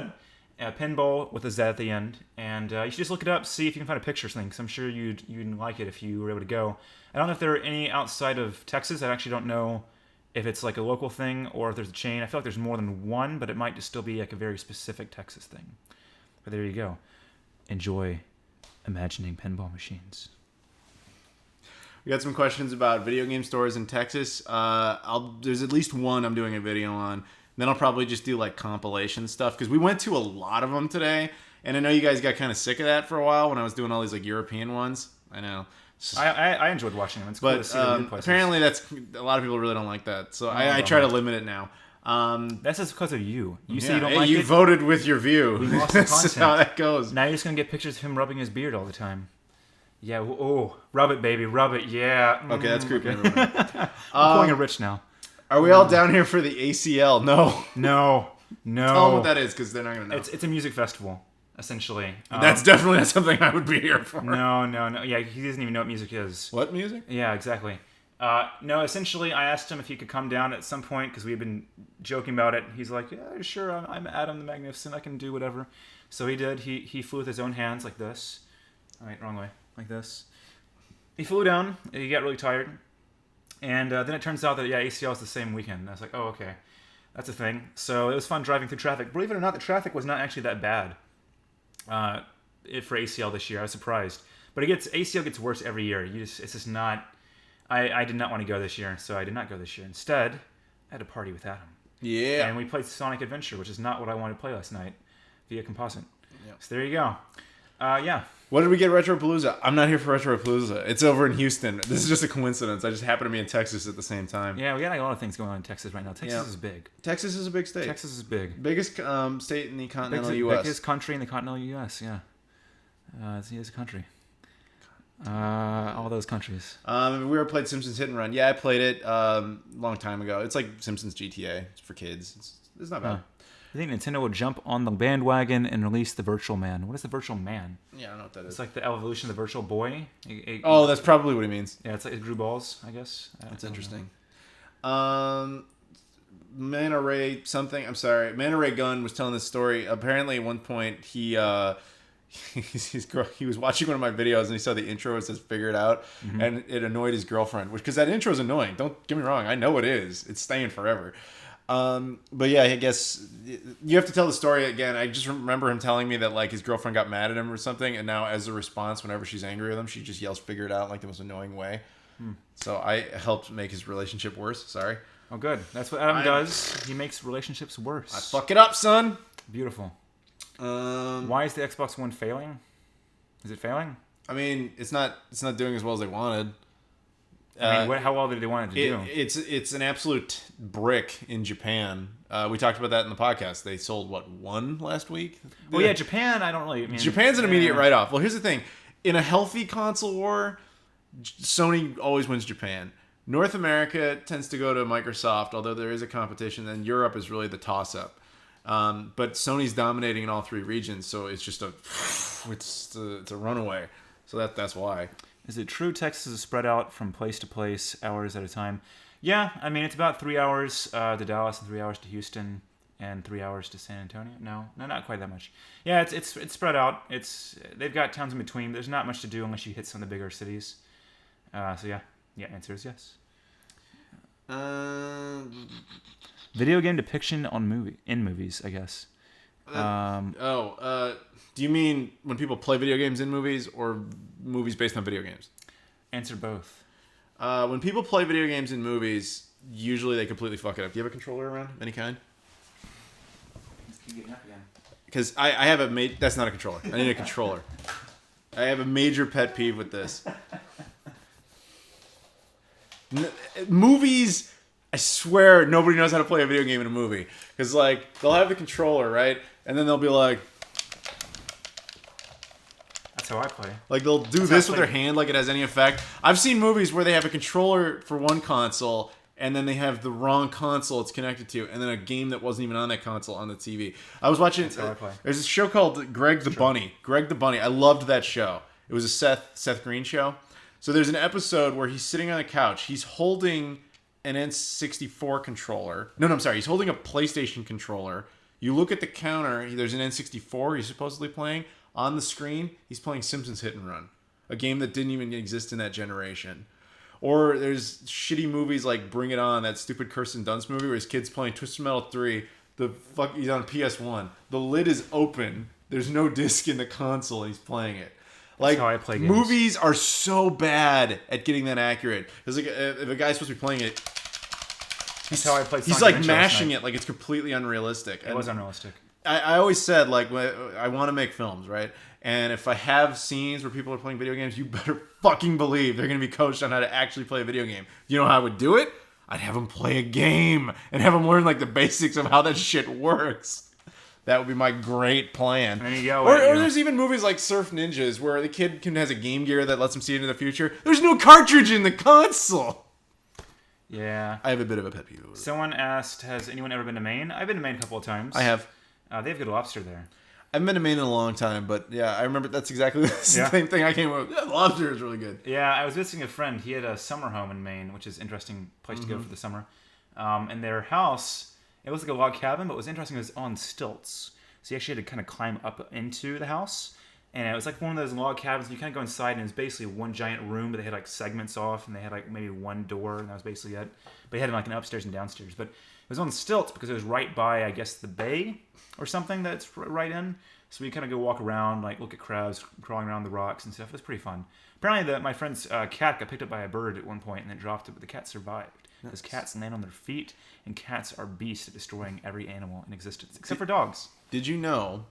a pinball with a Z at the end. And you should just look it up, see if you can find a picture or something, because I'm sure you'd like it if you were able to go. I don't know if there are any outside of Texas. I actually don't know if it's like a local thing or if there's a chain. I feel like there's more than one, but it might just still be like a very specific Texas thing. But there you go. Enjoy imagining pinball machines. We got some questions about video game stores in Texas. There's at least one I'm doing a video on. Then I'll probably just do like compilation stuff because we went to a lot of them today, and I know you guys got kind of sick of that for a while when I was doing all these like European ones. I know. I enjoyed watching them. It's cool to see the new places. Apparently that's a lot of people really don't like that, so I try to limit it now. That's just because of you. You say Yeah, you don't hey, like you it. voted with your view. We lost the That's content. how that goes. Now you're just gonna get pictures of him rubbing his beard all the time. Yeah. Oh, rub it, baby, rub it. Yeah. Okay, that's creepy. Okay. I'm pulling a rich now. Are we all down here for the ACL? No. No. Tell them what that is, because they're not gonna know. It's a music festival, essentially. That's definitely not something I would be here for. No. Yeah, he doesn't even know what music is. What music? Yeah, exactly. No, essentially, I asked him if he could come down at some point because we had been joking about it. He's like, "Yeah, sure. I'm Adam the Magnificent. I can do whatever." So he did. He flew with his own hands like this. All right, wrong way. Like this. He flew down. He got really tired, and then it turns out that ACL is the same weekend. And I was like, "Oh, okay, that's a thing." So it was fun driving through traffic. Believe it or not, the traffic was not actually that bad. For ACL this year, I was surprised. But ACL gets worse every year. It's just not. I did not want to go this year, so I did not go this year. Instead, I had a party with Adam. Yeah. And we played Sonic Adventure, which is not what I wanted to play last night, via Composite. Yep. So there you go. Yeah. What did we get RetroPalooza? I'm not here for RetroPalooza. It's over in Houston. This is just a coincidence. I just happen to be in Texas at the same time. Yeah, we got a lot of things going on in Texas right now. Texas is big. Texas is a big state. Texas is big. Biggest state in the continental U.S. Biggest country in the continental U.S., yeah. It's a country. All those countries. We ever played Simpsons Hit and Run? Yeah, I played it long time ago. It's like Simpsons GTA. It's for kids. It's not bad. I think Nintendo will jump on the bandwagon and release the Virtual Man. What is the Virtual Man? Yeah, I don't know what that is. It's like the evolution of the Virtual Boy. That's probably what he means. Yeah, it's like it grew balls, I guess. That's interesting. Manta Ray something. I'm sorry. Manta Ray Gunn was telling this story. Apparently, at one point, he was watching one of my videos and he saw the intro. It says "Figure It Out," and it annoyed his girlfriend. Because that intro is annoying. Don't get me wrong. I know it is. It's staying forever. But yeah, I guess you have to tell the story again. I just remember him telling me that like his girlfriend got mad at him or something, and now as a response, whenever she's angry with him, she just yells "Figure It Out" in like the most annoying way. So I helped make his relationship worse. Sorry. Oh, good. That's what Adam does. He makes relationships worse. I fuck it up, son. Beautiful. Why is the Xbox One failing? Is it failing? I mean, it's not doing as well as they wanted. I mean, how well did they want it to do? It's an absolute brick in Japan. We talked about that in the podcast. They sold one last week. Well, yeah, Japan. I don't really. I mean, Japan's an immediate write-off. Well, here's the thing: in a healthy console war, Sony always wins Japan. North America tends to go to Microsoft, although there is a competition. And Europe is really the toss-up. But Sony's dominating in all three regions, so it's just it's a runaway. So that's why. Is it true Texas is spread out from place to place, hours at a time? Yeah, I mean, it's about 3 hours to Dallas and 3 hours to Houston and 3 hours to San Antonio. No, not quite that much. Yeah, it's spread out. They've got towns in between. There's not much to do unless you hit some of the bigger cities. So yeah, answer is yes. Video game depiction in movies, I guess. Do you mean when people play video games in movies or movies based on video games? Answer both. When people play video games in movies, usually they completely fuck it up. Do you have a controller around of any kind? Let's keep getting up again. Because I have that's not a controller. I need a controller. I have a major pet peeve with this. Movies, I swear nobody knows how to play a video game in a movie. Because, like, they'll have the controller, right? And then they'll be like... That's how I play. Like, they'll do this with their hand like it has any effect. I've seen movies where they have a controller for one console, and then they have the wrong console it's connected to, and then a game that wasn't even on that console on the TV. I was watching... That's how I play. There's this show called Greg the Bunny. Greg the Bunny. I loved that show. It was a Seth Green show. So there's an episode where he's sitting on a couch. He's holding an N64 controller. No, I'm sorry. He's holding a PlayStation controller. You look at the counter. There's an N64 he's supposedly playing. On the screen, he's playing Simpsons Hit and Run, a game that didn't even exist in that generation. Or there's shitty movies like Bring It On, that stupid Kirsten Dunst movie where his kid's playing Twisted Metal 3. He's on PS1. The lid is open. There's no disc in the console, and he's playing it. Like, that's how I play games. Movies are so bad at getting that accurate. Because like, if a guy's supposed to be playing it, that's how I played. He's like mashing it like it's completely unrealistic. It was unrealistic. I always said, like, I want to make films, right? And if I have scenes where people are playing video games, you better fucking believe they're going to be coached on how to actually play a video game. You know how I would do it? I'd have him play a game and have him learn like the basics of how that shit works. That would be my great plan. There you go. Or there's even movies like Surf Ninjas where the kid has a Game Gear that lets him see into the future. There's no cartridge in the console. Yeah. I have a bit of a pet peeve with it. Someone asked, has anyone ever been to Maine? I've been to Maine a couple of times. I have. They have good lobster there. I haven't been to Maine in a long time, but yeah, I remember that's exactly the same thing I came up with. Yeah, lobster is really good. Yeah, I was visiting a friend. He had a summer home in Maine, which is an interesting place to go for the summer. And their house, it was like a log cabin, but what was interesting, it was on stilts. So you actually had to kind of climb up into the house. And it was like one of those log cabins. You kind of go inside, and it was basically one giant room, but they had like segments off, and they had like maybe one door, and that was basically it. But they had like an upstairs and downstairs. But it was on stilts because it was right by, I guess, the bay or something that's right in. So we kind of go walk around, like look at crabs crawling around the rocks and stuff. It was pretty fun. Apparently, my friend's cat got picked up by a bird at one point and then dropped it, but the cat survived. Because cats land on their feet, and cats are beasts at destroying every animal in existence, except for dogs. Did you know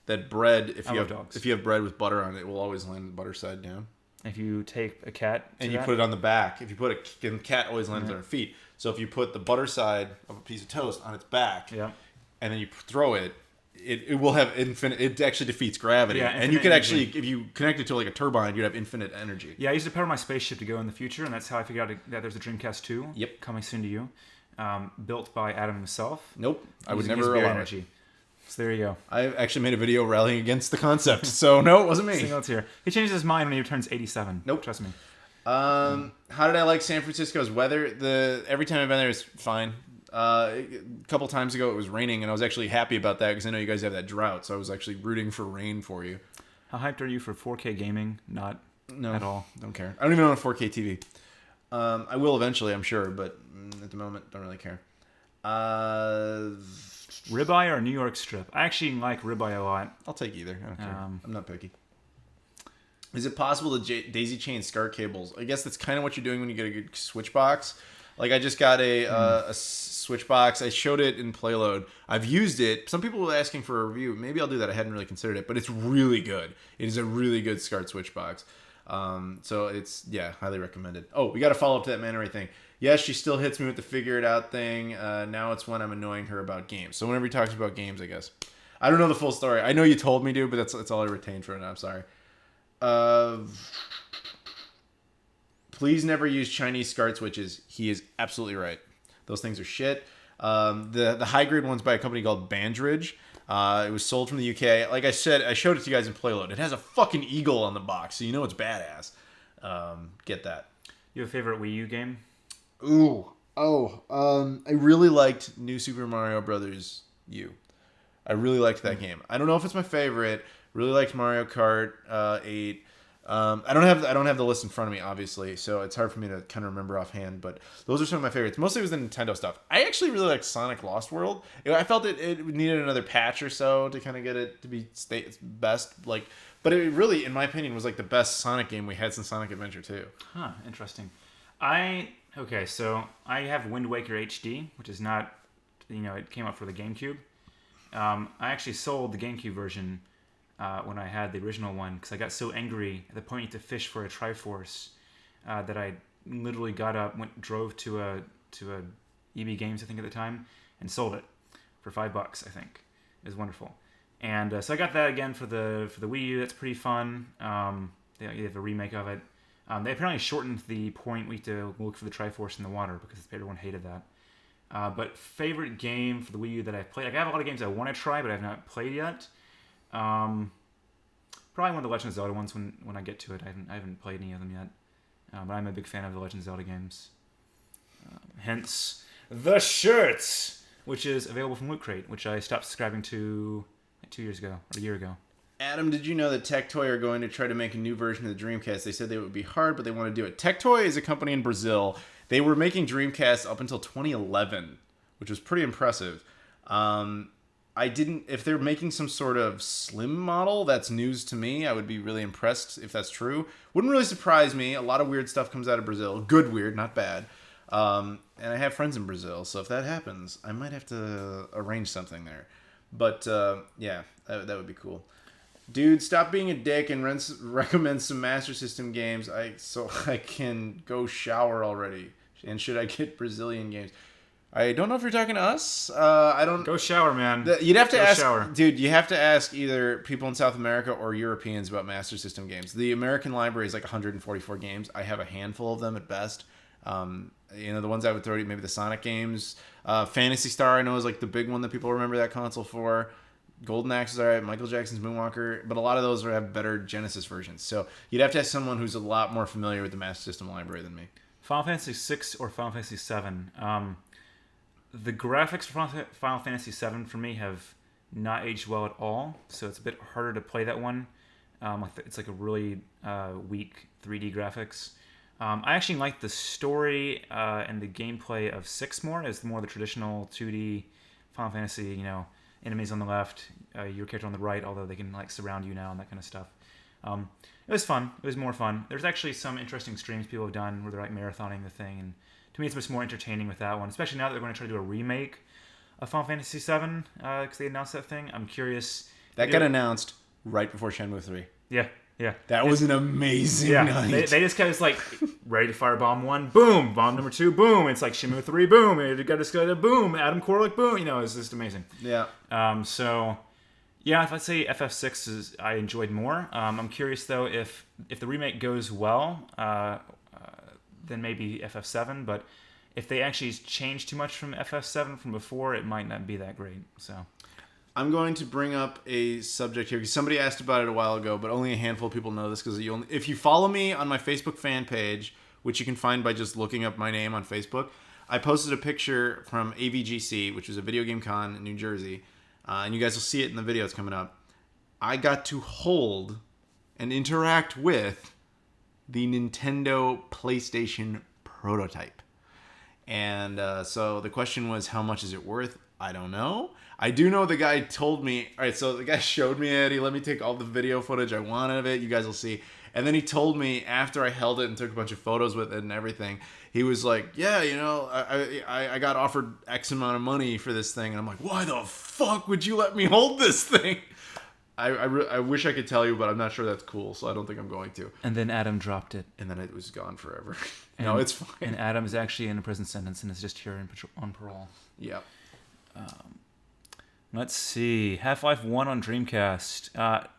that bread, if I you love have dogs. If you have bread with butter on it, it will always land the butter side down? If you take a cat And you put it on the back. If you put the cat always lands on her feet. So if you put the butter side of a piece of toast on its back, and then you throw it, it will have infinite. It actually defeats gravity, and you can actually, if you connect it to like a turbine, you'd have infinite energy. Yeah, I used to power my spaceship to go in the future, and that's how I figured out that there's a Dreamcast 2. Yep, coming soon to you, built by Adam himself. Nope, I would never allow energy. It. So there you go. I actually made a video rallying against the concept, so no, it wasn't me. Let's here. He changes his mind when he turns 87. Nope, trust me. How did I like San Francisco's weather? Every time I've been there, it's fine. A couple times ago, it was raining, and I was actually happy about that because I know you guys have that drought, so I was actually rooting for rain for you. How hyped are you for 4K gaming? Not at all. Don't care. I don't even own a 4K TV. I will eventually, I'm sure, but at the moment, don't really care. Ribeye or New York strip? I actually like ribeye a lot. I'll take either. I don't care. I'm not picky. Is it possible to daisy chain SCART cables? I guess that's kind of what you're doing when you get a good switch box. Like I just got a switch box. I showed it in Playload. I've used it. Some people were asking for a review. Maybe I'll do that. I hadn't really considered it, but it's really good. It is a really good SCART switch box. So it's, highly recommended. Oh, we got to follow up to that Man Ray thing. Yes, she still hits me with the figure it out thing. Now it's when I'm annoying her about games. So whenever he talks about games, I guess. I don't know the full story. I know you told me to, but that's all I retained for it. I'm sorry. Please never use Chinese SCART switches. He is absolutely right. Those things are shit. The high grade one's by a company called Bandridge. It was sold from the UK. Like I said, I showed it to you guys in Playload. It has a fucking eagle on the box, so you know it's badass. Get that. You have a favorite Wii U game? I really liked New Super Mario Brothers U. I really liked that game. I don't know if it's my favorite. Really liked Mario Kart 8. I don't have the list in front of me, obviously, so it's hard for me to kind of remember offhand. But those are some of my favorites. Mostly it was the Nintendo stuff. I actually really liked Sonic Lost World. I felt it needed another patch or so to kind of get it to be its best. But it really, in my opinion, was like the best Sonic game we had since Sonic Adventure 2. Huh, interesting. So I have Wind Waker HD, which is not, it came out for the GameCube. I actually sold the GameCube version when I had the original one because I got so angry at the point you had to fish for a Triforce that I literally got up, drove to a EB Games I think at the time and sold it for $5 I think. It was wonderful, and so I got that again for the Wii U. That's pretty fun. They have a remake of it. They apparently shortened the point we had to look for the Triforce in the water because everyone hated that. But favorite game for the Wii U that I've played, I have a lot of games I want to try but I have not played yet. Probably one of the Legend of Zelda ones when I get to it. I haven't played any of them yet, but I'm a big fan of the Legend of Zelda games. Hence the shirts, which is available from Loot Crate, which I stopped subscribing to like 2 years ago or a year ago. Adam, did you know that Tectoy are going to try to make a new version of the Dreamcast? They said they would be hard, but they want to do it. Tectoy is a company in Brazil. They were making Dreamcasts up until 2011, which was pretty impressive. If they're making some sort of slim model, that's news to me. I would be really impressed if that's true. Wouldn't really surprise me. A lot of weird stuff comes out of Brazil. Good weird, not bad. And I have friends in Brazil, so if that happens, I might have to arrange something there. But that would be cool. Dude, stop being a dick and recommend some Master System games so I can go shower already. And should I get Brazilian games? I don't know if you're talking to us. I don't. Go shower, man. You'd have to Go ask, shower. dude. You have to ask either people in South America or Europeans about Master System games. The American library is like 144 games. I have a handful of them at best. The ones I would throw to you, maybe the Sonic games. Phantasy Star, I know, is like the big one that people remember that console for. Golden Axe is alright. Michael Jackson's Moonwalker, but a lot of those have better Genesis versions. So you'd have to ask someone who's a lot more familiar with the Master System library than me. Final Fantasy 6 or Final Fantasy 7. The graphics for Final Fantasy VII for me have not aged well at all, so it's a bit harder to play that one. It's like a really weak 3D graphics. I actually like the story and the gameplay of 6 more. It's more the traditional 2D Final Fantasy, enemies on the left, your character on the right, although they can like surround you now and that kind of stuff. It was fun. It was more fun. There's actually some interesting streams people have done where they're like marathoning the thing, and to me, it's much more entertaining with that one, especially now that they're going to try to do a remake of Final Fantasy VII, because they announced that thing. I'm curious. That got announced right before Shenmue 3. Yeah. That was an amazing night. They just kind of like, ready to fire bomb 1, boom, bomb number 2, boom. It's like Shenmue 3, boom. You got to boom, Adam Koralik, boom. It's just amazing. Yeah. I'd say FF6 I enjoyed more. I'm curious, though, if the remake goes well, then maybe FF7, but if they actually change too much from FF7 from before, it might not be that great. So I'm going to bring up a subject here because somebody asked about it a while ago, but only a handful of people know this because if you follow me on my Facebook fan page, which you can find by just looking up my name on Facebook, I posted a picture from AVGC, which was a video game con in New Jersey, and you guys will see it in the video that's coming up. I got to hold and interact with the Nintendo PlayStation prototype. And so the question was, how much is it worth? I don't know. I do know the guy told me, all right, so the guy showed me it. He let me take all the video footage I wanted of it. You guys will see. And then he told me after I held it and took a bunch of photos with it and everything, he was like, yeah, I got offered X amount of money for this thing. And I'm like, why the fuck would you let me hold this thing? I wish I could tell you, but I'm not sure that's cool, so I don't think I'm going to. And then Adam dropped it. And then it was gone forever. No, it's fine. And Adam is actually in a prison sentence and is just here on parole. Yeah. Let's see. Half-Life 1 on Dreamcast. That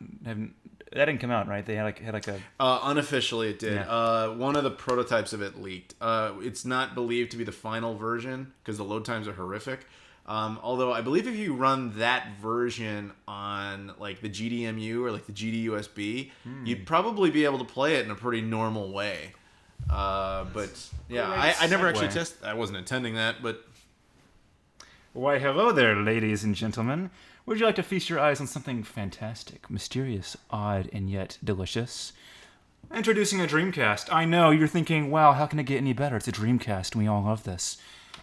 didn't come out, right? They had like a... unofficially, it did. Yeah. One of the prototypes of it leaked. It's not believed to be the final version because the load times are horrific. Although I believe if you run that version on like the GDMU or like the GD-USB, you'd probably be able to play it in a pretty normal way. But yeah, I never actually tested. I wasn't intending that, but... Why, hello there, ladies and gentlemen. Would you like to feast your eyes on something fantastic, mysterious, odd, and yet delicious? Introducing a Dreamcast. I know, you're thinking, wow, how can it get any better? It's a Dreamcast, and we all love this.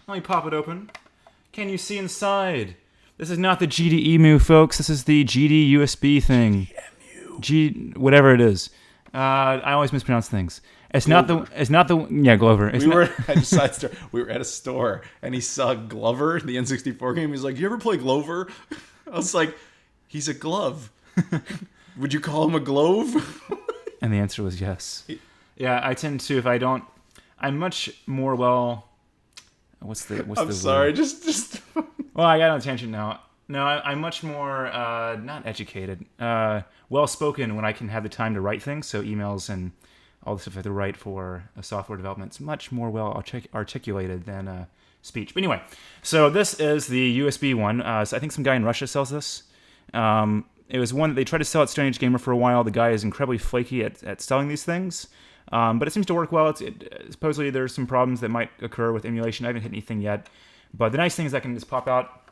Let me pop it open. Can you see inside? This is not the GD-EMU, folks. This is the GD-USB thing. GD-EMU. Whatever it is. I always mispronounce things. Glover. Glover. We were at a store and he saw Glover, the N64 game. He's like, "You ever play Glover?" I was like, "He's a glove." Would you call him a glove? And the answer was yes. Yeah, I tend to, if I don't, I'm much more what's the I'm sorry, word? just Well, I got on a tangent now. No, I'm much more not educated, well-spoken when I can have the time to write things. So emails and all the stuff I have to write for software development is much more well articulated than speech. But anyway, so this is the USB one. So I think some guy in Russia sells this. It was one that they tried to sell at Stone Age Gamer for a while. The guy is incredibly flaky at selling these things. But it seems to work well. Supposedly there's some problems that might occur with emulation. I haven't hit anything yet. But the nice thing is I can just pop out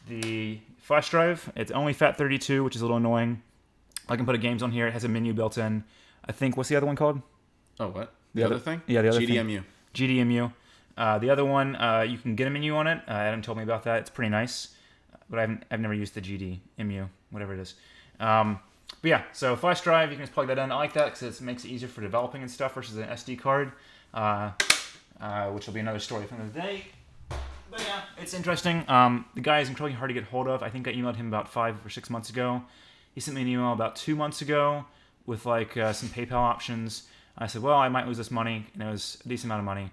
the flash drive. It's only FAT32, which is a little annoying. I can put games on here. It has a menu built in. I think, what's the other one called? Oh, what? The other thing? Yeah, the other GDMU. thing. GDMU. The other one, you can get a menu on it. Adam told me about that. It's pretty nice. But I've never used the GDMU, whatever it is. But yeah, so flash drive, you can just plug that in. I like that because it makes it easier for developing and stuff versus an SD card, which will be another story for another day. But yeah, it's interesting. The guy is incredibly hard to get hold of. I think I emailed him about 5 or 6 months ago. He sent me an email about 2 months ago with like some PayPal options. I said, well, I might lose this money. And it was a decent amount of money.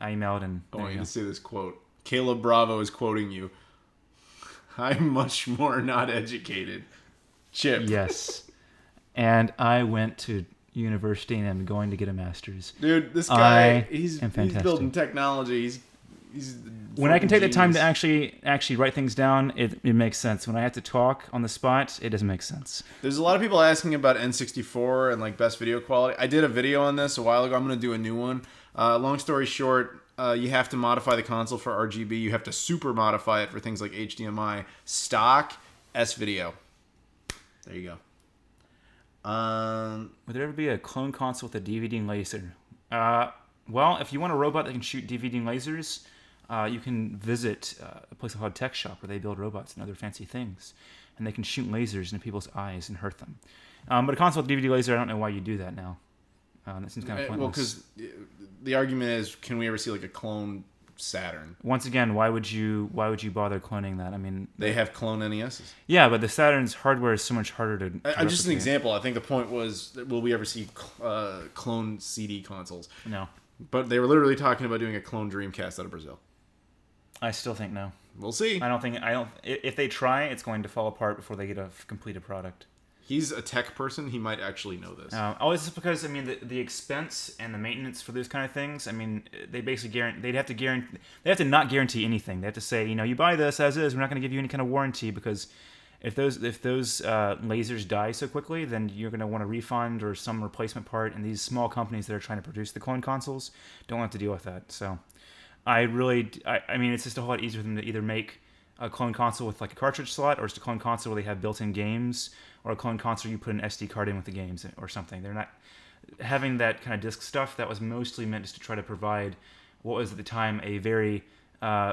I emailed and. I want you to see this quote. Caleb Bravo is quoting you. I'm much more not educated. Chip. Yes. And I went to university and I'm going to get a master's. Dude, this guy, he's building technology. He's when I can take genius. the time to actually write things down, it makes sense. When I have to talk on the spot, it doesn't make sense. There's a lot of people asking about N64 and like best video quality. I did a video on this a while ago. I'm going to do a new one. Long story short, you have to modify the console for RGB. You have to super modify it for things like HDMI. Stock S-Video. There you go. Would there ever be a clone console with a DVD and laser? Well, if you want a robot that can shoot DVD and lasers, you can visit a place called Tech Shop where they build robots and other fancy things. And they can shoot lasers into people's eyes and hurt them. But a console with DVD laser, I don't know why you do that now. That seems kind of pointless. Well, because the argument is, can we ever see like a clone Saturn? Once again, why would you bother cloning that? I mean, they have clone NESs. Yeah, but the Saturn's hardware is so much harder to I'm just an example. I think the point was, will we ever see clone CD consoles? No. But they were literally talking about doing a clone Dreamcast out of Brazil. I still think no. We'll see. If they try, it's going to fall apart before they get a completed product. He's a tech person. He might actually know this. This is because, I mean, the expense and the maintenance for those kind of things, I mean, they basically they have to not guarantee anything. They have to say, you buy this as is. We're not going to give you any kind of warranty, because if those lasers die so quickly, then you're going to want a refund or some replacement part. And these small companies that are trying to produce the clone consoles don't have to deal with that. So I mean, it's just a whole lot easier for them to either make a clone console with like a cartridge slot, or just a clone console where they have built-in games, or a clone console you put an SD card in with the games or something. They're not having that kind of disc stuff. That was mostly meant just to try to provide what was at the time a very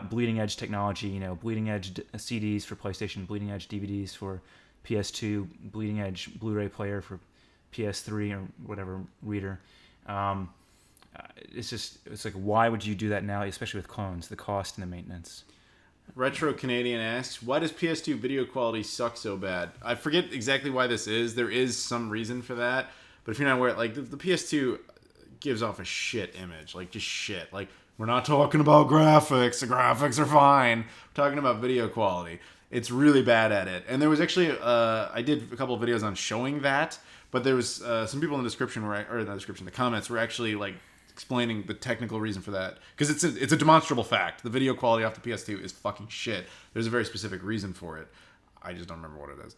bleeding edge technology. Bleeding edge CDs for PlayStation, bleeding edge DVDs for PS2, bleeding edge Blu-ray player for PS3 or whatever reader. It's like, why would you do that now, especially with clones? The cost and the maintenance. Retro Canadian asks, why does PS2 video quality suck so bad? I forget exactly why this is. There is some reason for that. But if you're not aware, like, the PS2 gives off a shit image. Like, just shit. Like, we're not talking about graphics. The graphics are fine. We're talking about video quality. It's really bad at it. And there was actually, I did a couple of videos on showing that. But there was some people in the description, the comments were actually, like, explaining the technical reason for that, because it's a demonstrable fact. The video quality off the PS2 is fucking shit. There's a very specific reason for it. I just don't remember what it is.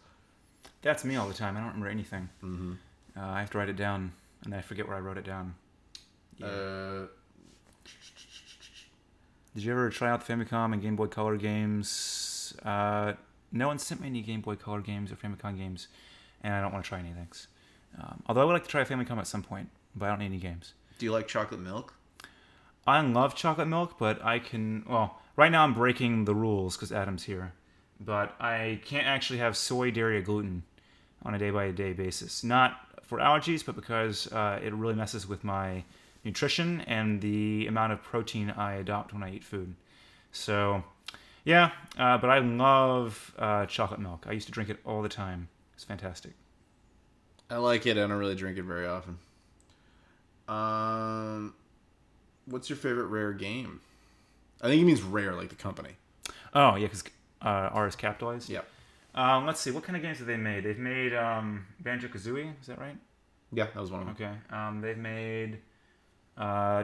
That's me all the time. I don't remember anything. Mm-hmm. I have to write it down, and I forget where I wrote it down. Yeah. Did you ever try out the Famicom and Game Boy Color games? No one sent me any Game Boy Color games or Famicom games, and I don't want to try any things. Although I would like to try a Famicom at some point, but I don't need any games. Do you like chocolate milk? I love chocolate milk, but right now I'm breaking the rules because Adam's here. But I can't actually have soy, dairy, or gluten on a day-by-day basis. Not for allergies, but because it really messes with my nutrition and the amount of protein I adopt when I eat food. So, yeah, but I love chocolate milk. I used to drink it all the time. It's fantastic. I like it. I don't really drink it very often. What's your favorite Rare game? I think he means Rare, like the company. Oh, yeah, because R is capitalized? Yeah. Let's see. What kind of games have they made? They've made Banjo-Kazooie. Is that right? Yeah, that was one of them. Okay. They've made...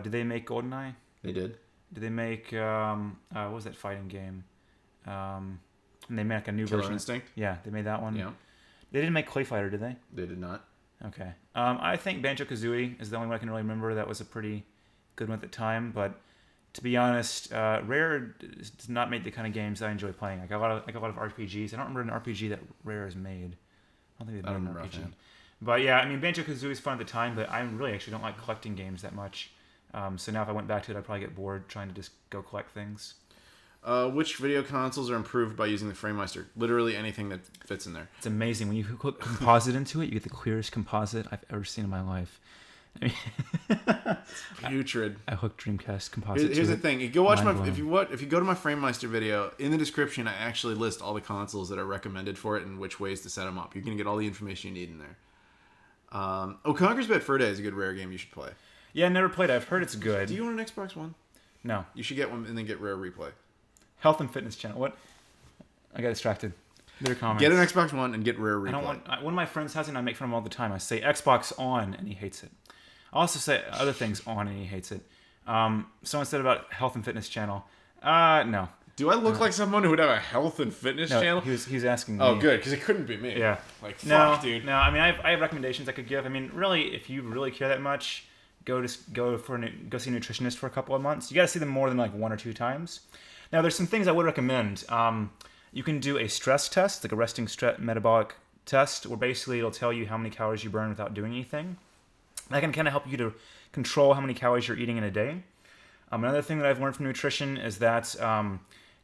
did they make GoldenEye? They did. Did they make... what was that fighting game? And they made like a new Killer version. Instinct? Yeah, they made that one. Yeah. They didn't make Clay Fighter, did they? They did not. Okay. I think Banjo-Kazooie is the only one I can really remember that was a pretty good one at the time, but to be honest, Rare does not make the kind of games I enjoy playing. I got a lot of RPGs. I don't remember an RPG that Rare has made. I don't think they've made an RPG. But yeah, I mean, Banjo-Kazooie is fun at the time, but I really actually don't like collecting games that much. So now if I went back to it, I'd probably get bored trying to just go collect things. Which video consoles are improved by using the FrameMeister? Literally anything that fits in there. It's amazing. When you hook composite into it, you get the clearest composite I've ever seen in my life. I mean, putrid. I hooked Dreamcast composite. Here's the thing: you go watch if you go to my FrameMeister video, in the description I actually list all the consoles that are recommended for it and which ways to set them up. You're gonna get all the information you need in there. Conker's Bad Fur Day is a good Rare game you should play. Yeah, I never played it. I've heard it's good. Do you own an Xbox One? No. You should get one and then get Rare Replay. Health and Fitness channel. What? I got distracted. Their comments. Get an Xbox One and get Rare Replay. I don't want. One of my friends has it, and I make fun of him all the time. I say Xbox on, and he hates it. I also say other things on, and he hates it. Someone said about Health and Fitness channel. No. Do I look like someone who would have a health and fitness channel? He was asking me. Oh, good, because it couldn't be me. Yeah. Like, fuck, dude. No, I mean, I have recommendations I could give. I mean, really, if you really care that much, go see a nutritionist for a couple of months. You got to see them more than like 1 or 2 times. Now, there's some things I would recommend. You can do a stress test, like a resting metabolic test, where basically it'll tell you how many calories you burn without doing anything. That can kind of help you to control how many calories you're eating in a day. Another thing that I've learned from nutrition is that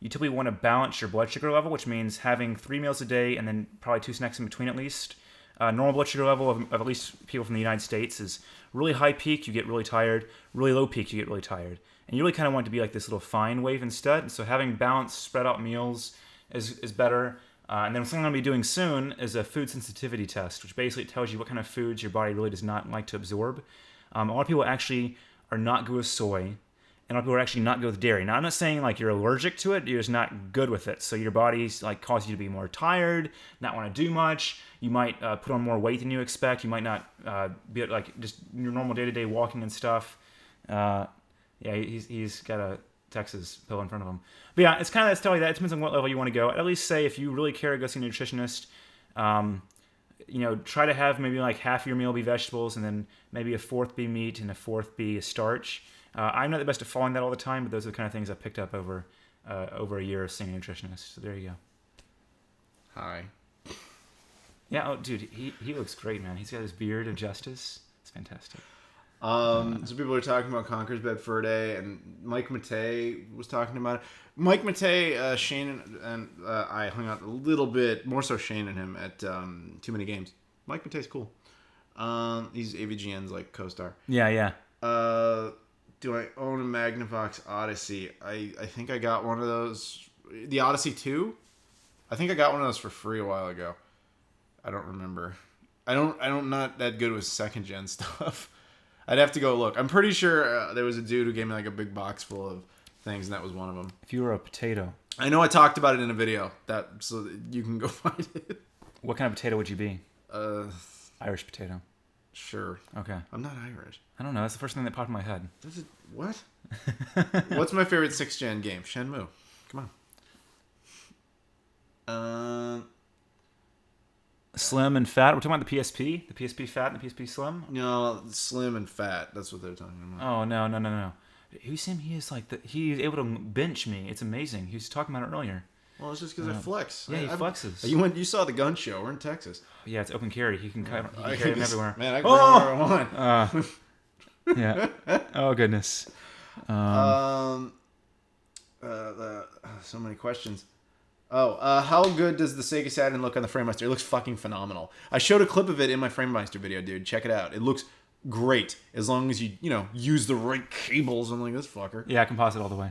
you typically want to balance your blood sugar level, which means having 3 meals a day and then probably 2 snacks in between at least. Normal blood sugar level of at least people from the United States is really high peak, you get really tired. Really low peak, you get really tired. And you really kind of want it to be like this little fine wave instead. So having balanced, spread out meals is better. And then something I'm going to be doing soon is a food sensitivity test, which basically tells you what kind of foods your body really does not like to absorb. A lot of people actually are not good with soy. And a lot of people are actually not good with dairy. Now, I'm not saying like you're allergic to it. You're just not good with it. So your body's like causes you to be more tired, not want to do much. You might put on more weight than you expect. You might not be like just your normal day-to-day walking and stuff. Yeah, he's got a Texas pill in front of him. But yeah, it's kind of telling you that. It depends on what level you want to go. At least say if you really care, go see a nutritionist. Try to have maybe like half your meal be vegetables and then maybe a fourth be meat and a fourth be starch. I'm not the best at following that all the time, but those are the kind of things I picked up over a year of seeing a nutritionist. So there you go. Hi. Yeah, oh, dude, he looks great, man. He's got his beard of justice. It's fantastic. So people are talking about Conker's Bad Fur Day, and Mike Matei was talking about it. Mike Matei, Shane, and I hung out a little bit, more so Shane and him, at Too Many Games. Mike Matei's cool. He's AVGN's like co-star. Yeah. Do I own a Magnavox Odyssey? I think I got one of those. The Odyssey 2? I think I got one of those for free a while ago. I don't remember. I'm not that good with second gen stuff. I'd have to go look. I'm pretty sure there was a dude who gave me like a big box full of things, and that was one of them. If you were a potato. I know I talked about it in a video, so that you can go find it. What kind of potato would you be? Irish potato. Sure. Okay. I'm not Irish. I don't know. That's the first thing that popped in my head. What? What's my favorite 6th gen game? Shenmue. Come on. Slim and fat. We're talking about the PSP? The PSP fat and the PSP slim? No, slim and fat. That's what they're talking about. Oh, no. Who's him? He is like he's able to bench me. It's amazing. He was talking about it earlier. Well, it's just because I flex. Yeah, he flexes. You saw the gun show. We're in Texas. Yeah, it's open carry. He can carry him everywhere. Man, I can bring wherever I want. Yeah. Oh, goodness. So many questions. How good does the Sega Saturn look on the FrameMeister? It looks fucking phenomenal. I showed a clip of it in my FrameMeister video, dude. Check it out. It looks great as long as you use the right cables. I'm like, this fucker. Yeah, I can pause it all the way.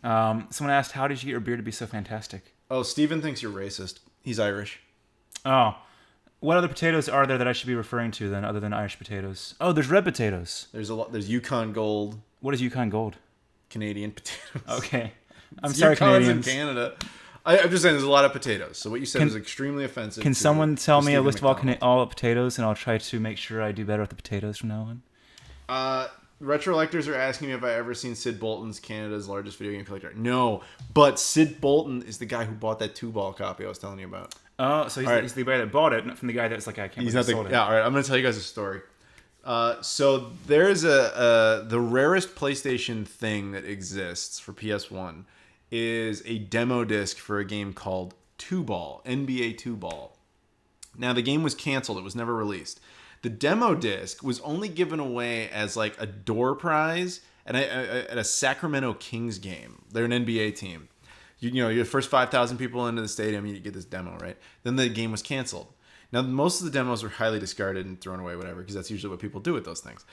Someone asked, how did you get your beard to be so fantastic? Oh, Steven thinks you're racist. He's Irish. Oh. What other potatoes are there that I should be referring to then, other than Irish potatoes? Oh, there's red potatoes. There's a lot. There's Yukon Gold. What is Yukon Gold? Canadian potatoes. Okay. I'm sorry, Yukon's Canadians. in Canada. I'm just saying there's a lot of potatoes. So what you said is extremely offensive. Can someone tell me a list of all potatoes, and I'll try to make sure I do better with the potatoes from now on? Retrolectors are asking me if I ever seen Sid Bolton's Canada's largest video game collector. No, but Sid Bolton is the guy who bought that 2-ball copy I was telling you about. Oh, so he's the guy that bought it, not from the guy that's like, I can't believe he sold it. Yeah, all right. I'm going to tell you guys a story. So there's the rarest PlayStation thing that exists for PS1 is a demo disc for a game called 2-Ball, NBA 2-Ball. Now, the game was canceled. It was never released. The demo disc was only given away as like a door prize at a Sacramento Kings game. They're an NBA team. You're the first 5,000 people into the stadium, you get this demo, right? Then the game was canceled. Now, most of the demos were highly discarded and thrown away, whatever, because that's usually what people do with those things.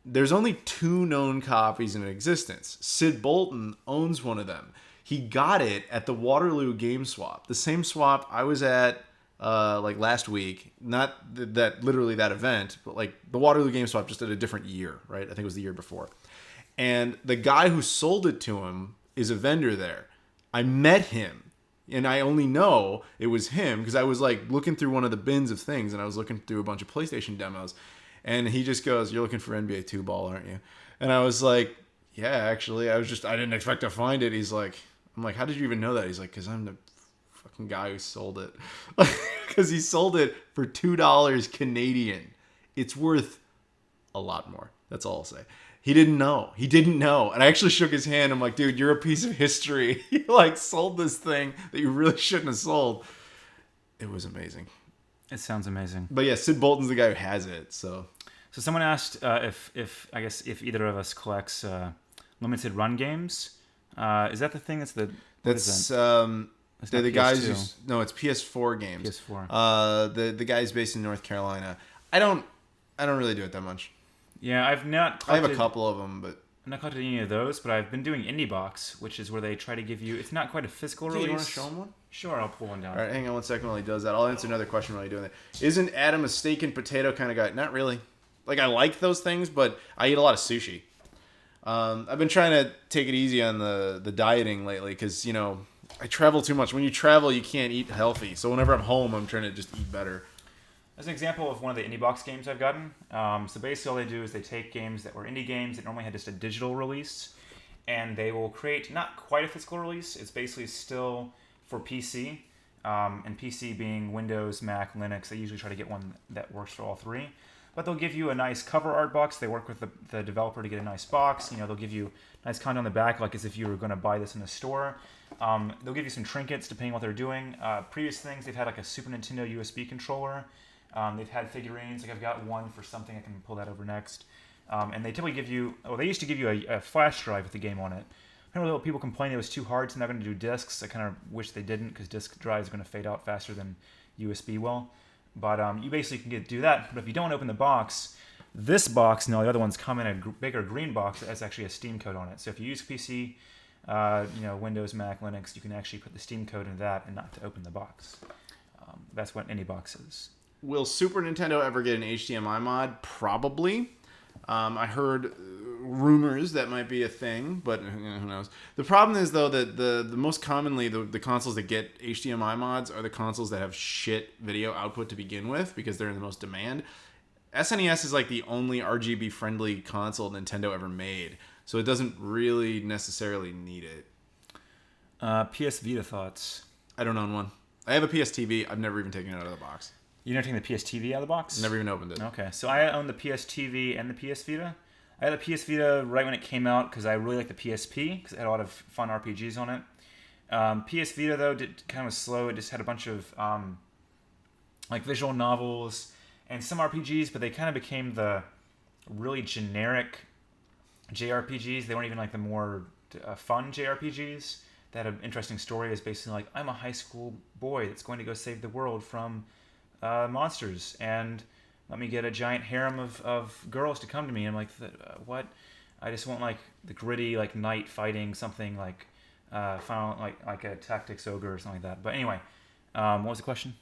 There's only 2 known copies in existence. Sid Bolton owns one of them. He got it at the Waterloo Game Swap, the same swap I was at like last week. Not that literally that event, but like the Waterloo Game Swap just at a different year, right? I think it was the year before. And the guy who sold it to him is a vendor there. I met him, and I only know it was him because I was like looking through one of the bins of things, and I was looking through a bunch of PlayStation demos, and he just goes, "You're looking for NBA 2 ball, aren't you?" And I was like, "Yeah, actually, I didn't expect to find it." He's like, "I'm like, how did you even know that?" He's like, "Because I'm the fucking guy who sold it." Because he sold it for $2 Canadian. It's worth a lot more. That's all I'll say. He didn't know. And I actually shook his hand. I'm like, dude, you're a piece of history. You like sold this thing that you really shouldn't have sold. It was amazing. It sounds amazing. But yeah, Sid Bolton's the guy who has it. So someone asked if either of us collects limited run games. Is that the thing? That's the guys who, no, it's PS4 games. PS4. The guy's based in North Carolina. I don't really do it that much. Yeah, I have a couple of them, but I've not collected any of those. But I've been doing Indie Box, which is where they try to give you. It's not quite a physical release. You want to show him one? Sure, I'll pull one down. All right, hang on 1 second while he does that. I'll answer another question while you're doing that. Isn't Adam a steak and potato kind of guy? Not really. Like, I like those things, but I eat a lot of sushi. I've been trying to take it easy on the dieting lately because, I travel too much. When you travel, you can't eat healthy. So whenever I'm home, I'm trying to just eat better. As an example of one of the Indie Box games I've gotten, so basically all they do is they take games that were indie games that normally had just a digital release, and they will create not quite a physical release. It's basically still for PC, and PC being Windows, Mac, Linux. They usually try to get one that works for all three. But they'll give you a nice cover art box. They work with the developer to get a nice box. They'll give you nice content on the back, like as if you were going to buy this in a store. They'll give you some trinkets depending on what they're doing. Previous things, they've had like a Super Nintendo USB controller. They've had figurines. Like I've got one for something. I can pull that over next. And they typically give you. Oh, they used to give you a flash drive with the game on it. Apparently, people complained it was too hard, so they're not going to do discs. I kind of wish they didn't because disc drives are going to fade out faster than USB will. But you basically can do that. But if you don't open the box, this box and all the other ones come in a bigger green box that has actually a Steam code on it. So if you use PC, Windows, Mac, Linux, you can actually put the Steam code in that and not to open the box. That's what any box is. Will Super Nintendo ever get an HDMI mod? Probably. I heard rumors that might be a thing, but who knows. The problem is, though, that the most commonly, the consoles that get HDMI mods are the consoles that have shit video output to begin with because they're in the most demand. SNES is like the only RGB-friendly console Nintendo ever made, so it doesn't really necessarily need it. PS Vita thoughts? I don't own one. I have a PS TV. I've never even taken it out of the box. You never taken the PS TV out of the box? Never even opened it. Okay, so I own the PS TV and the PS Vita. I had the PS Vita right when it came out because I really liked the PSP because it had a lot of fun RPGs on it. PS Vita, though, did kind of slow. It just had a bunch of like visual novels and some RPGs, but they kind of became the really generic JRPGs. They weren't even like the more fun JRPGs that had an interesting story. Is basically like, I'm a high school boy that's going to go save the world from monsters, and let me get a giant harem of girls to come to me. And I'm like, what? I just want like the gritty like knight fighting something like final like a tactics ogre or something like that. But anyway, what was the question?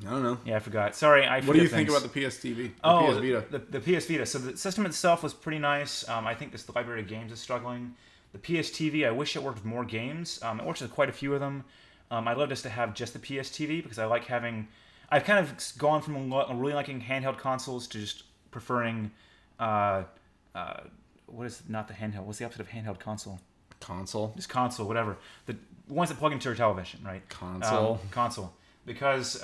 I don't know. Yeah, I forgot. Sorry, What do you think about the PS TV? PS Vita. The PS Vita. So the system itself was pretty nice. I think this library of games is struggling. The PS TV, I wish it worked with more games. It works with quite a few of them. I'd love just to have just the PS TV because I like having. I've kind of gone from really liking handheld consoles to just preferring. What is not the handheld? What's the opposite of handheld console? Console. Just console, whatever. The ones that plug into your television, right? Console. Because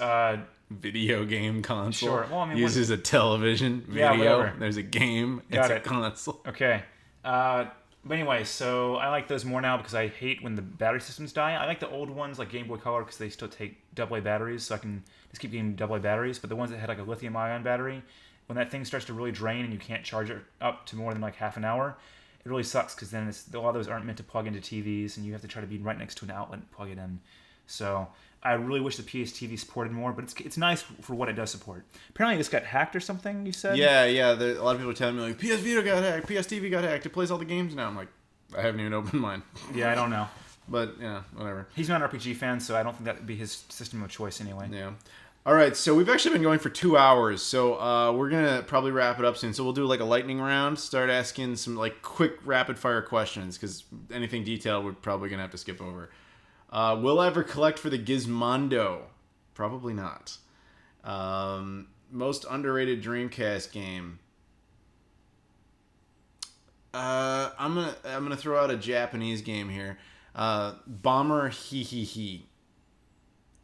video game console. Sure. Well, I mean, uses a television, video. Yeah, there's a game. It's a console. Okay. But anyway, so I like those more now because I hate when the battery systems die. I like the old ones like Game Boy Color because they still take AA batteries, so I can just keep getting AA batteries. But the ones that had like a lithium-ion battery, when that thing starts to really drain and you can't charge it up to more than like half an hour, it really sucks because then a lot of those aren't meant to plug into TVs, and you have to try to be right next to an outlet and plug it in. So I really wish the PS TV supported more, but it's nice for what it does support. Apparently, this got hacked or something. You said? Yeah. A lot of people are telling me like PS Vita got hacked, PS TV got hacked. It plays all the games now. I'm like, I haven't even opened mine. Yeah, I don't know. But yeah, whatever. He's not an RPG fan, so I don't think that would be his system of choice anyway. Yeah. All right, so we've actually been going for 2 hours, so we're gonna probably wrap it up soon. So we'll do like a lightning round, start asking some like quick rapid fire questions, because anything detailed we're probably gonna have to skip over. Will I ever collect for the Gizmondo? Probably not. Most underrated Dreamcast game. I'm gonna throw out a Japanese game here. Bomber Hee Hee Hee.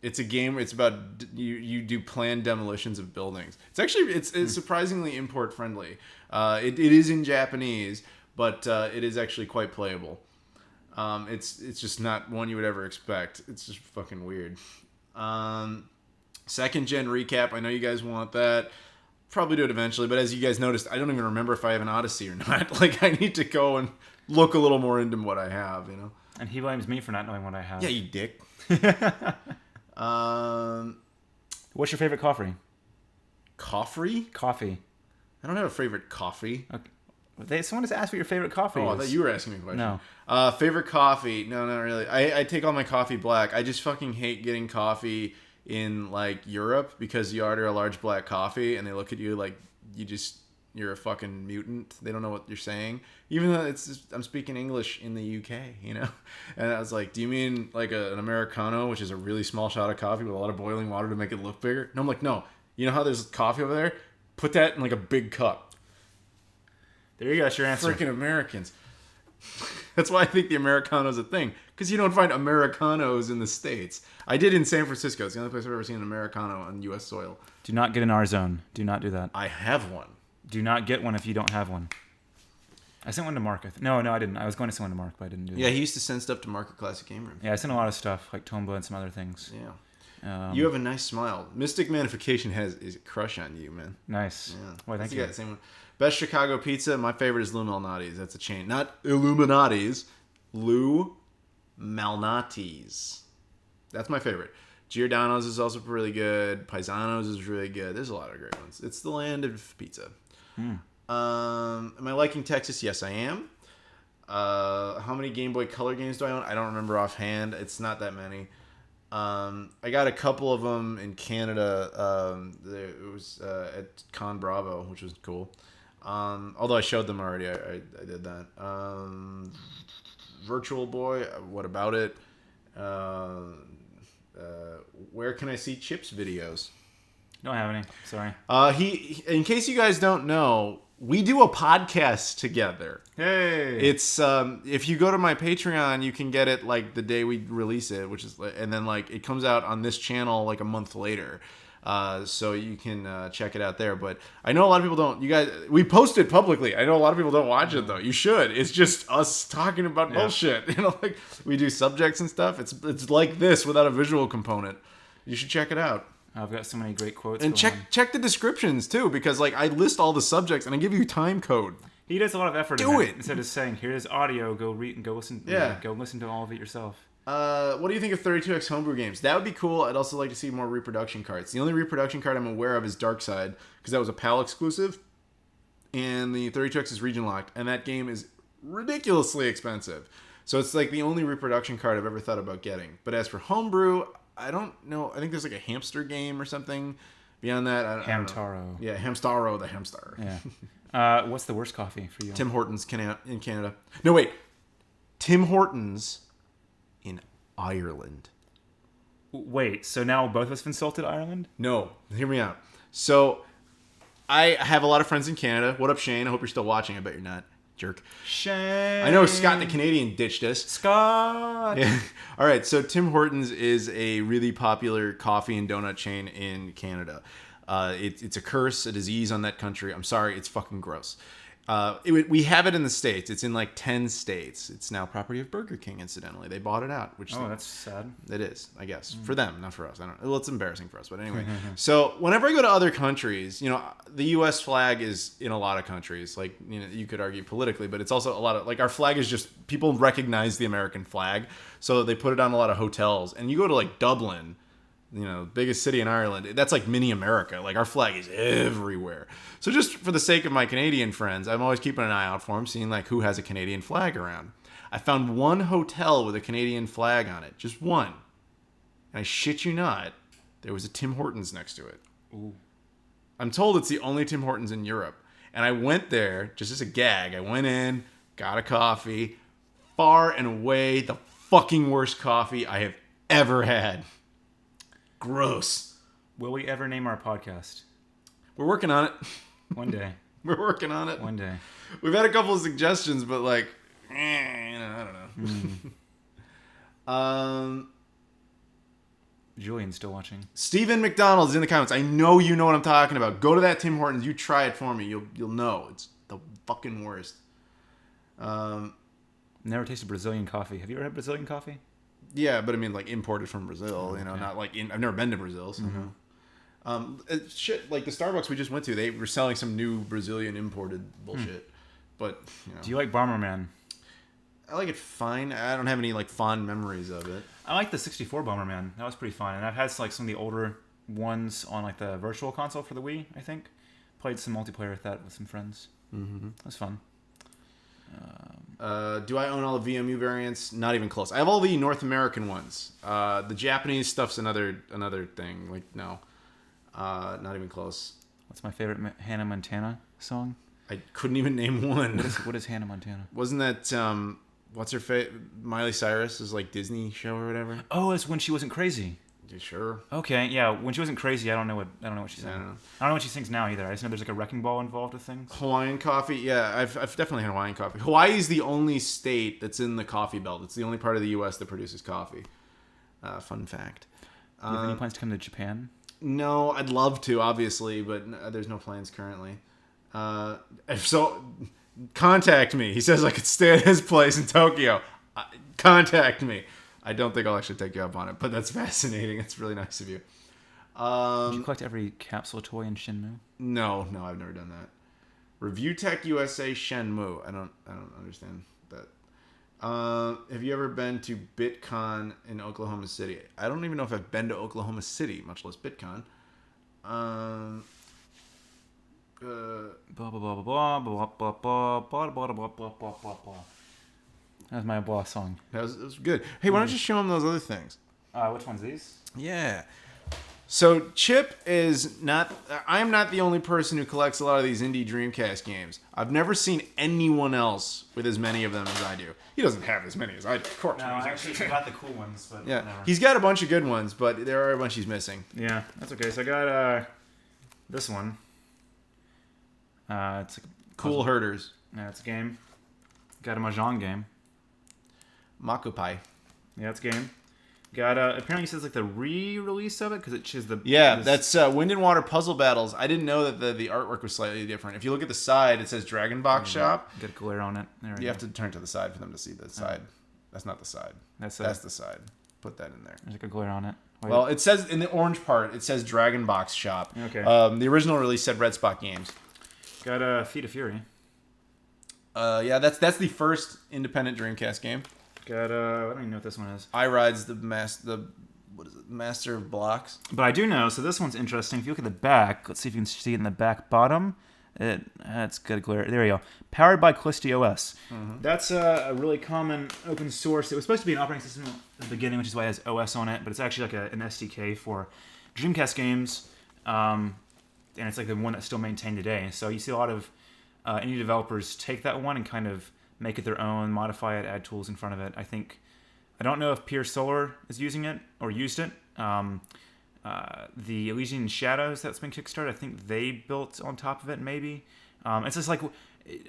It's a game. It's about you do planned demolitions of buildings. It's surprisingly import friendly. It is in Japanese, but it is actually quite playable. It's just not one you would ever expect. It's just fucking weird. Second gen recap. I know you guys want that. Probably do it eventually, but as you guys noticed, I don't even remember if I have an Odyssey or not. Like, I need to go and look a little more into what I have, you know? And he blames me for not knowing what I have. Yeah, you dick. What's your favorite coffee? Coffee? Coffee. I don't have a favorite coffee. Okay. Someone just asked what your favorite coffee is. I thought you were asking me a question. No. Favorite coffee? No, not really. I take all my coffee black. I just fucking hate getting coffee in, like, Europe, because you order a large black coffee and they look at you like you're a fucking mutant. They don't know what you're saying. Even though I'm speaking English in the UK, you know? And I was like, do you mean like an Americano, which is a really small shot of coffee with a lot of boiling water to make it look bigger? No, I'm like, no. You know how there's coffee over there? Put that in like a big cup. There you go. That's your answer. Freaking Americans. That's why I think the Americano's a thing. Because you don't find Americanos in the States. I did in San Francisco. It's the only place I've ever seen an Americano on U.S. soil. Do not get in our zone. Do not do that. I have one. Do not get one if you don't have one. I sent one to Mark. No, I didn't. I was going to send one to Mark, but I didn't do it. Yeah, he used to send stuff to Mark at Classic Game Room. Yeah, I sent a lot of stuff, like Tomba and some other things. Yeah. You have a nice smile. Mystic Manification is a crush on you, man. Nice. Yeah. Well, thank you. Same one. Best Chicago pizza. My favorite is Lou Malnati's. That's a chain. Not Illuminati's. Lou Malnati's. That's my favorite. Giordano's is also really good. Paisano's is really good. There's a lot of great ones. It's the land of pizza. Am I liking Texas? Yes, I am. How many Game Boy Color games do I own? I don't remember offhand. It's not that many. I got a couple of them in Canada. It was at Con Bravo, which was cool. Although I showed them already. I did that. Virtual Boy, what about it? Where can I see Chip's videos? Don't have any. Sorry. He in case you guys don't know, we do a podcast together. Hey. It's if you go to my Patreon, you can get it like the day we release it, which is, and then like it comes out on this channel like a month later. So you can check it out there. But I know a lot of people don't. You guys, we post it publicly. I know a lot of people don't watch it though. You should. It's just us talking about bullshit. You know, like we do subjects and stuff. It's like this without a visual component. You should check it out. I've got so many great quotes. And check the descriptions too, because like I list all the subjects and I give you time code. He does a lot of effort. Do it instead of saying, "Here's audio. Go read and go listen." Yeah. Go listen to all of it yourself. What do you think of 32X homebrew games? That would be cool. I'd also like to see more reproduction cards. The only reproduction card I'm aware of is Darkside, because that was a PAL exclusive, and the 32X is region locked, and that game is ridiculously expensive. So it's like the only reproduction card I've ever thought about getting. But as for homebrew, I don't know. I think there's like a hamster game or something. Beyond that, I don't know. Yeah, Hamstaro the hamster. Yeah. What's the worst coffee for you? Tim Hortons in Canada. No, wait. Tim Hortons in Ireland. Wait, so now both of us have insulted Ireland? No, hear me out. So, I have a lot of friends in Canada. What up, Shane? I hope you're still watching. I bet you're not. Jerk. Shane. I know Scott the Canadian ditched us. Scott. Yeah. All right, so Tim Hortons is a really popular coffee and donut chain in Canada. It's a curse, a disease on that country. I'm sorry, it's fucking gross. We have it in the States. It's in like 10 states. It's now property of Burger King, incidentally. They bought it out. That's sad. It is, I guess. For them, not for us. I don't know. Well, it's embarrassing for us, but anyway. So whenever I go to other countries, you know, the U.S. flag is in a lot of countries. Like, you know, you could argue politically, but it's also a lot of, like, our flag is just, people recognize the American flag. So they put it on a lot of hotels. And you go to, like, Dublin, you know, biggest city in Ireland, that's like mini America. Like, our flag is everywhere. So just for the sake of my Canadian friends, I'm always keeping an eye out for them, seeing like who has a Canadian flag around. I found one hotel with a Canadian flag on it, just one. And I shit you not, there was a Tim Hortons next to it. Ooh. I'm told it's the only Tim Hortons in Europe. And I went there just as a gag. I went in, got a coffee. Far and away the fucking worst coffee I have ever had. Gross. Will we ever name our podcast? We're working on it. One day. We're working on it. One day. We've had a couple of suggestions, but like, I don't know. Julian's still watching. Stephen McDonald's in the comments. I know you know what I'm talking about. Go to that Tim Hortons. You try it for me. You'll know. It's the fucking worst. Never tasted Brazilian coffee. Have you ever had Brazilian coffee? Yeah, but I mean, like, imported from Brazil, Okay. not like I've never been to Brazil, so shit, like the Starbucks we just went to, they were selling some new Brazilian imported bullshit. But Do you like Bomberman? I like it fine. I don't have any like fond memories of it. I like the 64 Bomberman. That was pretty fun. And I've had like some of the older ones on like the virtual console for the Wii, I think. Played some multiplayer with that with some friends. That was fun. Do I own all the VMU variants? Not even close. I have all the North American ones. The Japanese stuff's another thing. Like, no. Not even close. What's my favorite Hannah Montana song? I couldn't even name one. What is Hannah Montana? Wasn't that, what's her Miley Cyrus's, like, Disney show or whatever? Oh, it's When She Wasn't Crazy. You sure? Okay, yeah. When She Wasn't Crazy, I don't know what she sang. I don't know. I don't know what she sings now either. I just know there's like a wrecking ball involved with things. Hawaiian coffee? Yeah, I've definitely had Hawaiian coffee. Hawaii is the only state that's in the coffee belt. It's the only part of the U.S. that produces coffee. Fun fact. Do you have any plans to come to Japan? No, I'd love to, obviously, but there's no plans currently. If so, contact me. He says I could stay at his place in Tokyo. Contact me. I don't think I'll actually take you up on it, but that's fascinating. It's really nice of you. Did you collect every capsule toy in Shenmue? No, I've never done that. Review Tech USA Shenmue. I don't understand that. Have you ever been to BitCon in Oklahoma City? I don't even know if I've been to Oklahoma City, much less BitCon. Blah blah blah blah blah blah blah blah blah blah blah blah blah blah. That's my blah song. That was good. Hey, why don't you show him those other things? Which one's these? Yeah. So Chip is not. I am not the only person who collects a lot of these indie Dreamcast games. I've never seen anyone else with as many of them as I do. He doesn't have as many as I do, of course. No, I actually got the cool ones, but yeah, whatever. he's got a bunch of good ones, but there are a bunch he's missing. Yeah, that's okay. So I got this one. It's a Cool Herders. Yeah, it's a game. Got a Mahjong game. Makupai. Yeah, it's a game. Got apparently it says like the re-release of it because it shows the that's Wind and Water Puzzle Battles. I didn't know that the artwork was slightly different. If you look at the side, it says Dragon Box Shop. Got a glare on it. You have to turn to the side for them to see the side. That's not the side. That's the side. Put that in there. There's like a glare on it. Wait. Well, it says in the orange part, it says Dragon Box Shop. Okay. The original release said Red Spot Games. Got Feet of Fury. Yeah, that's the first independent Dreamcast game. Got I don't even know what this one is. iRide's what is it? Master of Blocks. But I do know. So this one's interesting. If you look at the back, let's see if you can see it in the back bottom. It's got a glare. There you go. Powered by Callisto OS. Mm-hmm. That's a really common open source. It was supposed to be an operating system at the beginning, which is why it has OS on it. But it's actually like an SDK for Dreamcast games, and it's like the one that's still maintained today. So you see a lot of indie developers take that one and kind of make it their own, modify it, add tools in front of it. I don't know if Pure Solar is using it or used it. The Elysian Shadows that's been kickstarted, I think they built on top of it, maybe. It's just like,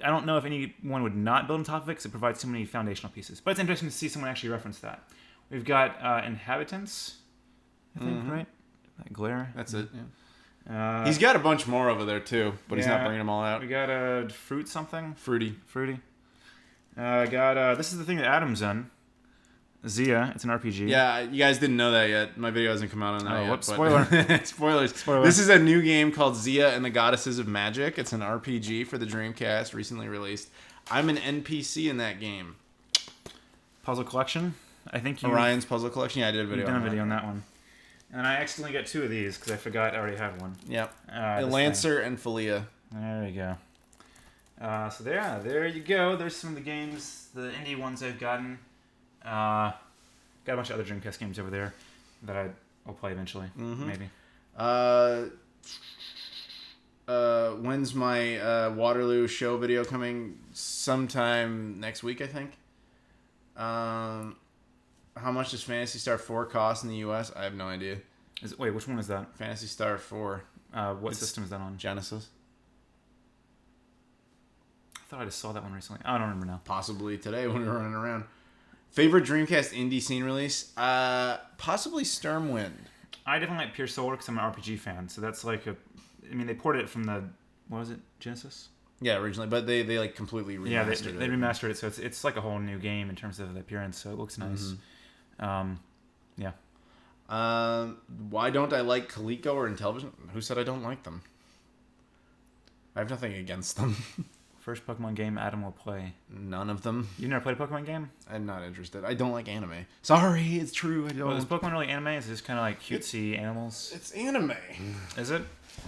I don't know if anyone would not build on top of it because it provides so many foundational pieces. But it's interesting to see someone actually reference that. We've got Inhabitants, I think, right? That glare. That's it, yeah. He's got a bunch more over there, too, but he's not bringing them all out. We got Fruit something. Fruity. This is the thing that Adam's in. Zia, it's an RPG. Yeah, you guys didn't know that yet. My video hasn't come out on that yet. Whoops, spoiler. Spoilers. This is a new game called Zia and the Goddesses of Magic. It's an RPG for the Dreamcast, recently released. I'm an NPC in that game. Puzzle Collection? I think you... Orion's Puzzle Collection? Yeah, I did a video on that. You've done a video on that one. And I accidentally got two of these because I forgot I already had one. Yep. Lancer and Philia. There you go. So there you go. There's some of the games, the indie ones I've gotten. Got a bunch of other Dreamcast games over there that I I'll play eventually. Maybe. When's my Waterloo show video coming? Sometime next week, I think. How much does Phantasy Star 4 cost in the US? I have no idea. Wait, which one is that? Phantasy Star 4. What system is that on? Genesis. I thought I just saw that one recently. I don't remember now. Possibly today when we were running around. Favorite Dreamcast indie scene release? Possibly Stormwind. I definitely like Pure Solar because I'm an RPG fan. So that's like they ported it from the, what was it, Genesis? Yeah, originally, but they like completely remastered it. Yeah, they remastered it, so it's like a whole new game in terms of the appearance. So it looks nice. Yeah. Why don't I like Coleco or Intellivision? Who said I don't like them? I have nothing against them. First Pokemon game Adam will play. None of them. You never played a Pokemon game? I'm not interested. I don't like anime. Sorry, it's true. I don't. Well, is Pokemon really anime? Is it just kind of like cutesy animals? It's anime. Is it?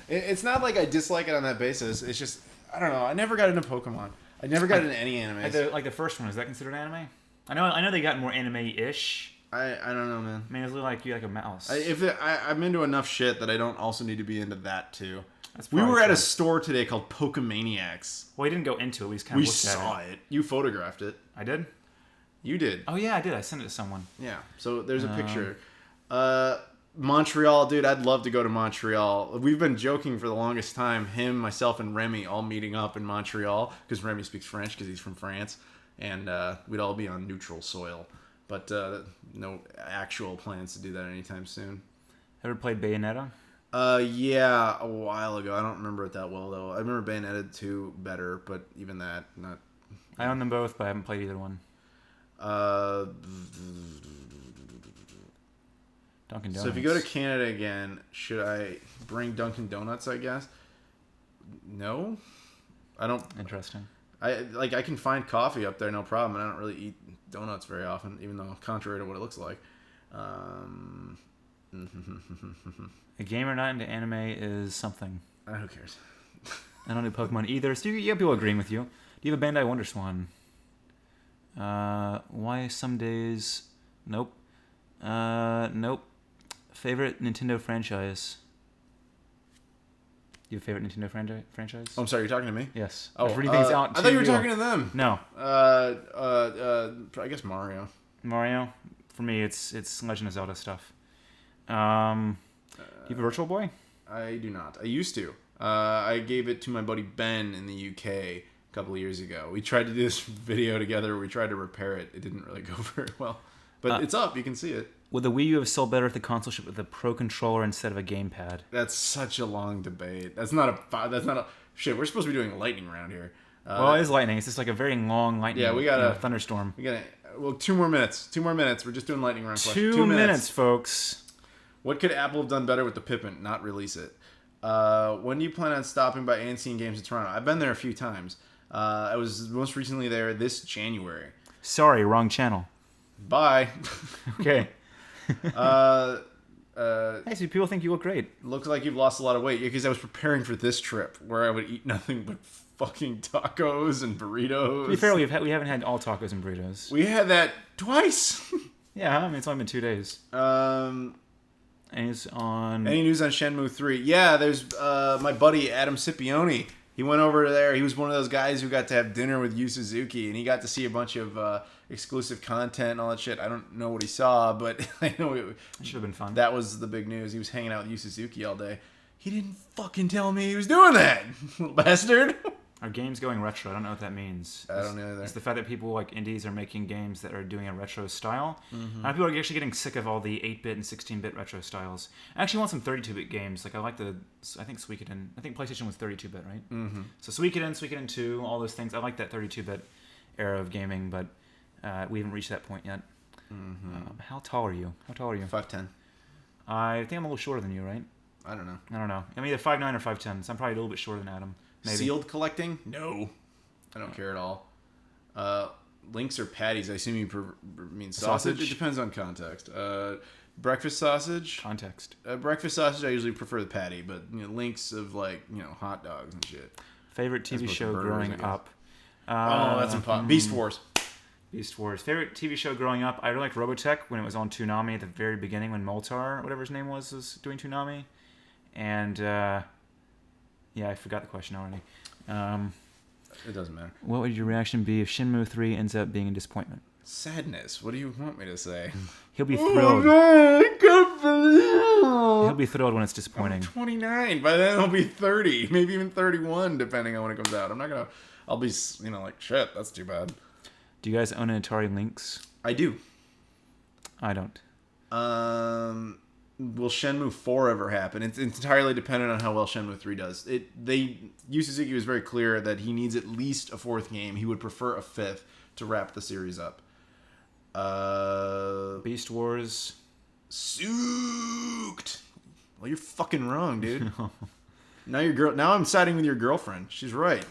It's not like I dislike it on that basis. It's just, I don't know. I never got into Pokemon. I never got into any anime. Like the first one, is that considered anime? I know they got more anime-ish. I don't know, man. I mean, it's like you like a mouse. I'm into enough shit that I don't also need to be into that too. We were at a store today called Pokemaniacs. Well, we didn't go into it. We just kind of looked at it. We saw it. You photographed it. I did? You did. Oh, yeah, I did. I sent it to someone. Yeah. So there's a picture. Montreal, dude. I'd love to go to Montreal. We've been joking for the longest time. Him, myself, and Remy all meeting up in Montreal because Remy speaks French because he's from France. And we'd all be on neutral soil. But no actual plans to do that anytime soon. Ever played Bayonetta? Yeah, a while ago. I don't remember it that well, though. I remember Bayonetta 2 better, but even that, not... I own them both, but I haven't played either one. Dunkin' Donuts. So if you go to Canada again, should I bring Dunkin' Donuts, I guess? No? I don't... Interesting. I can find coffee up there, no problem, and I don't really eat donuts very often, even though contrary to what it looks like. A gamer not into anime is something. Who cares? I don't do Pokemon either, so you have people agreeing with you. Do you have a Bandai Wonder Swan? Why some days... Nope. Nope. Favorite Nintendo franchise? Do you have a favorite Nintendo franchise? Oh, I'm sorry, you're talking to me? Yes. Oh, things out I thought you were talking to them. No. I guess Mario. Mario? For me, it's Legend of Zelda stuff. Do you have a Virtual Boy? I do not. I used to. I gave it to my buddy Ben in the UK a couple of years ago. We tried to do this video together. We tried to repair it. It didn't really go very well. But it's up. You can see it. Would the Wii U have sold better if the console shipped with a Pro Controller instead of a gamepad? That's such a long debate. That's not a... Shit, we're supposed to be doing a lightning round here. Well, it is lightning. It's just like a very long lightning. Yeah, we got a thunderstorm. We got well, 2 more minutes. 2 more minutes. We're just doing lightning round questions. 2 minutes, folks. What could Apple have done better with the Pippin? Not release it. When do you plan on stopping by Ancient Games in Toronto? I've been there a few times. I was most recently there this January. Sorry, wrong channel. Bye. Okay. Hey, so people think you look great. Looks like you've lost a lot of weight. Because I was preparing for this trip where I would eat nothing but fucking tacos and burritos. To be fair, we haven't had all tacos and burritos. We had that twice. Yeah, I mean, it's only been 2 days. Any news on Shenmue 3? Yeah, there's my buddy Adam Scipione. He went over there. He was one of those guys who got to have dinner with Yu Suzuki, and he got to see a bunch of exclusive content and all that shit. I don't know what he saw, but I know it should have been fun. That was the big news. He was hanging out with Yu Suzuki all day. He didn't fucking tell me he was doing that, little bastard. Are games going retro? I don't know what that means. I don't know either. It's the fact that people like indies are making games that are doing a retro style. Mm-hmm. People are actually getting sick of all the 8-bit and 16-bit retro styles. I actually want some 32-bit games. Like I think Suikoden. I think PlayStation was 32-bit, right? Mm-hmm. So Suikoden 2, all those things. I like that 32-bit era of gaming, but we haven't reached that point yet. Mm-hmm. How tall are you? 5'10". I think I'm a little shorter than you, right? I don't know. I'm either 5'9" or 5'10", so I'm probably a little bit shorter than Adam. Maybe. Sealed collecting? No. I don't care at all. Links or patties? I assume you mean sausage? It depends on context. Breakfast sausage? Context. Breakfast sausage, I usually prefer the patty, but links of hot dogs and shit. Favorite TV show growing up? That's important. Beast Wars. Beast Wars. Favorite TV show growing up? I really liked Robotech when it was on Toonami at the very beginning when Moltar, whatever his name was doing Toonami. And, yeah, I forgot the question already. It doesn't matter. What would your reaction be if Shenmue 3 ends up being a disappointment? Sadness. What do you want me to say? He'll be thrilled. I can't believe He'll be thrilled when it's disappointing. I'm 29. By then I'll be 30. Maybe even 31, depending on when it comes out. I'll be, like, shit, that's too bad. Do you guys own an Atari Lynx? I do. I don't. Will Shenmue 4 ever happen? It's entirely dependent on how well Shenmue 3 does. Yu Suzuki was very clear that he needs at least a fourth game. He would prefer a fifth to wrap the series up. Beast Wars. Sooked. Well, you're fucking wrong, dude. Now I'm siding with your girlfriend. She's right.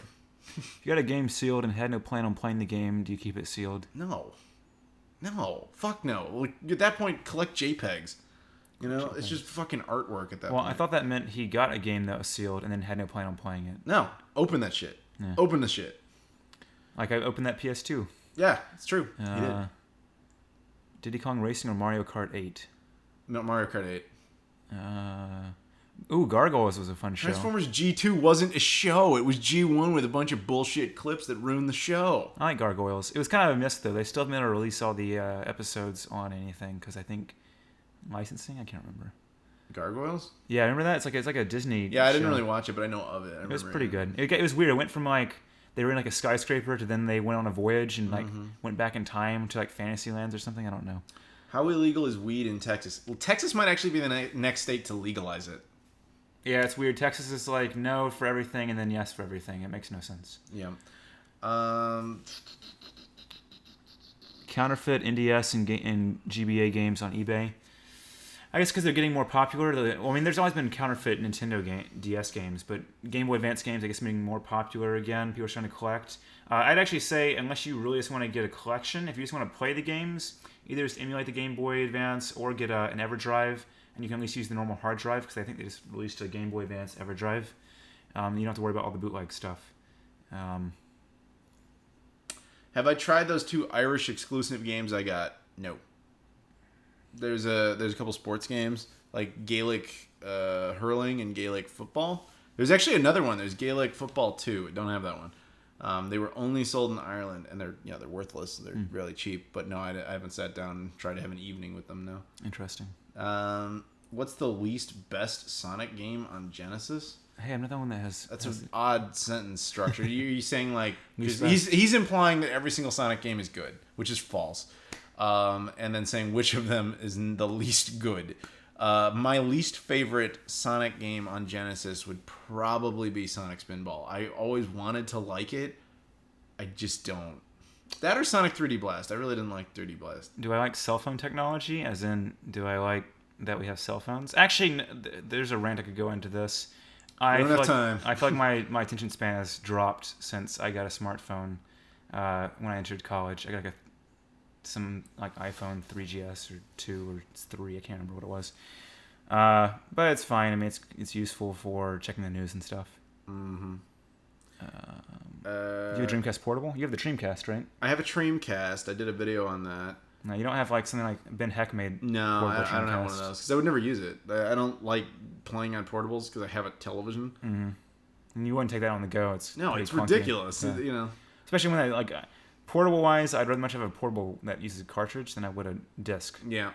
If you got a game sealed and had no plan on playing the game, do you keep it sealed? No. Fuck no. Like, at that point, collect JPEGs. It's just fucking artwork at that point. Well, I thought that meant he got a game that was sealed and then had no plan on playing it. No. Open that shit. Yeah. Open the shit. Like I opened that PS2. Yeah, it's true. He did. Diddy Kong Racing or Mario Kart 8? No, Mario Kart 8. Gargoyles was a fun show. Transformers G2 wasn't a show. It was G1 with a bunch of bullshit clips that ruined the show. I like Gargoyles. It was kind of a miss, though. They still haven't been able to release all the episodes on anything, because I think licensing? I can't remember. Gargoyles? Yeah, remember that? It's like a Disney Yeah, I didn't really watch it, but I know of it. It was pretty good. It was weird. It went from, like, they were in, like, a skyscraper to then they went on a voyage and, like, went back in time to, like, fantasy lands or something. I don't know. How illegal is weed in Texas? Well, Texas might actually be the next state to legalize it. Yeah, it's weird. Texas is like no for everything and then yes for everything. It makes no sense. Yeah. Counterfeit NDS and GBA games on eBay. I guess because they're getting more popular. There's always been counterfeit Nintendo DS games, but Game Boy Advance games, I guess, are getting more popular again. People are trying to collect. I'd actually say, unless you really just want to get a collection, if you just want to play the games, either just emulate the Game Boy Advance or get an EverDrive, and you can at least use the normal hard drive, because I think they just released a Game Boy Advance EverDrive. You don't have to worry about all the bootleg stuff. Have I tried those 2 Irish exclusive games I got? No. There's a couple sports games, like Gaelic hurling and Gaelic football. There's actually another one. There's Gaelic football 2. Don't have that one. They were only sold in Ireland, and they're worthless. They're really cheap. But no, I haven't sat down and tried to have an evening with them. No. Interesting. What's the least best Sonic game on Genesis? Hey, I'm not the one that has... That's an odd sentence structure. You're saying, like... He's implying that every single Sonic game is good, which is false. And then saying which of them is the least good. My least favorite Sonic game on Genesis would probably be Sonic Spinball. I always wanted to like it. I just don't. That or Sonic 3D Blast. I really didn't like 3D Blast. Do I like cell phone technology? As in, do I like that we have cell phones? Actually, there's a rant I could go into this. I don't have time. I feel like my attention span has dropped since I got a smartphone when I entered college. I got some iPhone 3GS or 2 or 3. I can't remember what it was. But it's fine. I mean, it's useful for checking the news and stuff. Mm-hmm. You have a Dreamcast portable? You have the Dreamcast, right? I have a Dreamcast. I did a video on that. No, you don't have something like Ben Heck made. No, I don't have one of those because I would never use it. I don't like playing on portables because I have a television. Mm-hmm. And you wouldn't take that on the go. It's ridiculous. Yeah. Especially when portable wise, I'd rather much have a portable that uses a cartridge than I would a disc. Yeah.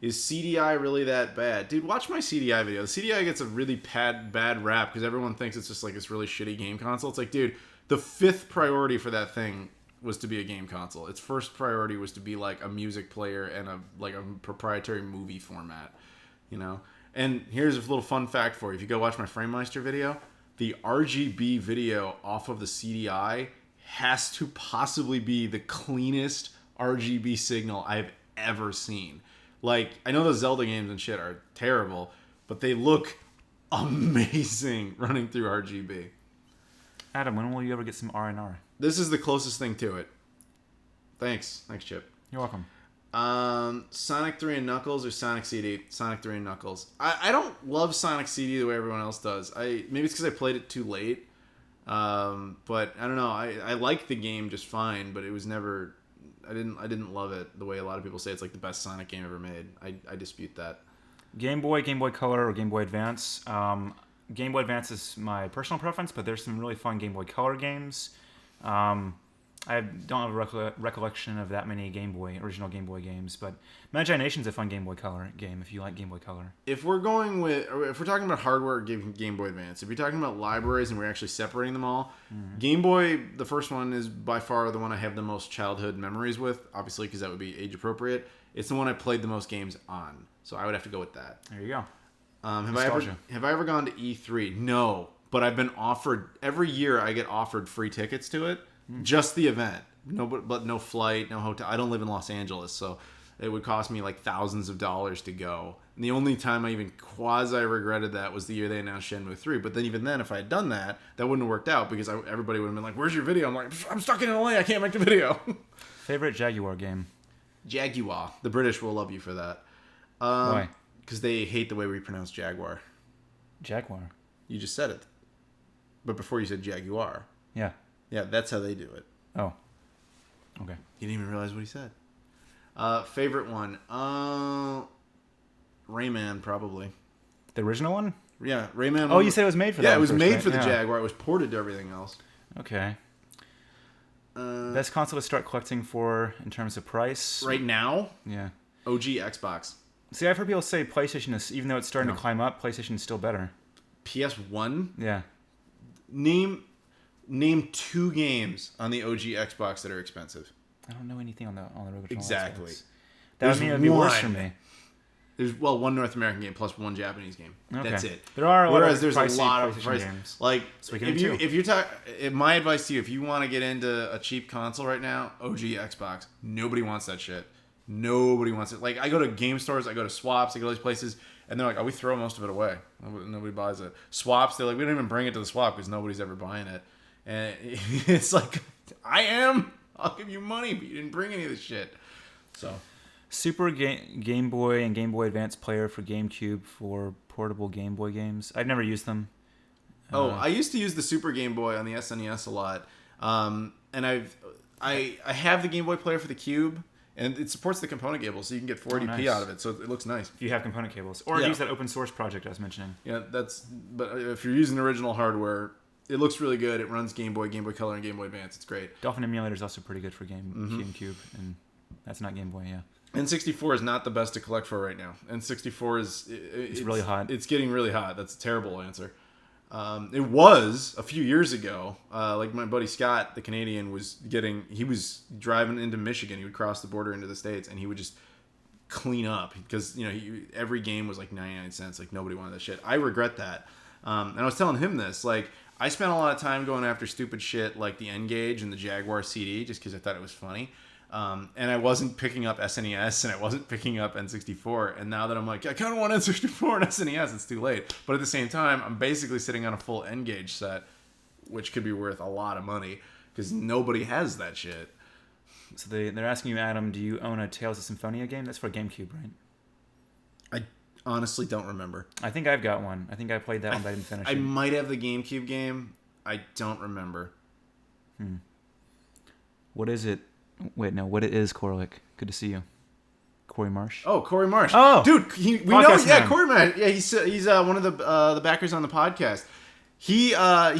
Is CDI really that bad? Dude, watch my CDI video. The CDI gets a really bad rap because everyone thinks it's just like this really shitty game console. It's like, dude, the 5th priority for that thing was to be a game console. Its first priority was to be like a music player and a proprietary movie format, And here's a little fun fact for you. If you go watch my FrameMeister video, the RGB video off of the CDI has to possibly be the cleanest RGB signal I've ever seen. Like, I know the Zelda games and shit are terrible, but they look amazing running through RGB. Adam, when will you ever get some R&R? This is the closest thing to it. Thanks, Chip. You're welcome. Sonic 3 and Knuckles or Sonic CD? Sonic 3 and Knuckles. I don't love Sonic CD the way everyone else does. Maybe it's because I played it too late. But I don't know. I like the game just fine, but it was never didn't love it the way a lot of people say it's like the best Sonic game ever made. I dispute that. Game Boy Color, or Game Boy Advance. Game Boy Advance is my personal preference, but there's some really fun Game Boy Color games. I don't have a recollection of that many original Game Boy games, but Magi Nation's a fun Game Boy Color game if you like Game Boy Color. If we're talking about hardware, Game Boy Advance. If you're talking about libraries and we're actually separating them all, Game Boy, the first one is by far the one I have the most childhood memories with, obviously because that would be age appropriate. It's the one I played the most games on, so I would have to go with that. There you go. Have I ever gone to E3? No, but I've been offered every year. I get offered free tickets to it. Just the event, but no flight, no hotel. I don't live in Los Angeles, so it would cost me like thousands of dollars to go. And the only time I even quasi regretted that was the year they announced Shenmue 3. But then even then, if I had done that, that wouldn't have worked out because everybody would have been like, "Where's your video?" I'm like, "I'm stuck in LA. I can't make the video." Favorite Jaguar game? Jaguar. The British will love you for that. Why? Because they hate the way we pronounce Jaguar. Jaguar. You just said it, but before you said Jaguar. Yeah. Yeah, that's how they do it. Oh. Okay. You didn't even realize what he said. Favorite one? Rayman, probably. The original one? Yeah, Rayman. Oh, you said it was made for that. Yeah, it was made for the Jaguar. It was ported to everything else. Okay. Best console to start collecting for in terms of price? Right now? Yeah. OG Xbox. See, I've heard people say PlayStation is, even though it's starting to climb up, PlayStation is still better. PS1? Yeah. Name 2 games on the OG Xbox that are expensive. I don't know anything on the original Exactly. Xbox. That would mean it would be worse for me. There's one North American game plus one Japanese game. Okay. That's it. There are there's a lot of price games. Like if you're talking, my advice to you, if you want to get into a cheap console right now, OG Xbox. Nobody wants that shit. Nobody wants it. Like I go to game stores, I go to Swaps, I go to these places, and they're like, "Oh, we throw most of it away. Nobody buys it." Swaps, they're like, "We don't even bring it to the swap because nobody's ever buying it." And it's like, I'll give you money, but you didn't bring any of this shit. So. Super Game Boy and Game Boy Advance player for GameCube for portable Game Boy games. I've never used them. I used to use the Super Game Boy on the SNES a lot, and I have the Game Boy player for the Cube, and it supports the component cable, so you can get 480p out of it. So it looks nice. If you have component cables, or use that open source project I was mentioning. Yeah, but if you're using original hardware, it looks really good. It runs Game Boy Color, and Game Boy Advance. It's great. Dolphin Emulator is also pretty good for GameCube, and that's not Game Boy, yeah. N64 is not the best to collect for right now. N64 is... It's really hot. It's getting really hot. That's a terrible answer. It was a few years ago. Like my buddy Scott, the Canadian, he was driving into Michigan. He would cross the border into the States, and he would just clean up because every game was like 99 cents. Like nobody wanted that shit. I regret that. And I was telling him this. Like I spent a lot of time going after stupid shit like the N-Gage and the Jaguar CD just because I thought it was funny. And I wasn't picking up SNES and I wasn't picking up N64. And now that I'm like, I kind of want N64 and SNES, it's too late. But at the same time, I'm basically sitting on a full N-Gage set, which could be worth a lot of money because nobody has that shit. So they're asking you, Adam, do you own a Tales of Symphonia game? That's for GameCube, right? I honestly don't remember. I think I've got one. I think I played that one, but I didn't finish it. I might have the GameCube game. I don't remember. What is it? Wait, no. What it is, Koralik? Good to see you, Corey Marsh. Oh, Corey Marsh. Oh, dude, we know. Yeah, Corey Marsh. Yeah, he's one of the backers on the podcast. He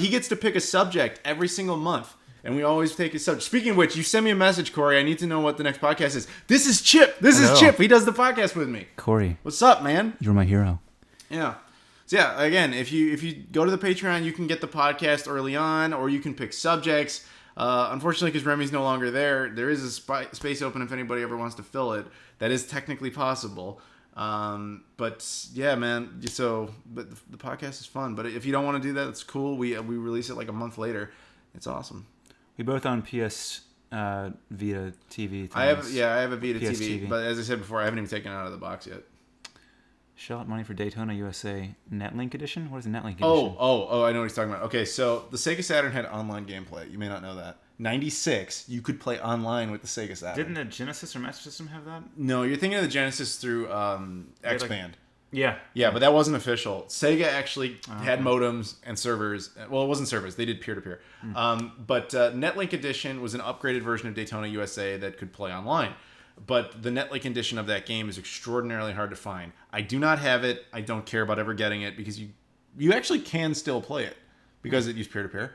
gets to pick a subject every single month, and we always take a subject. Speaking of which, you send me a message, Corey. I need to know what the next podcast is. This is Chip. Is Chip. He does the podcast with me. Corey, what's up, man? You're my hero. Yeah. So yeah, again, if you go to the Patreon, you can get the podcast early on, or you can pick subjects. Unfortunately, because Remy's no longer there is a space open if anybody ever wants to fill it. That is technically possible. But yeah, man. But the podcast is fun. But if you don't want to do that, it's cool. We release it like a month later. It's awesome. We both own PS Vita TV. Things. I have a Vita PS TV. But as I said before, I haven't even taken it out of the box yet. Shell out money for Daytona USA Netlink edition? What is a Netlink edition? Oh, I know what he's talking about. Okay, so the Sega Saturn had online gameplay. You may not know that. 96, you could play online with the Sega Saturn. Didn't the Genesis or Master System have that? No, you're thinking of the Genesis through X-Band. Yeah. Yeah, but that wasn't official. Sega actually had modems and servers. Well, it wasn't servers. They did peer-to-peer. But Netlink Edition was an upgraded version of Daytona USA that could play online. But the Netlink edition of that game is extraordinarily hard to find. I do not have it. I don't care about ever getting it because you actually can still play it because it used peer-to-peer.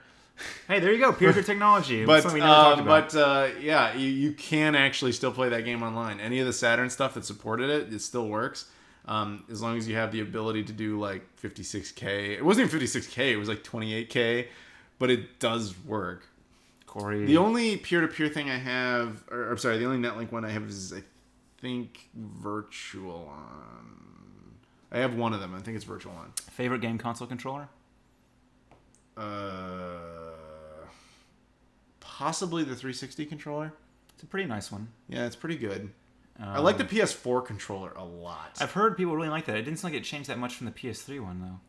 Hey, there you go. Peer-to-peer technology. But Something we never talked about. yeah, you can actually still play that game online. Any of the Saturn stuff that supported it still works. As long as you have the ability to do like 56K. It wasn't even 56K. It was like 28K. But it does work. Corey. The only peer-to-peer thing I have, or I'm sorry, the only Netlink one I have is, I think, Virtual On. I have one of them. I think it's Virtual On. Favorite game console controller? Possibly the 360 controller. It's a pretty nice one. Yeah, it's pretty good. I like the PS4 controller a lot. I've heard people really like that. It didn't seem like it changed that much from the PS3 one, though.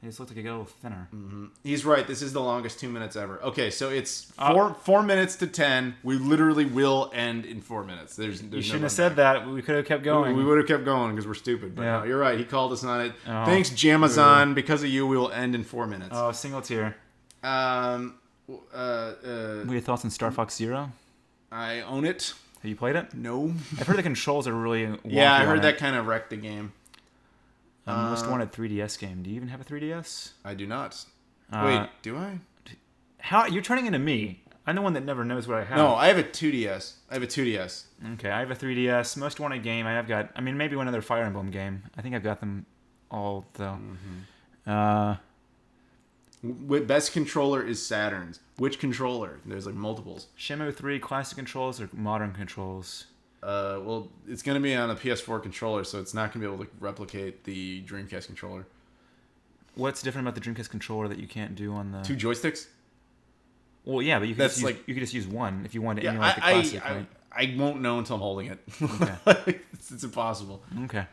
It just looked like it got a little thinner. Mm-hmm. He's right. This is the longest 2 minutes ever. Okay, so it's 4 minutes to 10. We literally will end in 4 minutes. There's you shouldn't have said that. We could have kept going. We would have kept going because we're stupid. But no, you're right. He called us on it. Oh. Thanks, Jamazon. Because of you, we will end in 4 minutes. Oh, single tier. What are your thoughts on Star Fox Zero? I own it. Have you played it? No. I've heard the controls are really wonky. Yeah, I heard that kind of wrecked the game. Most wanted 3DS game. Do you even have a 3DS? I do not. Wait, do I? How you're turning into me? I'm the one that never knows what I have. No, I have a 2DS. Okay, I have a 3DS. Most wanted game. I have got. I mean, maybe one other Fire Emblem game. I think I've got them all though. Best controller is Saturn's. Which controller? There's like multiples. Shenmue 3 classic controls or modern controls? Well, it's going to be on a PS4 controller, so it's not going to be able to replicate the Dreamcast controller. What's different about the Dreamcast controller that you can't do on the... 2 joysticks? Well, yeah, but you could just use one if you wanted to emulate the classic, right? I won't know until I'm holding it. Okay. It's impossible. Okay.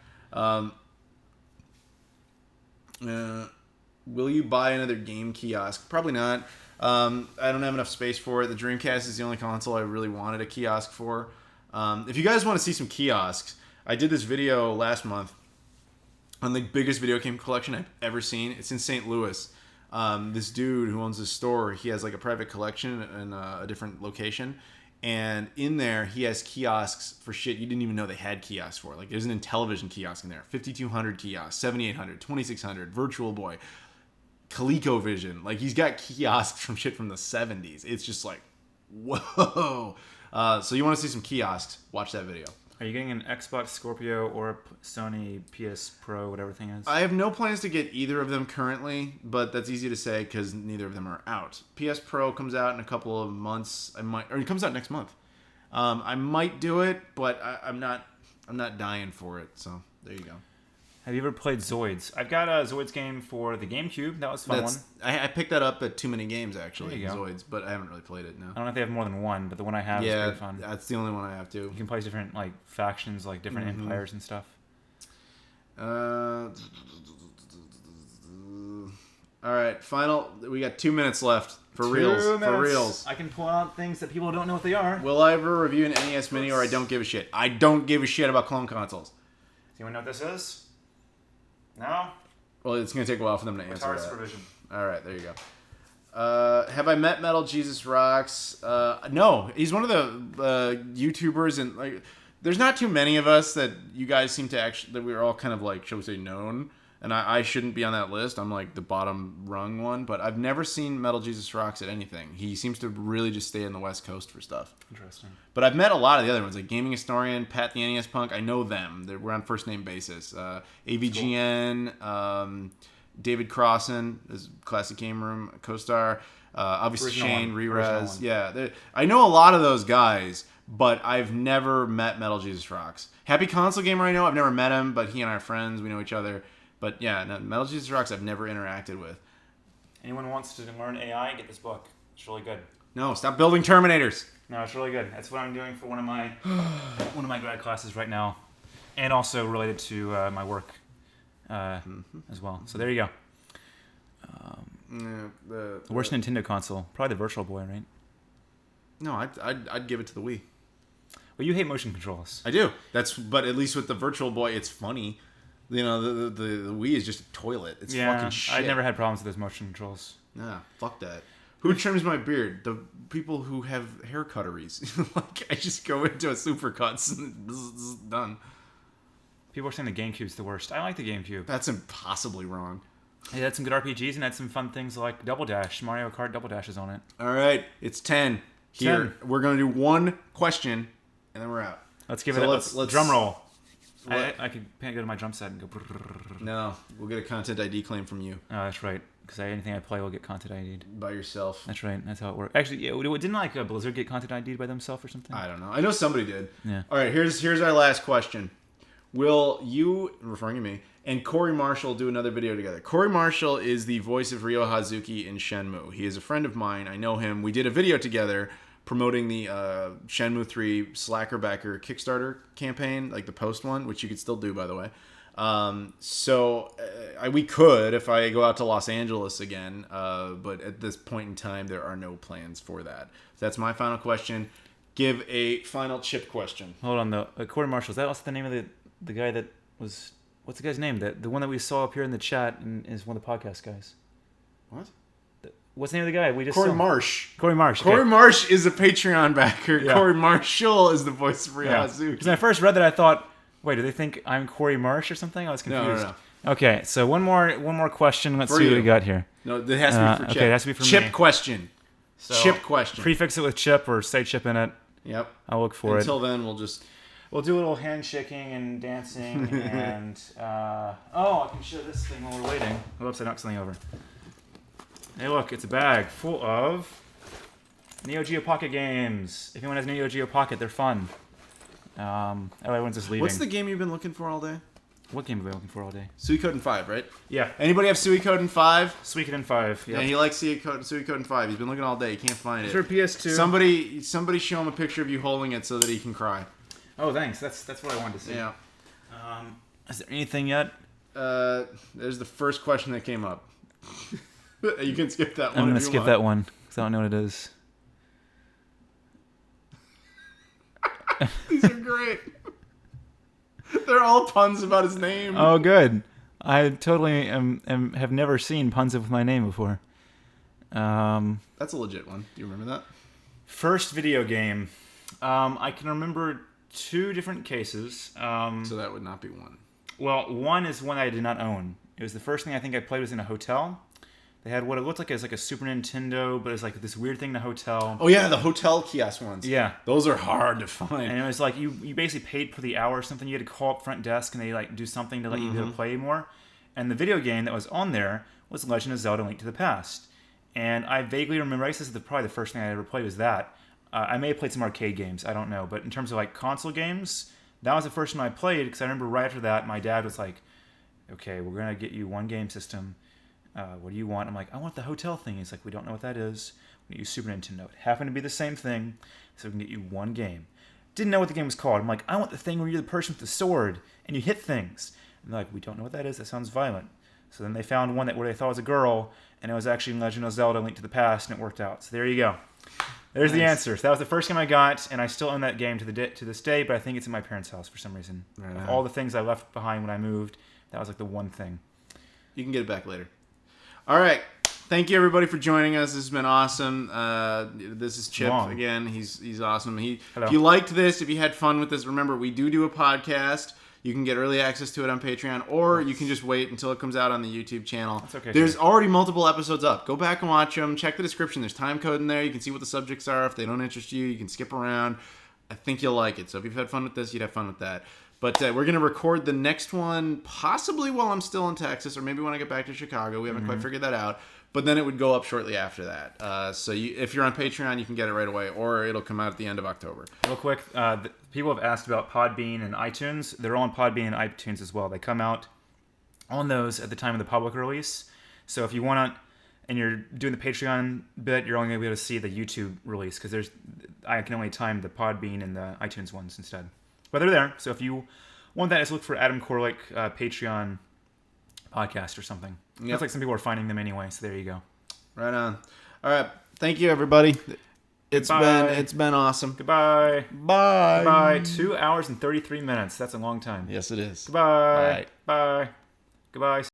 Will you buy another game kiosk? Probably not. I don't have enough space for it. The Dreamcast is the only console I really wanted a kiosk for. If you guys want to see some kiosks, I did this video last month on the biggest video game collection I've ever seen. It's in St. Louis. This dude who owns this store, he has like a private collection in a different location. And in there, he has kiosks for shit you didn't even know they had kiosks for. Like, there's an Intellivision kiosk in there. 5200 kiosks, 7800, 2600, Virtual Boy, ColecoVision. Like, he's got kiosks from shit from the 70s. It's just like, whoa. So you want to see some kiosks, watch that video. Are you getting an Xbox Scorpio or a Sony PS Pro, whatever thing is? I have no plans to get either of them currently, but that's easy to say because neither of them are out. PS Pro comes out in a couple of months. It comes out next month. I might do it, but I'm not dying for it. So there you go. Have you ever played Zoids? I've got a Zoids game for the GameCube. That was a fun one. I picked that up at Too Many Games, actually, there you go. Zoids, but I haven't really played it, no. I don't know if they have more than one, but the one I have is pretty fun. Yeah, that's the only one I have, too. You can play different like factions, like different empires and stuff. All right, final. We got 2 minutes left. For reals. For reals. I can pull out things that people don't know what they are. Will I ever review an NES Mini or I don't give a shit? I don't give a shit about clone consoles. Do you want to know what this is? No? Well, it's going to take a while for them to answer Guitar that. Supervision. All right, there you go. Have I met Metal Jesus Rocks? No, he's one of the YouTubers, and like, there's not too many of us that you guys seem to actually that we're all kind of like, shall we say, known. And I shouldn't be on that list. I'm like the bottom rung one, but I've never seen Metal Jesus Rocks at anything. He seems to really just stay on the West Coast for stuff. Interesting. But I've met a lot of the other ones, like Gaming Historian, Pat the NES Punk. I know them. We're on first name basis. AVGN, David Crossan, is Classic Game Room co-star. Obviously Shane, Rerez. Yeah, I know a lot of those guys, but I've never met Metal Jesus Rocks. Happy Console Gamer, I know. I've never met him, but he and I are friends. We know each other. But yeah, no, Metal Jesus Rocks I've never interacted with. Anyone wants to learn AI, get this book. It's really good. No, stop building Terminators. No, it's really good. That's what I'm doing for one of my grad classes right now, and also related to my work as well. So there you go. The worst Nintendo console, probably the Virtual Boy, right? No, I'd give it to the Wii. Well, you hate motion controls. I do. But at least with the Virtual Boy, it's funny. You know, the Wii is just a toilet. It's fucking shit. I never had problems with those motion controls. Nah, fuck that. Who trims my beard? The people who have hair cutteries. Like, I just go into a supercuts and this is done. People are saying the GameCube's the worst. I like the GameCube. That's impossibly wrong. It had some good RPGs and had some fun things like Double Dash. Mario Kart Double Dash is on it. All right, it's 10. Here, we're going to do one question, and then we're out. Let's give it a drum roll. I could go to my drum set and go... No, we'll get a content ID claim from you. Oh, that's right. Because anything I play will get content ID'd. By yourself. That's right. That's how it works. Actually, yeah, didn't like Blizzard get content ID'd by themselves or something? I don't know. I know somebody did. Yeah. All right, here's our last question. Will you, referring to me, and Corey Marshall do another video together? Corey Marshall is the voice of Ryo Hazuki in Shenmue. He is a friend of mine. I know him. We did a video together promoting the Shenmue 3 Slackerbacker Kickstarter campaign, like the post one, which you could still do, by the way. We could if I go out to Los Angeles again, but at this point in time, there are no plans for that. So that's my final question. Give a final chip question. Hold on, though. Corey Marshall, is that also the name of the guy that was... What's the guy's name? The one that we saw up here in the chat and is one of the podcast guys. What? What's the name of the guy? We just Corey saw? Marsh. Corey Marsh. Okay. Corey Marsh is a Patreon backer. Yeah. Corey Marshall is the voice of Ryazuki. Because when I first read that, I thought, wait, do they think I'm Corey Marsh or something? I was confused. No. Okay, so one more question. Let's see what we got here. No, it has to be for Chip. Okay, it has to be for Chip me. question. So, Chip question. Prefix it with Chip or say Chip in it. Yep. I'll look for Until then, We'll do a little handshaking and dancing and... I can show this thing while we're waiting. Oops, I knocked something over. Hey, look, it's a bag full of Neo Geo Pocket games. If anyone has Neo Geo Pocket, they're fun. Everyone's just leaving. What's the game you've been looking for all day? What game have I been looking for all day? Suikoden 5, right? Yeah. Anybody have Suikoden 5? Suikoden 5. Yeah, he likes Suikoden 5. He's been looking all day. He can't find it. For PS2. Somebody show him a picture of you holding it so that he can cry. Oh, thanks. That's what I wanted to see. Yeah. Is there anything yet? There's the first question that came up. You can skip that one. I'm going to skip that one because I don't know what it is. These are great. They're all puns about his name. Oh, good. I totally have never seen puns with my name before. That's a legit one. Do you remember that? First video game. I can remember two different cases. So that would not be one. Well, one is one I did not own. It was the first thing I think I played was in a hotel. They had what it looked like as like a Super Nintendo, but it was like this weird thing in a hotel. Oh yeah, the hotel kiosk ones. Yeah. Those are hard to find. And it was like you basically paid per the hour or something. You had to call up front desk and they like do something to let you be able to play more. And the video game that was on there was Legend of Zelda: Link to the Past. And I vaguely remember, I guess this is probably the first thing I ever played was that. I may have played some arcade games, I don't know. But in terms of like console games, that was the first one I played because I remember right after that, my dad was like, okay, we're going to get you one game system. What do you want? I'm like, I want the hotel thing. He's like, we don't know what that is. We use Super Nintendo. It happened to be the same thing, so we can get you one game. Didn't know what the game was called. I'm like, I want the thing where you're the person with the sword and you hit things. And they're like, we don't know what that is. That sounds violent. So then they found one where they thought was a girl, and it was actually Legend of Zelda: Link to the Past, and it worked out. So there you go. There's the answer. So that was the first game I got, and I still own that game to this day, but I think it's in my parents' house for some reason. Right. Of all the things I left behind when I moved, that was like the one thing. You can get it back later. All right. Thank you, everybody, for joining us. This has been awesome. This is Chip again. He's awesome. If you liked this, if you had fun with this, remember, we do a podcast. You can get early access to it on Patreon, or you can just wait until it comes out on the YouTube channel. That's okay. There's already multiple episodes up. Go back and watch them. Check the description. There's time code in there. You can see what the subjects are. If they don't interest you, you can skip around. I think you'll like it. So if you've had fun with this, you'd have fun with that. But we're going to record the next one possibly while I'm still in Texas, or maybe when I get back to Chicago. We haven't quite figured that out. But then it would go up shortly after that. So if you're on Patreon, you can get it right away, or it'll come out at the end of October. Real quick, people have asked about Podbean and iTunes. They're all on Podbean and iTunes as well. They come out on those at the time of the public release. So if you want to, and you're doing the Patreon bit, you're only going to be able to see the YouTube release, because I can only time the Podbean and the iTunes ones instead. But they're there. So if you want that, just look for Adam Koralik Patreon podcast or something. Looks like some people are finding them anyway, so there you go. Right on. All right. Thank you, everybody. It's been awesome. Goodbye. Bye. Goodbye. 2 hours and 33 minutes. That's a long time. Yes, it is. Goodbye. Bye. Goodbye.